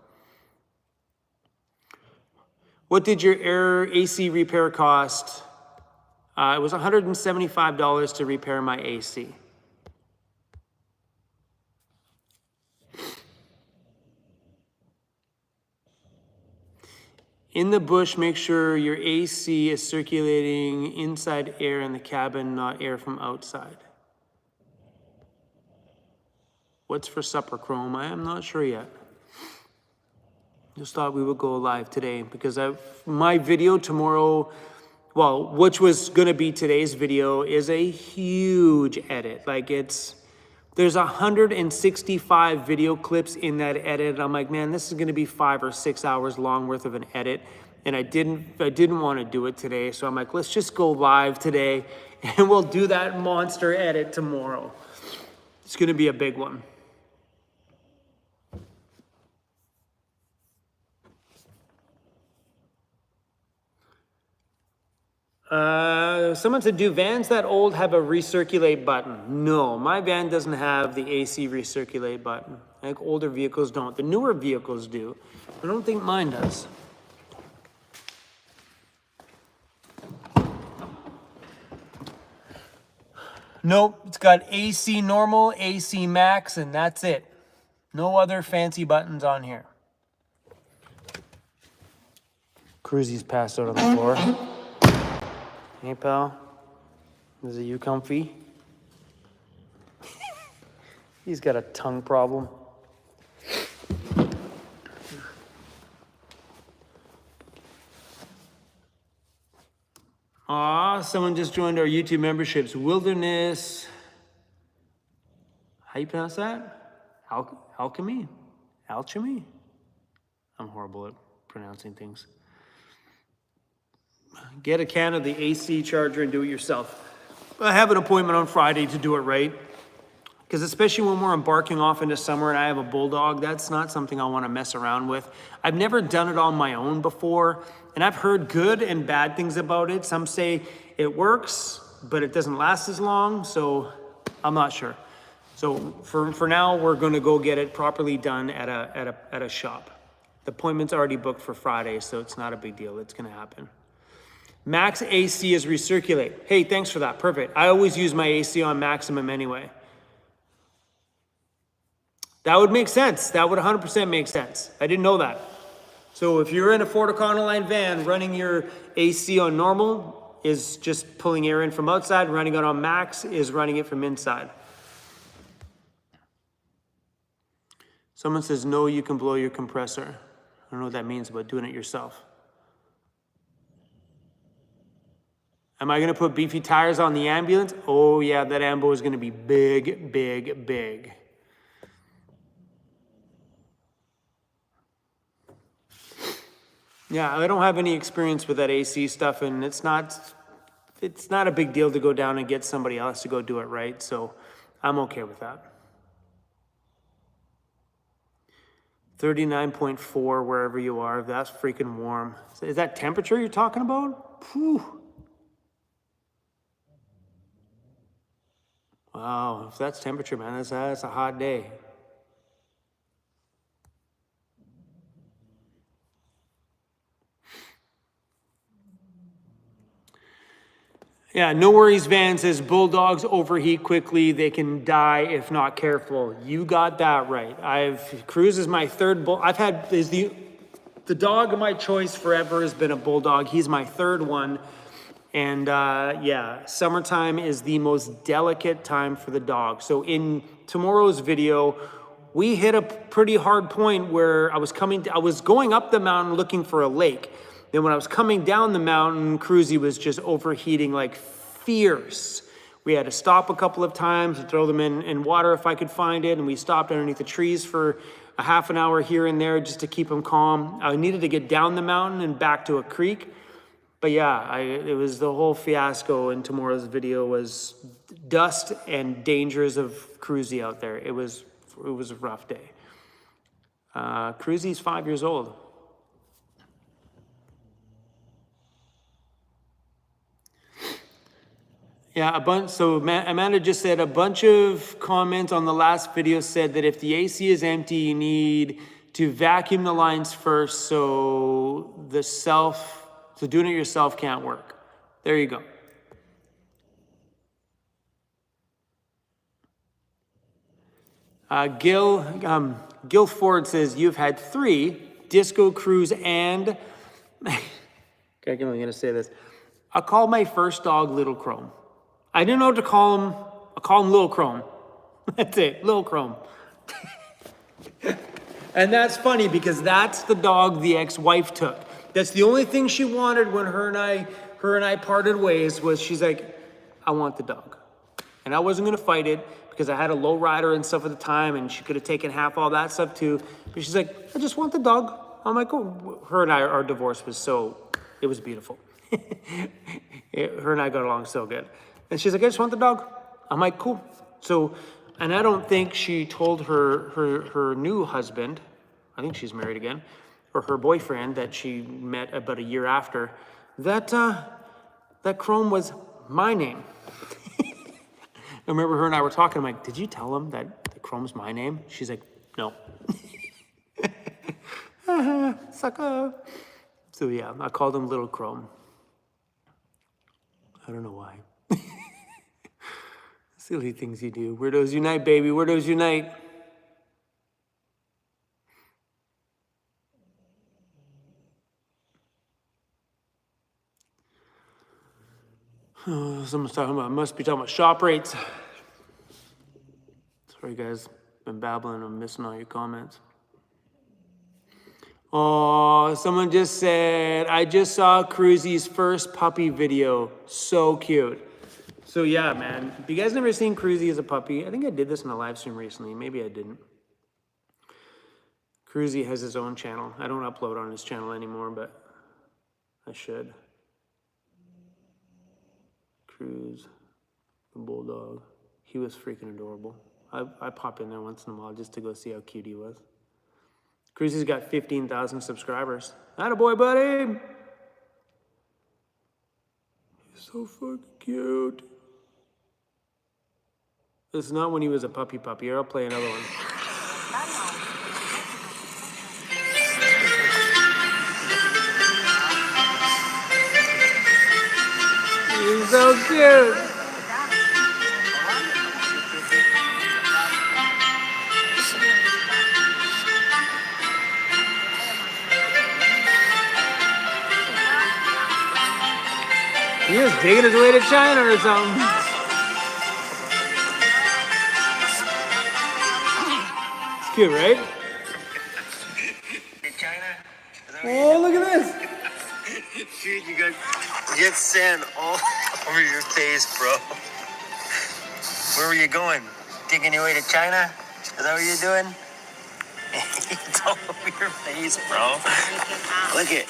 What did your air AC repair cost? It was $175 to repair my AC. In the bush, make sure your AC is circulating inside air in the cabin, not air from outside. What's for supper, Chrome? I am not sure yet. Just thought we would go live today because my video tomorrow, well, which was going to be today's video, is a huge edit. Like there's 165 video clips in that edit. I'm like, man, this is going to be 5 or 6 hours long worth of an edit. And I didn't want to do it today. So I'm like, let's just go live today and we'll do that monster edit tomorrow. It's going to be a big one. Someone said, do vans that old have a recirculate button? No, my van doesn't have the AC recirculate button. I think older vehicles don't. The newer vehicles do. I don't think mine does. Nope, it's got AC normal, AC max, and that's it. No other fancy buttons on here. Cruzy's passed out on the floor. Hey, pal. Is it you comfy? He's got a tongue problem. Aw, someone just joined our YouTube memberships. Wilderness. How you pronounce that? Alchemy? Alchemy? I'm horrible at pronouncing things. Get a can of the AC charger and do it yourself. I have an appointment on Friday to do it right. Because especially when we're embarking off into summer and I have a bulldog, that's not something I want to mess around with. I've never done it on my own before, and I've heard good and bad things about it. Some say it works, but it doesn't last as long, so I'm not sure. So for now, we're going to go get it properly done at a shop. The appointment's already booked for Friday, so it's not a big deal. It's going to happen. Max AC is recirculate. Hey, thanks for that. Perfect. I always use my AC on maximum anyway. That would make sense. That would 100% make sense. I didn't know that. So if you're in a Ford Econoline van, running your AC on normal is just pulling air in from outside. Running it on max is running it from inside. Someone says, no, you can blow your compressor. I don't know what that means, but doing it yourself. Am I gonna put beefy tires on the ambulance? Oh yeah, that ambo is gonna be big, big, big. Yeah, I don't have any experience with that AC stuff, and it's not a big deal to go down and get somebody else to go do it, right? So I'm okay with that. 39.4 wherever you are, that's freaking warm. Is that temperature you're talking about? Whew. Wow, if that's temperature, man, that's a hot day. Yeah, no worries, Van says, bulldogs overheat quickly. They can die if not careful. You got that right. Cruz is my third bull. The dog of my choice forever has been a bulldog. He's my third one. And yeah, summertime is the most delicate time for the dog. So in tomorrow's video, we hit a pretty hard point where I was going up the mountain looking for a lake. Then when I was coming down the mountain, Cruzy was just overheating like fierce. We had to stop a couple of times and throw them in water if I could find it. And we stopped underneath the trees for a half an hour here and there just to keep him calm. I needed to get down the mountain and back to a creek. But yeah, it was the whole fiasco in tomorrow's video was dust and dangers of Cruzy out there. It was a rough day. Cruzy's 5 years old. Yeah, so Amanda just said a bunch of comments on the last video said that if the AC is empty, you need to vacuum the lines first so doing it yourself can't work. There you go. Gil Ford says, you've had 3, Disco Cruise and, okay, I'm only gonna say this. I call my first dog Little Chrome. I didn't know what to call him. I call him Little Chrome. That's it, Little Chrome. And that's funny because that's the dog the ex-wife took. That's the only thing she wanted when her and I parted ways was she's like, I want the dog. And I wasn't gonna fight it because I had a low rider and stuff at the time and she could have taken half all that stuff too. But she's like, I just want the dog. I'm like, oh, our divorce was it was beautiful. Her and I got along so good. And she's like, I just want the dog. I'm like, cool. So, and I don't think she told her new husband, I think she's married again, or her boyfriend that she met about a year after, that Chrome was my name. I remember her and I were talking, I'm like, did you tell him that Chrome's my name? She's like, no. Sucker. So yeah, I called him Little Chrome. I don't know why. Silly things you do. Weirdos unite, baby. Weirdos unite. Oh, someone's must be talking about shop rates. Sorry guys, been babbling. I'm missing all your comments. Oh, someone just said, I just saw Cruzy's first puppy video. So cute. So yeah, man. If you guys never seen Cruzy as a puppy, I think I did this in a live stream recently. Maybe I didn't. Cruzy has his own channel. I don't upload on his channel anymore, but I should. Cruz, the bulldog. He was freaking adorable. I pop in there once in a while just to go see how cute he was. Cruzy's got 15,000 subscribers. Attaboy, buddy! He's so fucking cute. This is not when he was a puppy. Here, I'll play another one. He's so cute. He was digging his way to China or something. It's cute, right? Oh, look at this. Shoot, you guys. Get sand all over your face, bro. Where were you going? Digging your way to China? Is that what you're doing? It's all over your face, bro. Look at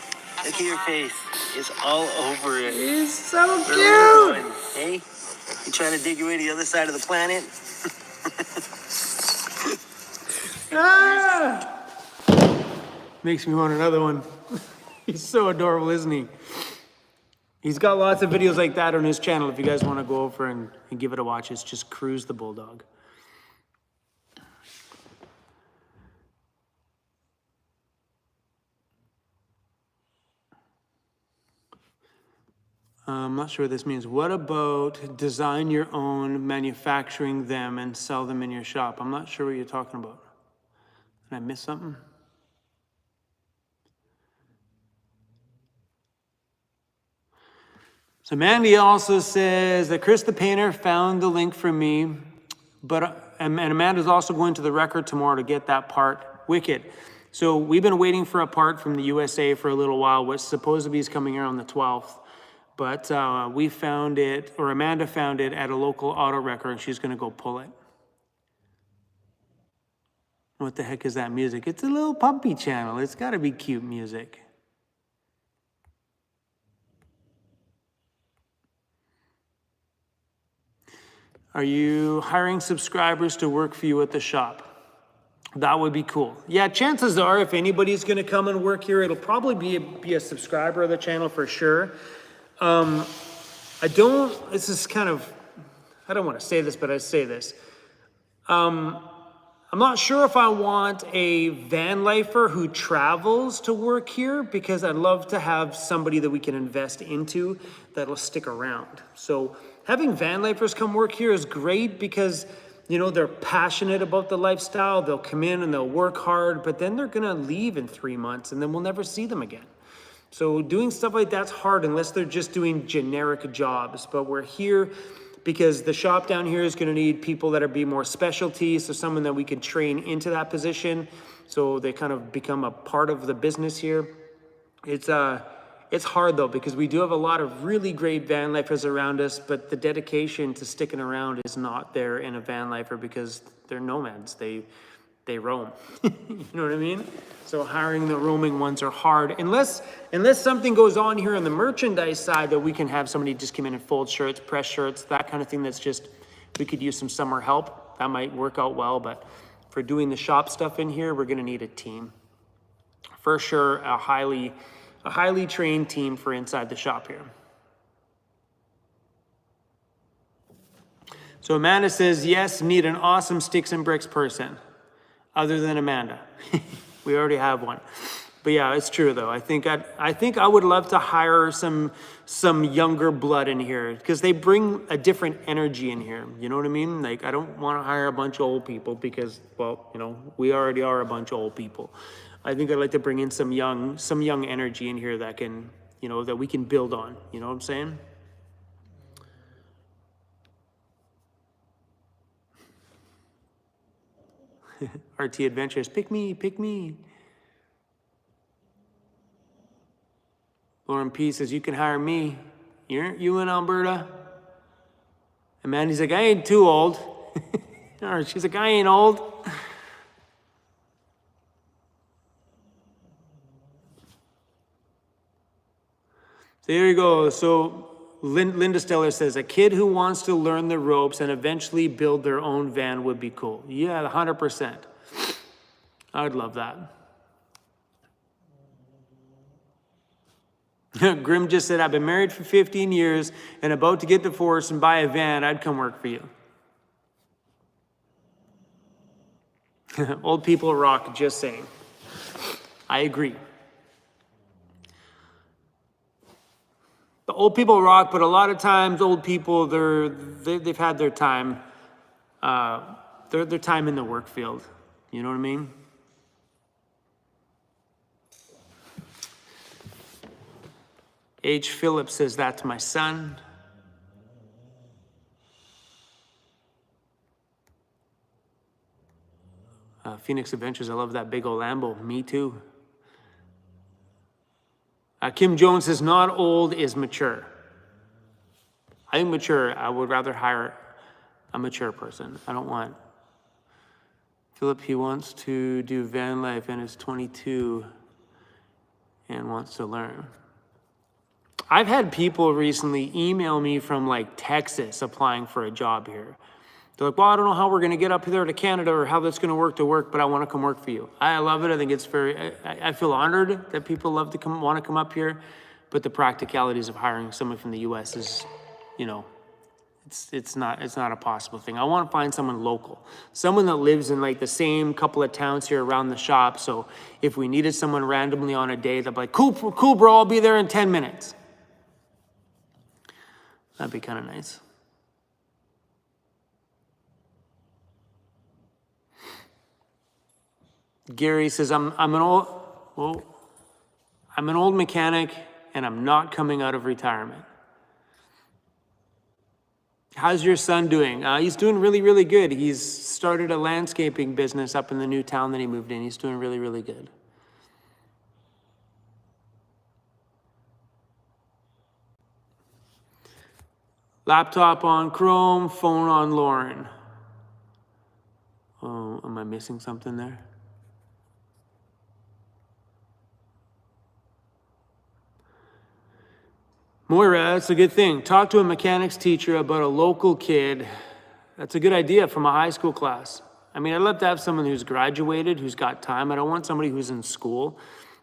your face. It's all over it. He's so cute. Hey, you trying to dig your way to the other side of the planet? Ah! Makes me want another one. He's so adorable, isn't he? He's got lots of videos like that on his channel if you guys want to go over and give it a watch. It's just Cruz the Bulldog. I'm not sure what this means. What about design your own, manufacturing them, and sell them in your shop? I'm not sure what you're talking about. Did I miss something? So Mandy also says that Chris the Painter found the link for me, and Amanda's also going to the record tomorrow to get that part. Wicked. So we've been waiting for a part from the USA for a little while, which supposedly is coming here on the 12th. But we found it, or Amanda found it at a local auto record, and she's going to go pull it. What the heck is that music? It's a little puppy channel. It's got to be cute music. Are you hiring subscribers to work for you at the shop? That would be cool. Yeah, chances are if anybody's going to come and work here, it'll probably be a subscriber of the channel for sure. This is kind of, I don't want to say this, but I say this. I'm not sure if I want a van lifer who travels to work here, because I'd love to have somebody that we can invest into that'll stick around. So having van lifers come work here is great because, you know, they're passionate about the lifestyle. They'll come in and they'll work hard, but then they're going to leave in 3 months and then we'll never see them again. So doing stuff like that's hard unless they're just doing generic jobs. But we're here because the shop down here is going to need people that are be more specialty, so someone that we can train into that position, so they kind of become a part of the business here. It's hard though, because we do have a lot of really great van lifers around us, but the dedication to sticking around is not there in a van lifer because they're nomads. They roam. You know what I mean? So hiring the roaming ones are hard unless something goes on here on the merchandise side that we can have somebody just come in and fold shirts, press shirts, that kind of thing. That's just, we could use some summer help. That might work out well, but for doing the shop stuff in here, we're going to need a team. For sure, a highly trained team for inside the shop here. So Amanda says, yes, need an awesome sticks and bricks person. Other than Amanda. We already have one. But yeah, it's true though. I think I would love to hire some younger blood in here because they bring a different energy in here. You know what I mean? Like, I don't want to hire a bunch of old people because, well, you know, we already are a bunch of old people. I think I'd like to bring in some young energy in here that can, you know, that we can build on. You know what I'm saying? RT Adventures, pick me. Lauren P says, you can hire me. You in Alberta? And Mandy's like, I ain't too old. Or she's like, I ain't old. So here you go. So Linda Steller says, a kid who wants to learn the ropes and eventually build their own van would be cool. Yeah, 100%. I would love that. Grim just said, I've been married for 15 years and about to get divorced and buy a van. I'd come work for you. Old people rock, just saying. I agree. The old people rock, but a lot of times old people, they've had their time, their time in the work field. You know what I mean? H. Phillips says, that's my son. Phoenix Adventures, I love that big old Lambo. Me too. Kim Jones says not old is mature. I think mature, I would rather hire a mature person. I don't want. Philip, he wants to do van life and is 22 and wants to learn. I've had people recently email me from like Texas applying for a job here. They're like, well, I don't know how we're going to get up there to Canada or how that's going to work, but I want to come work for you. I love it. I think it's I feel honored that people love to want to come up here, but the practicalities of hiring someone from the U.S. is, you know, it's not a possible thing. I want to find someone local, someone that lives in like the same couple of towns here around the shop. So if we needed someone randomly on a day, they'll be like, cool, bro, I'll be there in 10 minutes. That'd be kind of nice. Gary says, I'm an old mechanic and I'm not coming out of retirement. How's your son doing? He's doing really, really good. He's started a landscaping business up in the new town that he moved in. He's doing really, really good. Laptop on Chrome, phone on Lauren. Oh, am I missing something there? Moira, that's a good thing. Talk to a mechanics teacher about a local kid. That's a good idea from a high school class. I mean, I'd love to have someone who's graduated, who's got time. I don't want somebody who's in school,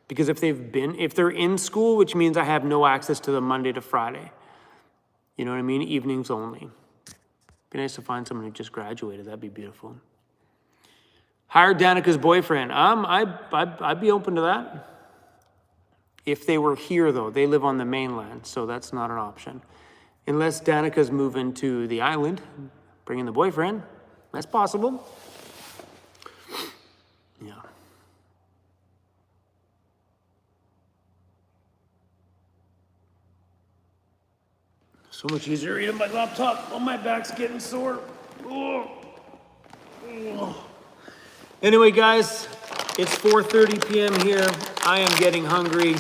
because if they're in school, which means I have no access to them Monday to Friday. You know what I mean? Evenings only. Be nice to find someone who just graduated. That'd be beautiful. Hire Danica's boyfriend. I'd be open to that. If they were here, though, they live on the mainland, so that's not an option. Unless Danica's moving to the island, bringing the boyfriend, that's possible. Yeah. So much easier to read on my laptop. Oh, my back's getting sore. Oh. Oh. Anyway, guys, it's 4:30 p.m. here. I am getting hungry.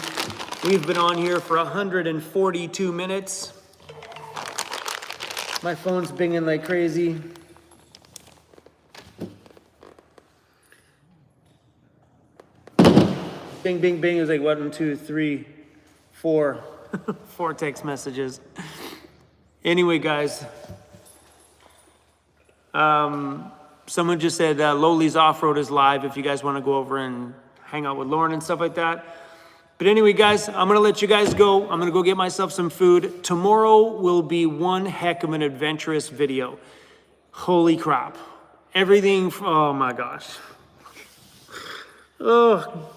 We've been on here for 142 minutes. My phone's binging like crazy. Bing, bing, bing. It was like 1, 2, 3, 4. 4 text messages. Anyway, guys. Someone just said Lowly's Off-Road is live if you guys want to go over and hang out with Lauren and stuff like that. But anyway, guys, I'm going to let you guys go. I'm going to go get myself some food. Tomorrow will be one heck of an adventurous video. Holy crap. Everything, oh my gosh. Oh,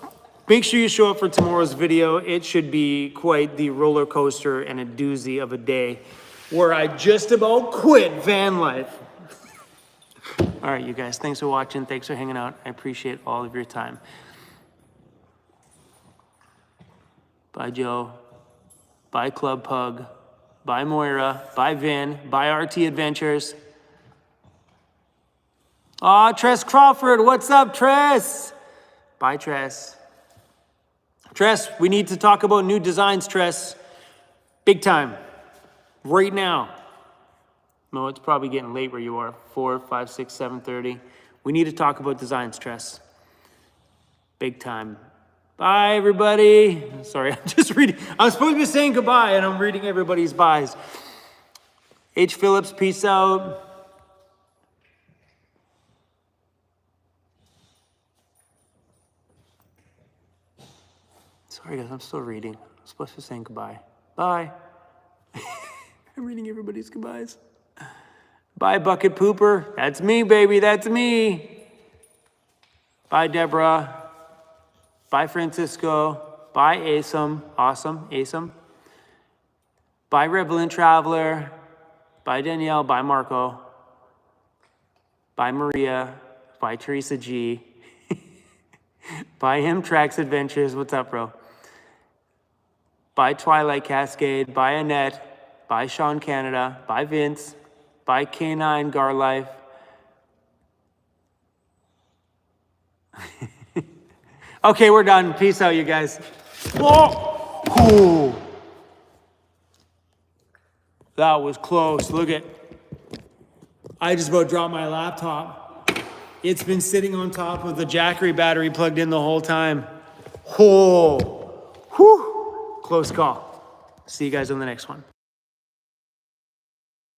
make sure you show up for tomorrow's video. It should be quite the roller coaster and a doozy of a day where I just about quit van life. All right, you guys, thanks for watching. Thanks for hanging out. I appreciate all of your time. Bye, Joe. Bye, Club Pug. Bye, Moira. Bye, Vin. Bye, RT Adventures. Aw, Tress Crawford. What's up, Tress? Bye, Tress. Tress, we need to talk about new designs, Tress. Big time. Right now. No, it's probably getting late where you are. 4, 5, 6, 7:30. We need to talk about designs, Tress. Big time. Bye, everybody. Sorry, I'm just reading. I was supposed to be saying goodbye, and I'm reading everybody's byes. H. Phillips, peace out. Sorry, guys, I'm still reading. I'm supposed to be saying goodbye. Bye. I'm reading everybody's goodbyes. Bye, Bucket Pooper. That's me, baby. That's me. Bye, Deborah. Bye, Francisco. Bye, Asim. Awesome. Asim. Bye, Revelant Traveler. Bye, Danielle. Bye, Marco. Bye, Maria. Bye, Teresa G. Bye, Tracks Adventures. What's up, bro? Bye, Twilight Cascade. Bye, Annette. Bye, Sean Canada. Bye, Vince. Bye, K9 Garlife. Okay, we're done. Peace out, you guys. Whoa! Oh, that was close. Look at, I just about dropped my laptop. It's been sitting on top of the Jackery battery plugged in the whole time. Oh, whew, close call. See you guys on the next one.